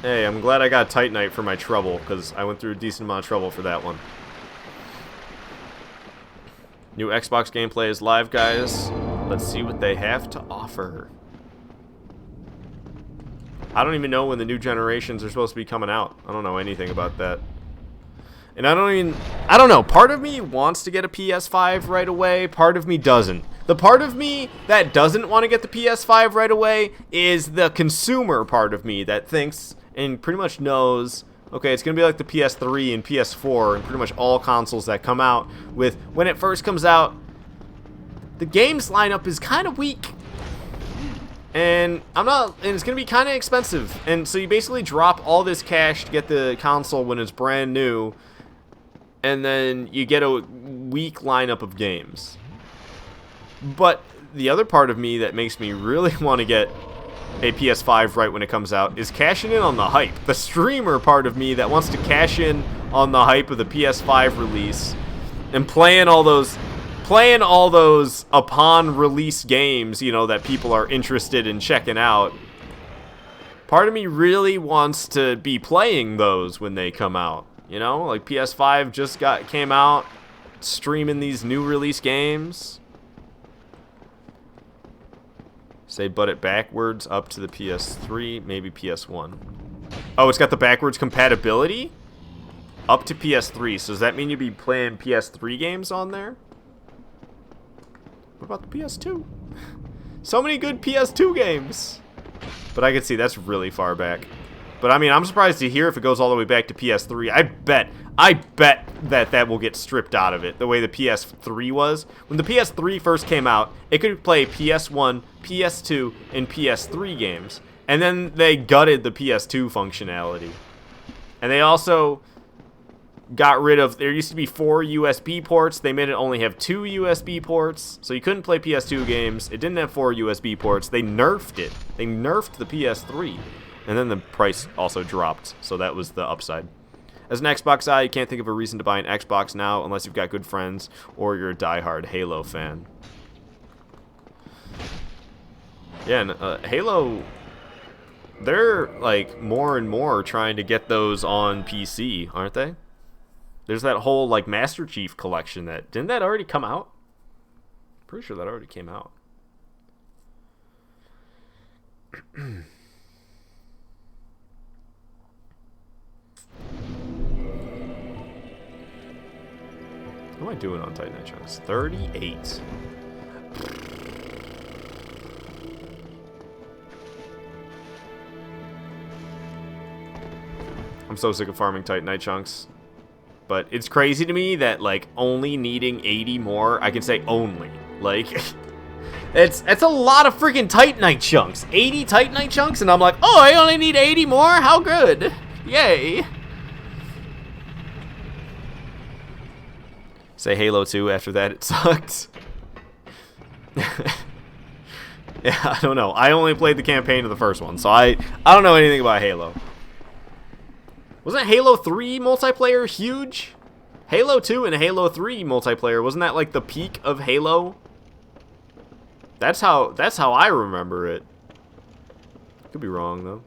Hey, I'm glad I got Titanite for my trouble, because I went through a decent amount of trouble for that one. New Xbox gameplay is live, guys. Let's see what they have to offer. I don't even know when the new generations are supposed to be coming out. I don't know anything about that. And I don't know, part of me wants to get a PS5 right away, part of me doesn't. The part of me that doesn't want to get the PS5 right away is the consumer part of me that thinks and pretty much knows, okay, it's going to be like the PS3 and PS4 and pretty much all consoles that come out with, when it first comes out, the games lineup is kind of weak. And it's going to be kind of expensive. And so you basically drop all this cash to get the console when it's brand new, and then you get a weak lineup of games. But the other part of me that makes me really want to get a PS5 right when it comes out is cashing in on the hype. The streamer part of me that wants to cash in on the hype of the PS5 release and playing all those upon release games, you know, that people are interested in checking out. Part of me really wants to be playing those when they come out. You know, like PS5 just came out, streaming these new release games. Say but it backwards up to the PS3, maybe PS1. Oh, it's got the backwards compatibility? Up to PS3, so does that mean you'd be playing PS3 games on there? What about the PS2? So many good PS2 games! But I can see that's really far back. But I mean, I'm surprised to hear if it goes all the way back to PS3. I bet that will get stripped out of it, the way the PS3 was. When the PS3 first came out, it could play PS1, PS2, and PS3 games. And then they gutted the PS2 functionality. And they also got rid of, there used to be 4 USB ports. They made it only have 2 USB ports. So you couldn't play PS2 games. It didn't have 4 USB ports. They nerfed it. They nerfed the PS3. And then the price also dropped, so that was the upside. As an Xbox guy, you can't think of a reason to buy an Xbox now unless you've got good friends or you're a diehard Halo fan. Yeah, and Halo, they're like more and more trying to get those on PC, aren't they? There's that whole like Master Chief collection that didn't that already come out? Pretty sure that already came out. What am I doing on Titan Knight Chunks? 38. I'm so sick of farming Titan Knight Chunks. But it's crazy to me that, like, only needing 80 more, I can say only. Like, it's a lot of freaking Titanite chunks. 80 Titanite chunks, and I'm like, oh, I only need 80 more? How good. Yay. Say Halo 2 after that, it sucked. Yeah, I don't know. I only played the campaign of the first one, so I don't know anything about Halo. Wasn't Halo 3 multiplayer huge? Halo 2 and Halo 3 multiplayer, wasn't that like the peak of Halo? That's how I remember it. Could be wrong though.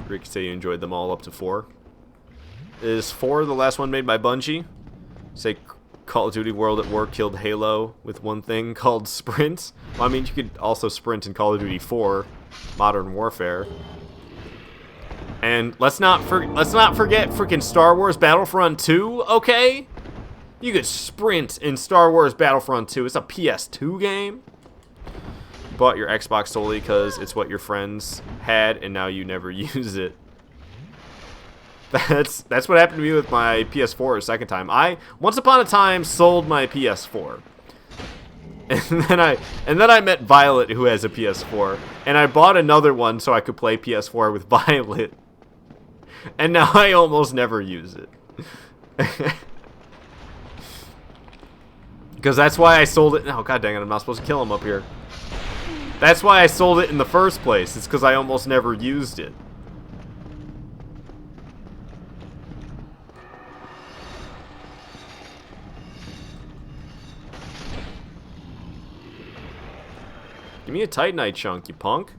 Rick, say you enjoyed them all up to 4. Is 4 the last one made by Bungie? Say Call of Duty World at War killed Halo with one thing called Sprint. Well, I mean, you could also sprint in Call of Duty 4, Modern Warfare. And let's not forget freaking Star Wars Battlefront 2, okay? You could sprint in Star Wars Battlefront 2. It's a PS2 game. You bought your Xbox solely because it's what your friends had, and now you never use it. That's what happened to me with my PS4 a second time. I once upon a time sold my PS4. And then I met Violet, who has a PS4, and I bought another one so I could play PS4 with Violet. And now I almost never use it. Because that's why I sold it. Oh, god dang it, I'm not supposed to kill him up here. That's why I sold it in the first place. It's because I almost never used it. Give me a Titanite chunk, you punk.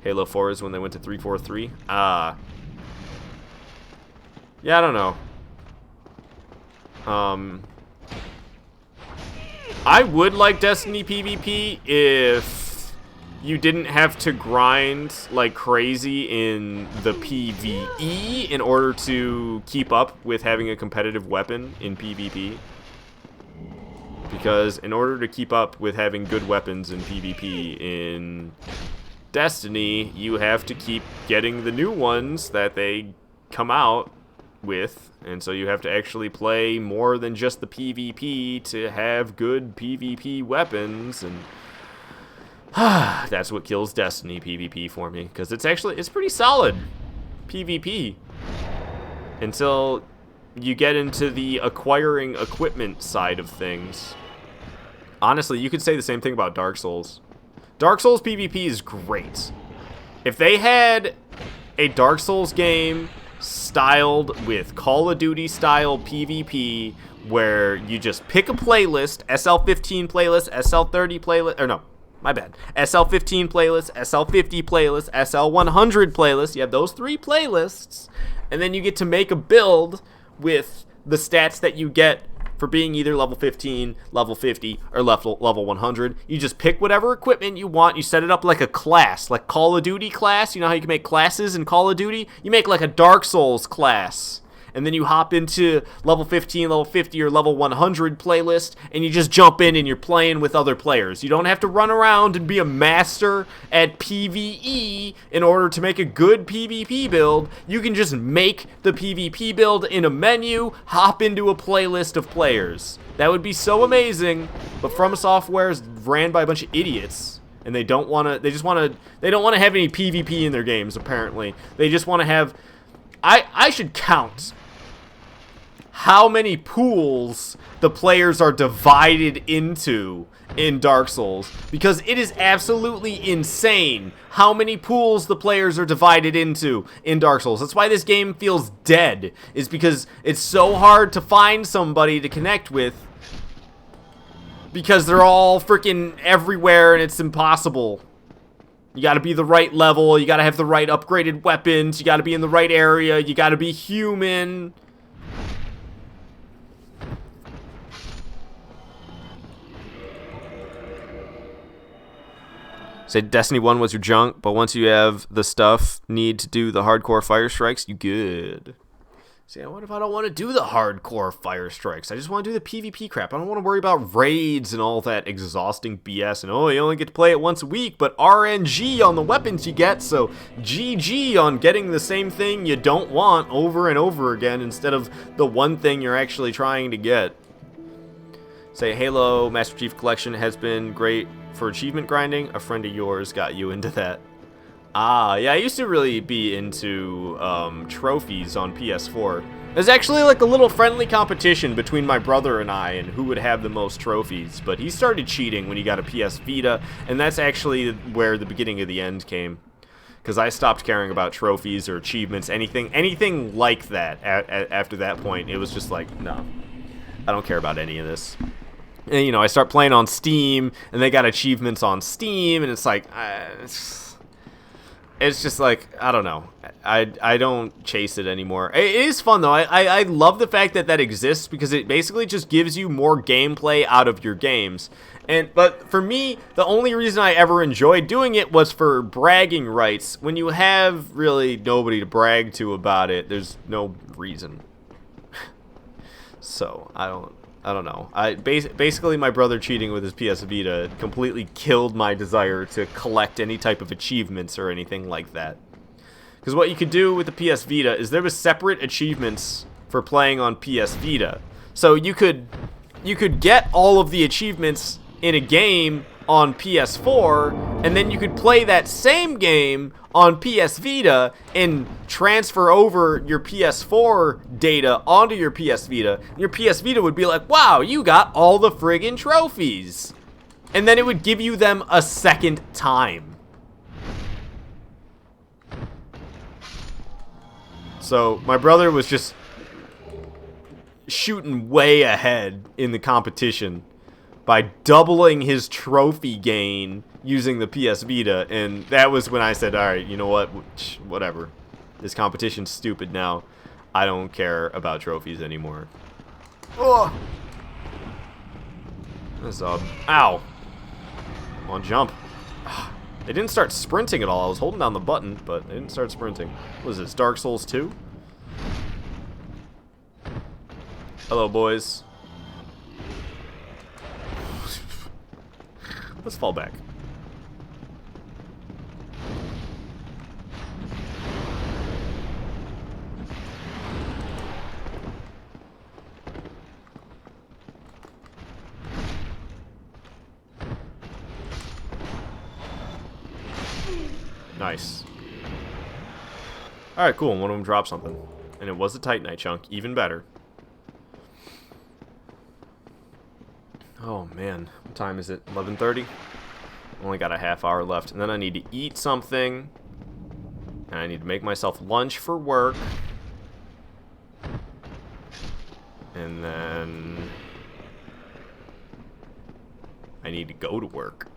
Halo 4 is when they went to 343. Ah. Yeah, I don't know. I would like Destiny PvP if you didn't have to grind like crazy in the PvE in order to keep up with having a competitive weapon in PvP. Because in order to keep up with having good weapons in PvP in Destiny, you have to keep getting the new ones that they come out with, and so you have to actually play more than just the PvP to have good PvP weapons, and that's what kills Destiny PvP for me, because it's pretty solid PvP until you get into the acquiring equipment side of things. Honestly, you could say the same thing about Dark Souls. Dark Souls PvP is great. If they had a Dark Souls game styled with Call of Duty style PvP where you just pick a playlist, SL15 playlist, SL30 playlist, or no, my bad, SL15 playlist, SL50 playlist, SL100 playlist, you have those 3 playlists, and then you get to make a build with the stats that you get for being either level 15, level 50, or level 100. You just pick whatever equipment you want. You set it up like a class, like Call of Duty class. You know how you can make classes in Call of Duty? You make like a Dark Souls class. And then you hop into level 15, level 50, or level 100 playlist, and you just jump in and you're playing with other players. You don't have to run around and be a master at PvE in order to make a good PvP build. You can just make the PvP build in a menu, hop into a playlist of players. That would be so amazing, but From Software is ran by a bunch of idiots and they don't want to. They don't want to have any PvP in their games. Apparently, they just want to have. I should count how many pools the players are divided into in Dark Souls, because it is absolutely insane how many pools the players are divided into in Dark Souls. That's why this game feels dead, is because it's so hard to find somebody to connect with, because they're all freaking everywhere and it's impossible. You gotta be the right level, you gotta have the right upgraded weapons, you gotta be in the right area, you gotta be human. Said Destiny 1 was your junk, but once you have the stuff need to do the hardcore fire strikes, you good. See, what if I don't want to do the hardcore fire strikes? I just want to do the PvP crap. I don't want to worry about raids and all that exhausting BS. And oh, you only get to play it once a week, but RNG on the weapons you get, so GG on getting the same thing you don't want over and over again instead of the one thing you're actually trying to get. Say, Halo Master Chief Collection has been great for achievement grinding. A friend of yours got you into that. Ah, yeah, I used to really be into trophies on PS4. There's actually like a little friendly competition between my brother and I and who would have the most trophies, but he started cheating when he got a PS Vita, and that's actually where the beginning of the end came. Because I stopped caring about trophies or achievements, anything like that after that point. It was just like, no, I don't care about any of this. And, you know, I start playing on Steam, and they got achievements on Steam, and it's like, it's just like, I don't know. I don't chase it anymore. It is fun, though. I love the fact that that exists, because it basically just gives you more gameplay out of your games. But for me, the only reason I ever enjoyed doing it was for bragging rights. When you have really nobody to brag to about it, there's no reason. So, I don't know. Basically, my brother cheating with his PS Vita completely killed my desire to collect any type of achievements or anything like that. Because what you could do with the PS Vita is there was separate achievements for playing on PS Vita. So you could get all of the achievements in a game on PS4, and then you could play that same game on PS Vita and transfer over your PS4 data onto your PS Vita. Your PS Vita would be like, wow, you got all the friggin' trophies. And then it would give you them a second time. So my brother was just shooting way ahead in the competition by doubling his trophy gain using the PS Vita, and that was when I said, alright, you know what, whatever. This competition's stupid now. I don't care about trophies anymore. Oh! That's ow. Come on, jump. They didn't start sprinting at all. I was holding down the button, but they didn't start sprinting. What is this, Dark Souls 2? Hello, boys. Let's fall back. Nice. Alright, cool. One of them dropped something. And it was a Titanite chunk. Even better. Oh, man. What time is it? 11:30? Only got a half hour left. And then I need to eat something. And I need to make myself lunch for work. And then I need to go to work.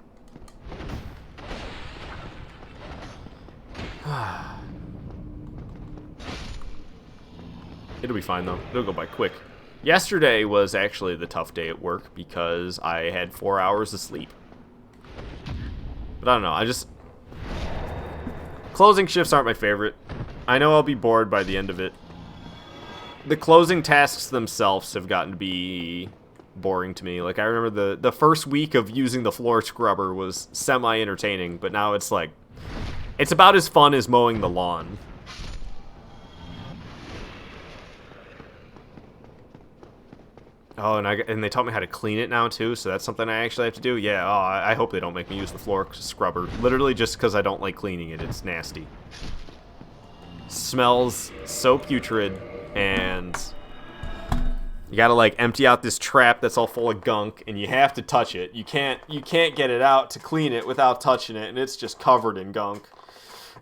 It'll be fine, though. It'll go by quick. Yesterday was actually the tough day at work because I had 4 hours of sleep. But I don't know, closing shifts aren't my favorite. I know I'll be bored by the end of it. The closing tasks themselves have gotten to be boring to me. Like, I remember the first week of using the floor scrubber was semi-entertaining, but now it's like, it's about as fun as mowing the lawn. Oh, and they taught me how to clean it now, too, so that's something I actually have to do? Yeah, oh, I hope they don't make me use the floor scrubber. Literally just because I don't like cleaning it. It's nasty. Smells so putrid, and you gotta, like, empty out this trap that's all full of gunk, and you have to touch it. You can't get it out to clean it without touching it, and it's just covered in gunk.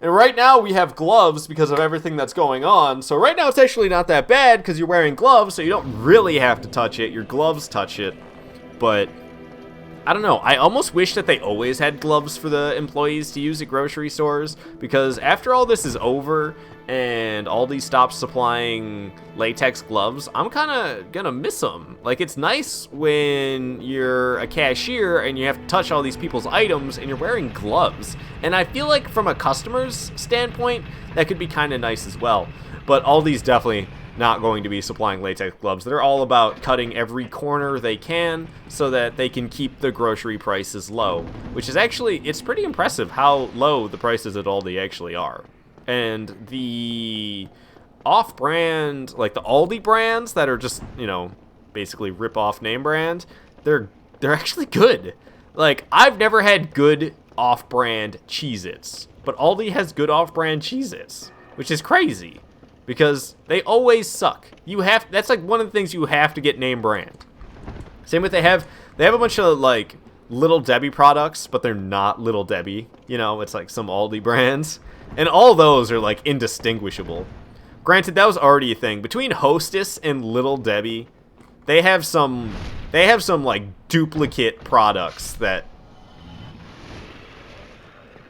And right now we have gloves because of everything that's going on. So right now it's actually not that bad because you're wearing gloves, so you don't really have to touch it. Your gloves touch it. But I don't know. I almost wish that they always had gloves for the employees to use at grocery stores, because after all this is over and Aldi stops supplying latex gloves, I'm kind of gonna miss them. Like, it's nice when you're a cashier and you have to touch all these people's items and you're wearing gloves. And I feel like from a customer's standpoint, that could be kind of nice as well. But Aldi's definitely not going to be supplying latex gloves. They're all about cutting every corner they can so that they can keep the grocery prices low, which is actually, it's pretty impressive how low the prices at Aldi actually are. And the off-brand, like the Aldi brands that are just, you know, basically rip-off name brand, they're actually good. Like, I've never had good off-brand Cheez-Its, but Aldi has good off-brand Cheez-Its, which is crazy because they always suck. That's like one of the things you have to get name brand. Same with they have a bunch of like Little Debbie products, but they're not Little Debbie. You know, it's like some Aldi brands. And all those are, like, indistinguishable. Granted, that was already a thing. Between Hostess and Little Debbie, they have some, like, duplicate products that,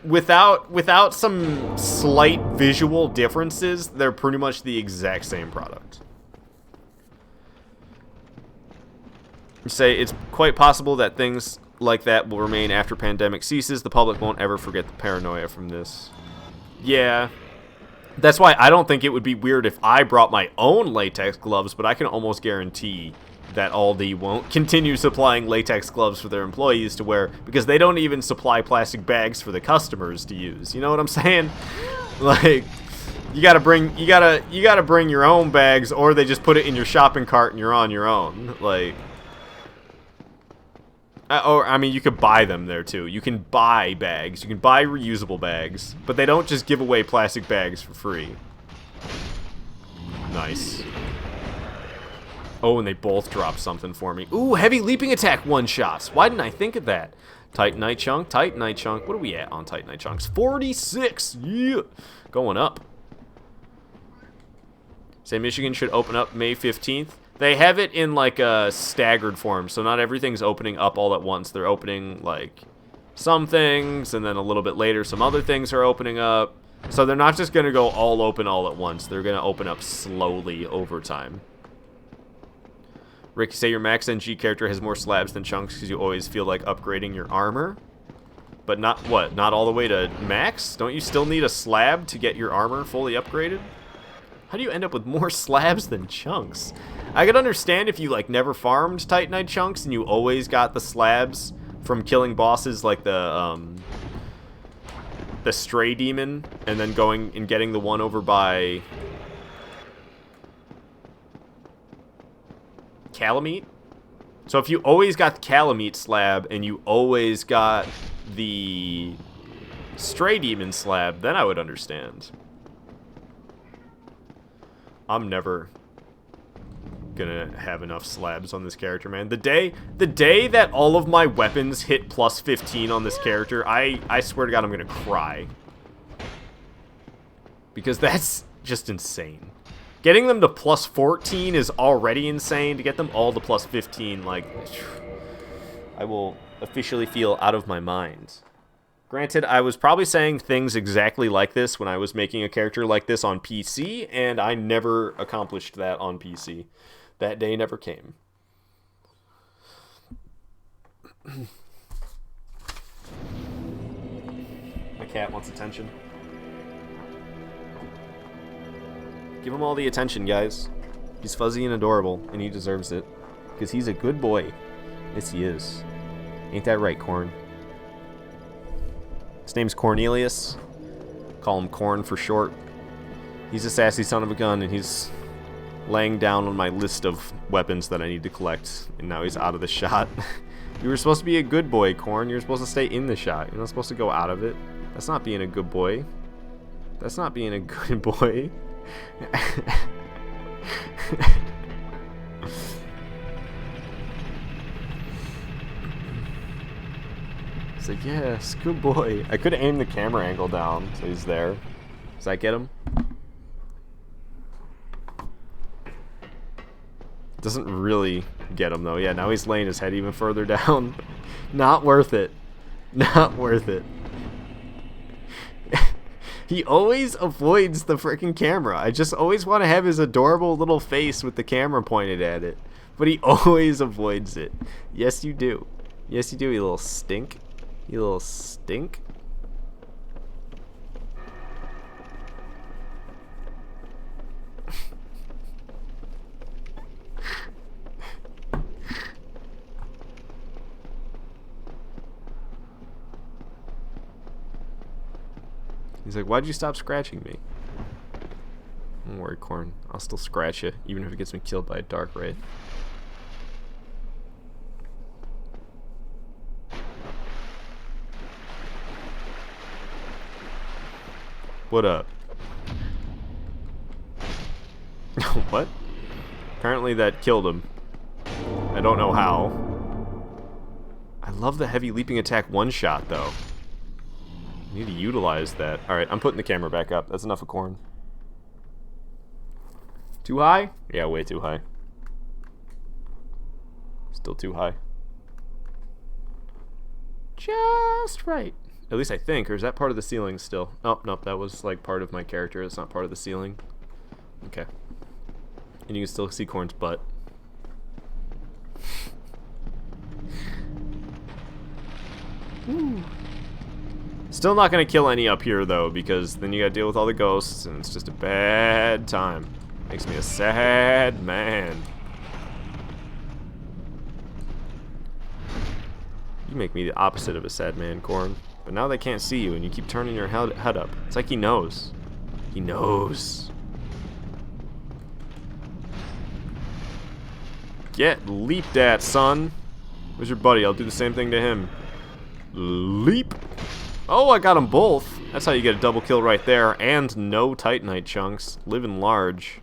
without some slight visual differences, they're pretty much the exact same product. Say, it's quite possible that things like that will remain after pandemic ceases. The public won't ever forget the paranoia from this. Yeah, that's why I don't think it would be weird if I brought my own latex gloves, but I can almost guarantee that Aldi won't continue supplying latex gloves for their employees to wear, because they don't even supply plastic bags for the customers to use. You know what I'm saying? Like, you gotta bring your own bags, or they just put it in your shopping cart and you're on your own. Like, or, I mean, you could buy them there, too. You can buy bags. You can buy reusable bags. But they don't just give away plastic bags for free. Nice. Oh, and they both dropped something for me. Ooh, heavy leaping attack one-shots. Why didn't I think of that? Titanite chunk, Titanite chunk. What are we at on Titanite chunks? 46! Yeah! Going up. Say Michigan should open up May 15th. They have it in, like, a staggered form, so not everything's opening up all at once. They're opening, like, some things, and then a little bit later some other things are opening up. So they're not just going to go all open all at once. They're going to open up slowly over time. Rick, you say your Max NG character has more slabs than chunks because you always feel like upgrading your armor? But not, what, not all the way to max? Don't you still need a slab to get your armor fully upgraded? How do you end up with more slabs than chunks? I could understand if you, like, never farmed Titanite chunks and you always got the slabs from killing bosses like the Stray Demon, and then going and getting the one over by Calamite. So if you always got the Calamite slab and you always got the Stray Demon slab, then I would understand. I'm never gonna have enough slabs on this character, man. The day that all of my weapons hit plus 15 on this character, I swear to God I'm gonna cry. Because that's just insane. Getting them to plus 14 is already insane. To get them all to plus 15, like, I will officially feel out of my mind. Granted, I was probably saying things exactly like this when I was making a character like this on PC, and I never accomplished that on PC. That day never came. My cat wants attention. Give him all the attention, guys. He's fuzzy and adorable, and he deserves it. Because he's a good boy. Yes, he is. Ain't that right, Corn? His name's Cornelius. Call him Corn for short. He's a sassy son of a gun, and he's laying down on my list of weapons that I need to collect, and now he's out of the shot. You were supposed to be a good boy, Corn. You're supposed to stay in the shot. You're not supposed to go out of it. That's not being a good boy. That's not being a good boy. It's like, yes, good boy. I could aim the camera angle down so he's there. Does that get him? Doesn't really get him though. Yeah, now he's laying his head even further down. Not worth it. Not worth it. He always avoids the freaking camera. I just always want to have his adorable little face with the camera pointed at it. But he always avoids it. Yes, you do. Yes, you do, you little stink. You little stink. He's like, why'd you stop scratching me? Don't worry, Corn. I'll still scratch you, even if it gets me killed by a dark wraith. What up? What? Apparently that killed him. I don't know how. I love the heavy leaping attack one-shot, though. I need to utilize that. Alright, I'm putting the camera back up. That's enough of Corn. Too high? Yeah, way too high. Still too high. Just right. At least I think, or is that part of the ceiling still? Oh, nope, that was like part of my character. It's not part of the ceiling. Okay. And you can still see Corn's butt. Woo. Still not gonna kill any up here though, because then you gotta deal with all the ghosts, and it's just a bad time. Makes me a sad man. You make me the opposite of a sad man, Corn. But now they can't see you, and you keep turning your head up. It's like he knows. He knows. Get leaped at, son. Where's your buddy? I'll do the same thing to him. Leap. Oh, I got them both. That's how you get a double kill right there. And no Titanite chunks. Living large.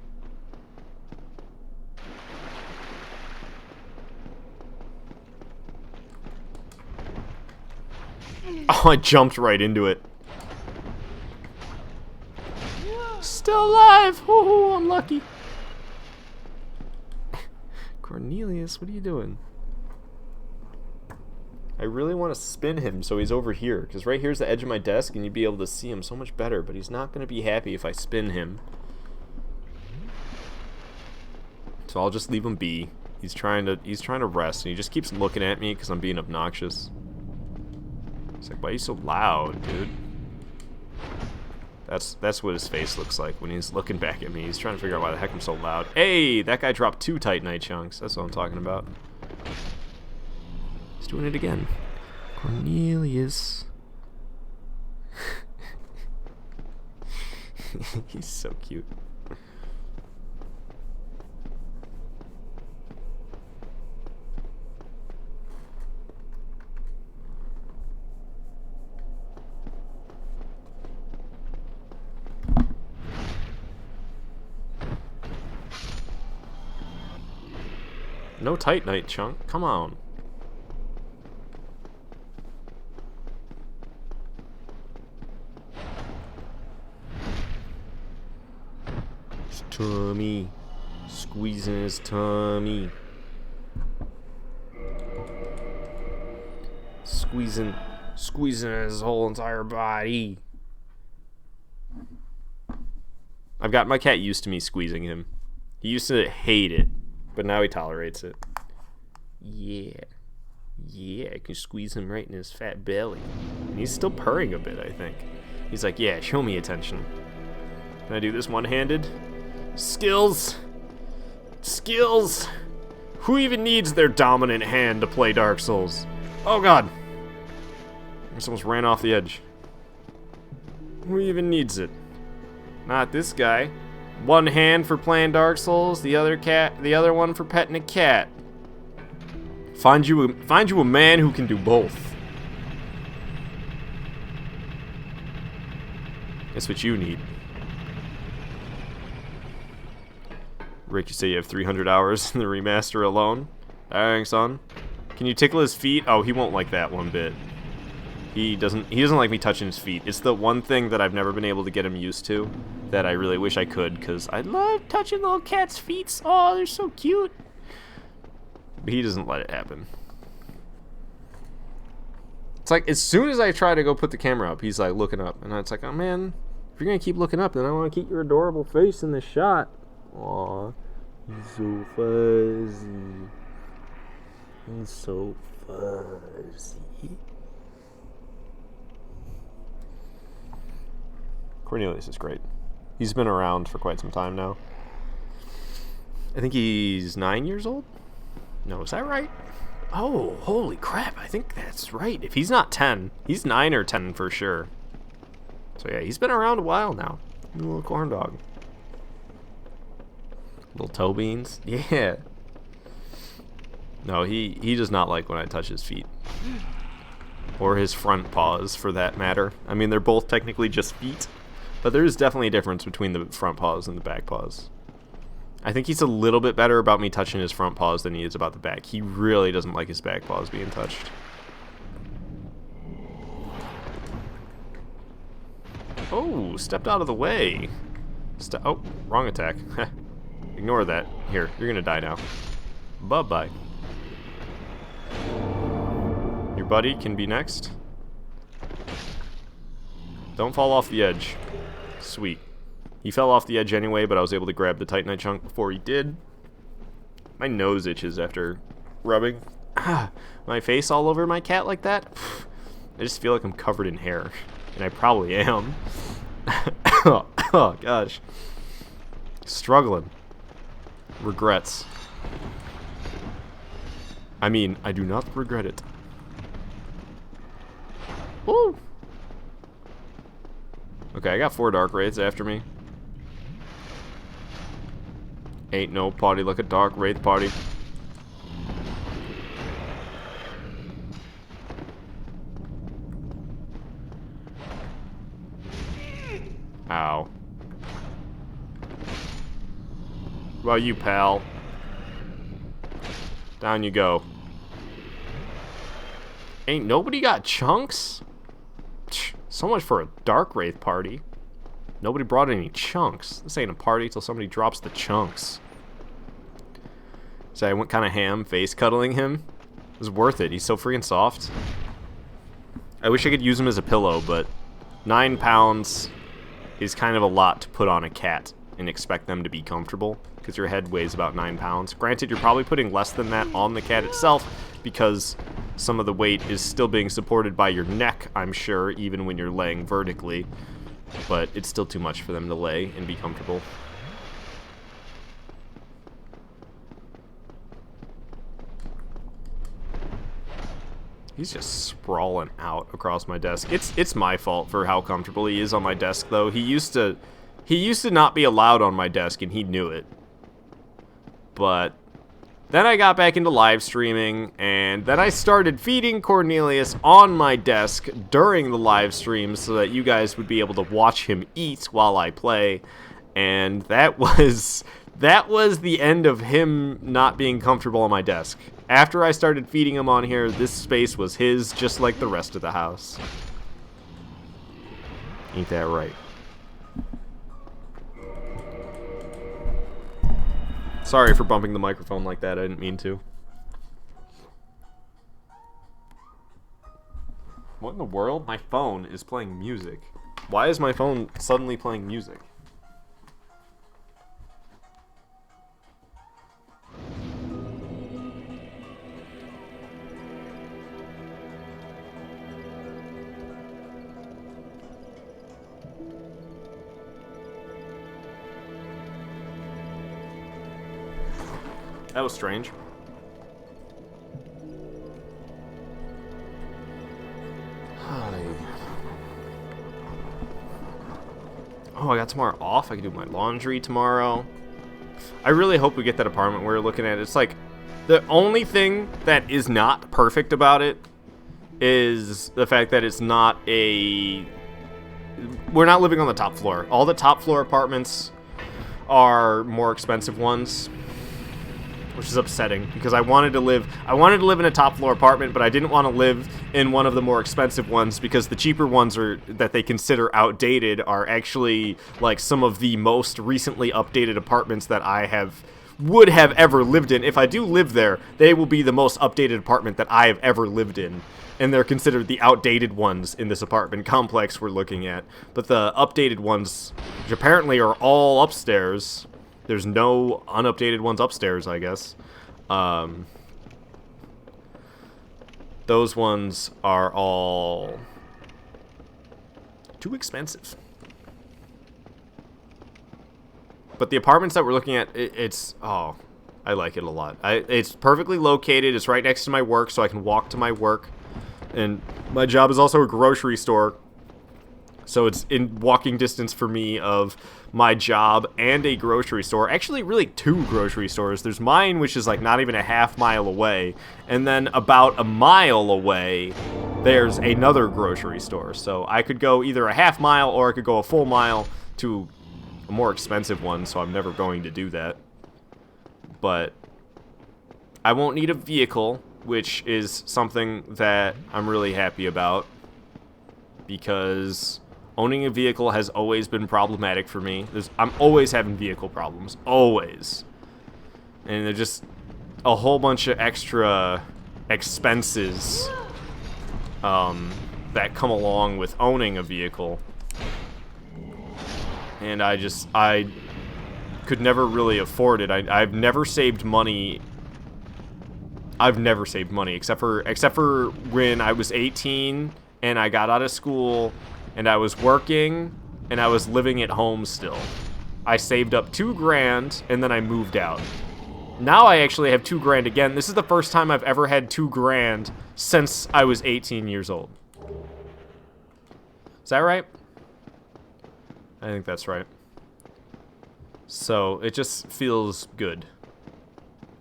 Oh, I jumped right into it. Still alive. Woohoo, I'm lucky. Cornelius, what are you doing? I really want to spin him so he's over here, because right here's the edge of my desk and you'd be able to see him so much better, but he's not going to be happy if I spin him. So I'll just leave him be. He's trying to rest, and he just keeps looking at me because I'm being obnoxious. It's like, why are you so loud, dude? That's what his face looks like when he's looking back at me. He's trying to figure out why the heck I'm so loud. Hey, that guy dropped 2 Titanite chunks. That's what I'm talking about. He's doing it again. Cornelius. He's so cute. No Titanite chunk. Come on. His tummy. Squeezing his tummy. Squeezing his whole entire body. I've got my cat used to me squeezing him. He used to hate it. But now he tolerates it. Yeah. Yeah, I can squeeze him right in his fat belly. And he's still purring a bit, I think. He's like, yeah, show me attention. Can I do this one-handed? Skills! Skills! Who even needs their dominant hand to play Dark Souls? Oh god! I just almost ran off the edge. Who even needs it? Not this guy. One hand for playing Dark Souls, the other one for petting a cat. Find you a man who can do both. That's what you need. Rick, you say you have 300 hours in the remaster alone? Dang, son. Can you tickle his feet? Oh, he won't like that one bit. He doesn't like me touching his feet. It's the one thing that I've never been able to get him used to that I really wish I could, because I love touching little cats' feet. Oh, they're so cute. But he doesn't let it happen. It's like, as soon as I try to go put the camera up, he's like looking up. And it's like, oh man, if you're going to keep looking up, then I want to keep your adorable face in the shot. Aw, he's so fuzzy. He's so fuzzy. Cornelius is great. He's been around for quite some time now. I think he's 9 years old? No, is that right? Oh, holy crap, I think that's right. If he's not 10, he's 9 or 10 for sure. So yeah, he's been around a while now. Little corn dog. Little toe beans. Yeah. No, he does not like when I touch his feet. Or his front paws, for that matter. I mean, they're both technically just feet. But there is definitely a difference between the front paws and the back paws. I think he's a little bit better about me touching his front paws than he is about the back. He really doesn't like his back paws being touched. Oh, stepped out of the way. Oh, wrong attack. Ignore that. Here, you're gonna die now. Bye-bye. Your buddy can be next. Don't fall off the edge. Sweet. He fell off the edge anyway, but I was able to grab the Titanite chunk before he did. My nose itches after rubbing my face all over my cat like that. I just feel like I'm covered in hair. And I probably am. Oh, gosh. Struggling. Regrets. I mean, I do not regret it. Woo! Okay, I got 4 Dark Wraiths after me. Ain't no party like a Dark Wraith party. Ow. What about you, pal? Down you go. Ain't nobody got chunks? So much for a Dark Wraith party. Nobody brought any chunks. This ain't a party till somebody drops the chunks. So I went kind of ham, face cuddling him. It was worth it. He's so freaking soft. I wish I could use him as a pillow, but 9 pounds is kind of a lot to put on a cat and expect them to be comfortable, because your head weighs about 9 pounds. Granted, you're probably putting less than that on the cat itself, because some of the weight is still being supported by your neck, I'm sure, even when you're laying vertically. But it's still too much for them to lay and be comfortable. He's just sprawling out across my desk. It's my fault for how comfortable he is on my desk, though. He used to not be allowed on my desk, and he knew it. But then I got back into live streaming, and then I started feeding Cornelius on my desk during the live stream so that you guys would be able to watch him eat while I play. And that was the end of him not being comfortable on my desk. After I started feeding him on here, this space was his, just like the rest of the house. Ain't that right? Sorry for bumping the microphone like that, I didn't mean to. What in the world? My phone is playing music. Why is my phone suddenly playing music? That was strange. Hi. Oh, I got tomorrow off. I can do my laundry tomorrow. I really hope we get that apartment we're looking at. It's like, the only thing that is not perfect about it is the fact that it's not a... We're not living on the top floor. All the top floor apartments are more expensive ones, which is upsetting because I wanted to live in a top floor apartment, but I didn't want to live in one of the more expensive ones because the cheaper ones that they consider outdated are actually like some of the most recently updated apartments that I would have ever lived in. If I do live there, they will be the most updated apartment that I have ever lived in. And they're considered the outdated ones in this apartment complex we're looking at. But the updated ones, which apparently are all upstairs, there's no unupdated ones upstairs, I guess. Those ones are all too expensive. But the apartments that we're looking at, oh, I like it a lot. It's perfectly located. It's right next to my work, so I can walk to my work. And my job is also a grocery store, so it's in walking distance for me of my job and a grocery store. Actually, really two grocery stores. There's mine, which is like not even a half mile away, and then about a mile away, there's another grocery store. So I could go either a half mile or I could go a full mile to a more expensive one, so I'm never going to do that. But I won't need a vehicle, which is something that I'm really happy about, because owning a vehicle has always been problematic for me. I'm always having vehicle problems, always. And there's just a whole bunch of extra expenses that come along with owning a vehicle. And I could never really afford it. I've never saved money. I've never saved money except for when I was 18 and I got out of school and I was working and I was living at home still. I saved up $2,000 and then I moved out. Now I actually have $2,000 again. This is the first time I've ever had $2,000 since I was 18 years old. Is that right? I think that's right. So it just feels good.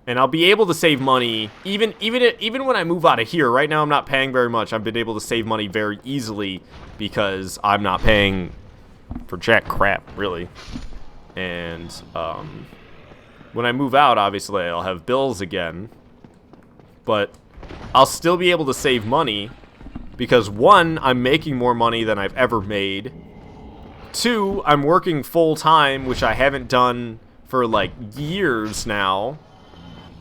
And I'll be able to save money even when I move out of here. Right now I'm not paying very much. I've been able to save money very easily because I'm not paying for jack crap, really. And when I move out, obviously I'll have bills again. But I'll still be able to save money because, one, I'm making more money than I've ever made. Two, I'm working full-time, which I haven't done for like years now.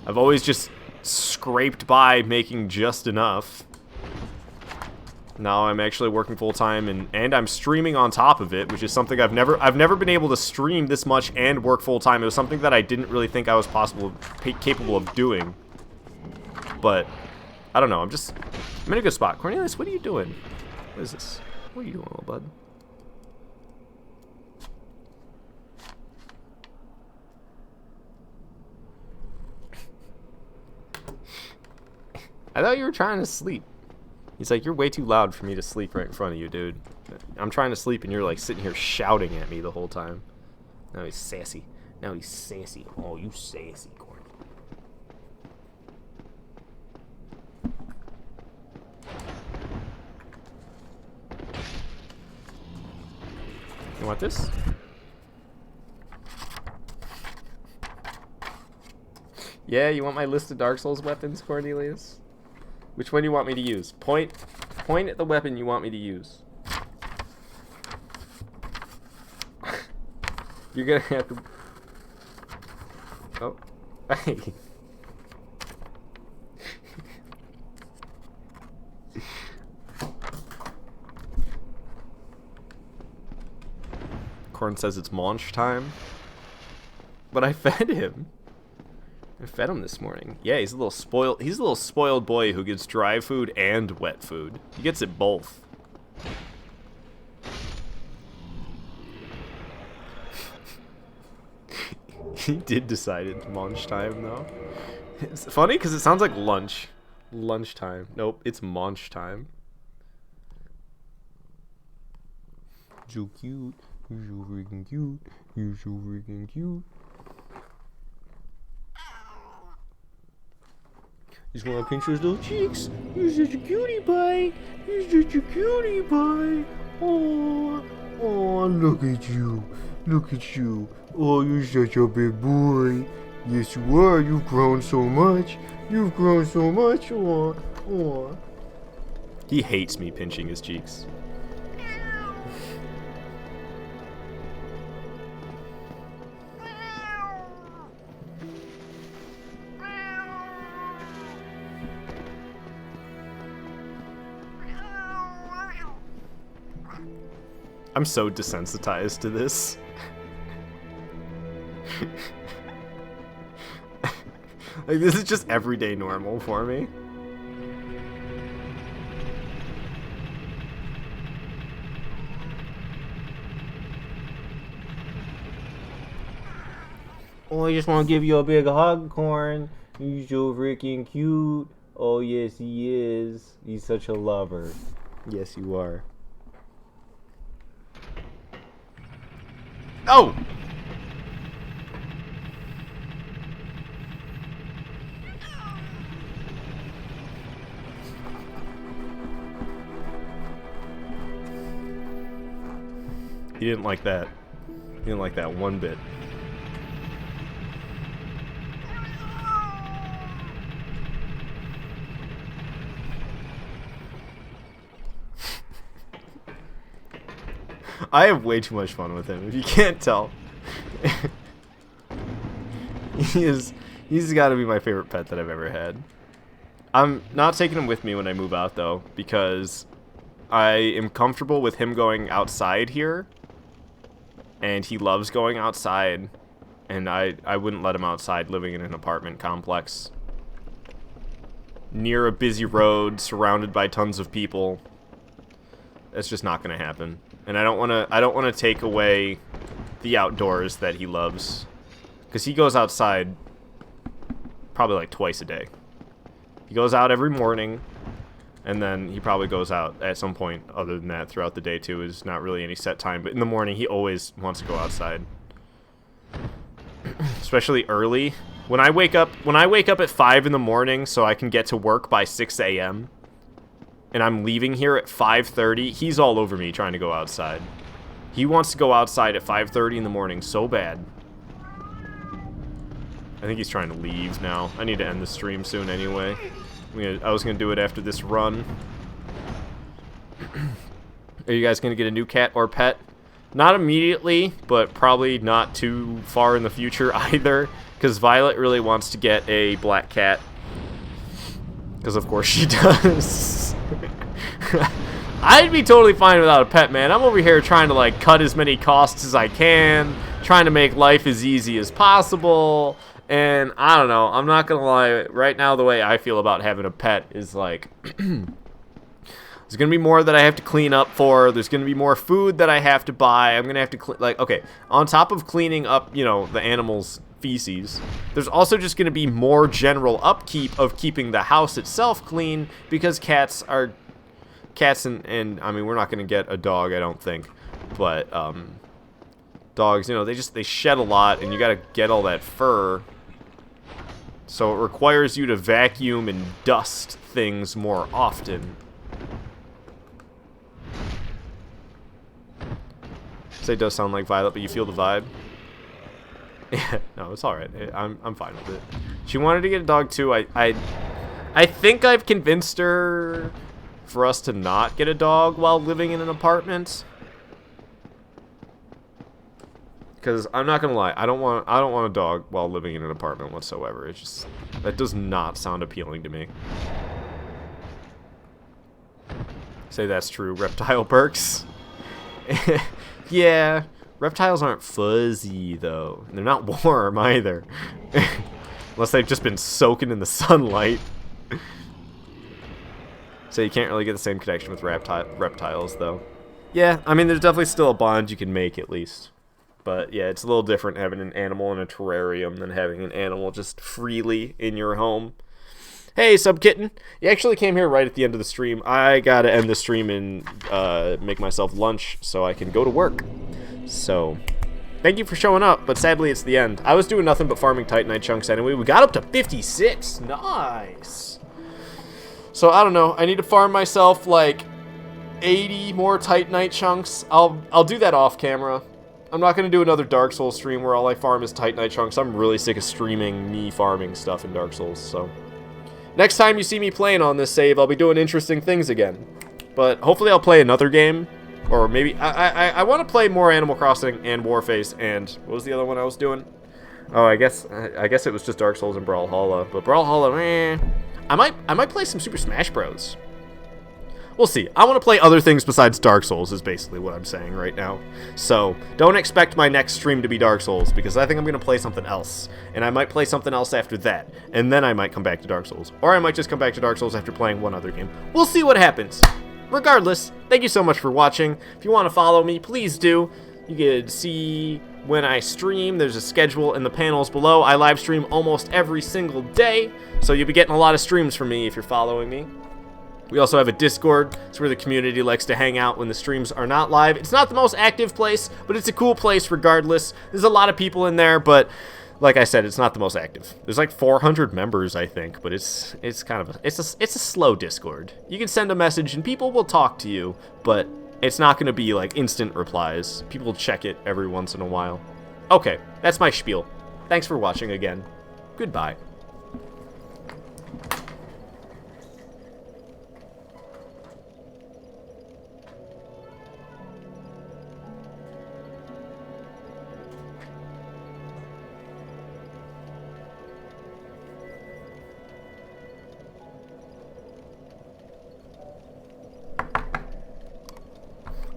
I've always just scraped by making just enough. Now I'm actually working full-time, and I'm streaming on top of it, which is something I've never been able to stream this much and work full-time. It was something that I didn't really think I was capable of doing. But I don't know. I'm in a good spot. Cornelius, what are you doing? What is this? What are you doing, little bud? I thought you were trying to sleep. He's like, you're way too loud for me to sleep right in front of you, dude. I'm trying to sleep and you're like sitting here shouting at me the whole time. Now he's sassy. Now he's sassy. Oh, you sassy, Corny. You want this? Yeah, you want my list of Dark Souls weapons, Cornelius? Which one do you want me to use? Point at the weapon you want me to use. You're gonna have to... Oh. Hey. Corn says it's munch time. But I fed him. I fed him this morning. Yeah, he's a little spoiled boy who gets dry food and wet food. He gets it both. He did decide it's munch time though. It's funny because it sounds like lunch. Lunchtime. Nope, it's munch time. So cute. You're so freaking cute. You're so freaking cute. Just want to pinch those little cheeks. You're such a cutie pie. You're such a cutie pie. Oh, oh, look at you. Look at you. Oh, you're such a big boy. Yes, you are. You've grown so much. You've grown so much. Oh, oh. He hates me pinching his cheeks. I'm so desensitized to this. Like, this is just everyday normal for me. Oh, I just want to give you a big hug, Corn. You're so freaking cute. Oh, yes, he is. He's such a lover. Yes, you are. Oh! He didn't like that. He didn't like that one bit. I have way too much fun with him, if you can't tell. He's got to be my favorite pet that I've ever had. I'm not taking him with me when I move out, though, because I am comfortable with him going outside here, and he loves going outside, and I wouldn't let him outside living in an apartment complex near a busy road surrounded by tons of people. That's just not going to happen. And I don't want to take away the outdoors that he loves, because he goes outside probably like twice a day. He goes out every morning, and then he probably goes out at some point other than that throughout the day too. Is not really any set time, but in the morning he always wants to go outside. Especially early. When I wake up at 5 in the morning so I can get to work by 6 a.m. and I'm leaving here at 5:30, he's all over me trying to go outside. He wants to go outside at 5:30 in the morning so bad. I think he's trying to leave now. I need to end the stream soon anyway. I was going to do it after this run. Are you guys going to get a new cat or pet? Not immediately, but probably not too far in the future either, because Violet really wants to get a black cat. Because of course she does. I'd be totally fine without a pet, man. I'm over here trying to like cut as many costs as I can, trying to make life as easy as possible. And I don't know, I'm not gonna lie, right now the way I feel about having a pet is like there's gonna be more that I have to clean up for. There's gonna be more food that I have to buy. I'm gonna have to like, okay, on top of cleaning up, you know, the animals' feces, there's also just gonna be more general upkeep of keeping the house itself clean, because cats and I mean, we're not gonna get a dog, I don't think, but dogs, you know, they shed a lot, and you gotta get all that fur. So it requires you to vacuum and dust things more often. Say it does sound like Violet, but you feel the vibe. Yeah, no, it's alright. I'm fine with it. She wanted to get a dog too. I think I've convinced her for us to not get a dog while living in an apartment. Because I'm not gonna lie, I don't want a dog while living in an apartment whatsoever. It's just, that does not sound appealing to me. Say that's true, reptile perks. Yeah, reptiles aren't fuzzy though. And they're not warm either. Unless they've just been soaking in the sunlight. So you can't really get the same connection with reptiles though. Yeah, I mean, there's definitely still a bond you can make at least. But yeah, it's a little different having an animal in a terrarium than having an animal just freely in your home. Hey, Sub Kitten. You actually came here right at the end of the stream. I gotta end the stream and make myself lunch so I can go to work. So, thank you for showing up, but sadly it's the end. I was doing nothing but farming Titanite chunks anyway. We got up to 56. Nice. So, I don't know. I need to farm myself, like, 80 more Titanite chunks. I'll do that off camera. I'm not going to do another Dark Souls stream where all I farm is Titanite chunks. I'm really sick of streaming me farming stuff in Dark Souls, so. Next time you see me playing on this save, I'll be doing interesting things again. But hopefully I'll play another game. Or maybe, I want to play more Animal Crossing and Warface and, what was the other one I was doing? Oh, I guess it was just Dark Souls and Brawlhalla. But Brawlhalla, I might play some Super Smash Bros. We'll see. I want to play other things besides Dark Souls is basically what I'm saying right now. So, don't expect my next stream to be Dark Souls, because I think I'm going to play something else. And I might play something else after that. And then I might come back to Dark Souls. Or I might just come back to Dark Souls after playing one other game. We'll see what happens. Regardless, thank you so much for watching. If you want to follow me, please do. You can see when I stream. There's a schedule in the panels below. I live stream almost every single day. So you'll be getting a lot of streams from me if you're following me. We also have a Discord. It's where the community likes to hang out when the streams are not live. It's not the most active place, but it's a cool place regardless. There's a lot of people in there, but like I said, it's not the most active. There's like 400 members, I think, but it's kind of it's a slow Discord. You can send a message and people will talk to you, but it's not going to be like instant replies. People check it every once in a while. Okay, that's my spiel. Thanks for watching again. Goodbye.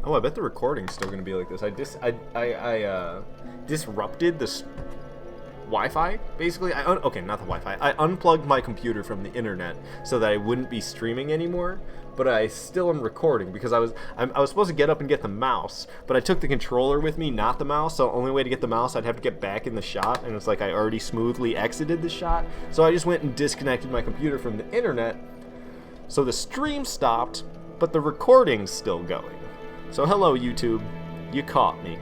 Oh, I bet the recording's still gonna be like this. I disrupted this Wi-Fi. Basically, okay, not the Wi-Fi. I unplugged my computer from the internet so that I wouldn't be streaming anymore. But I still am recording because I was supposed to get up and get the mouse, but I took the controller with me, not the mouse. So the only way to get the mouse, I'd have to get back in the shot, and it's like I already smoothly exited the shot. So I just went and disconnected my computer from the internet. So the stream stopped, but the recording's still going. So hello, YouTube. You caught me.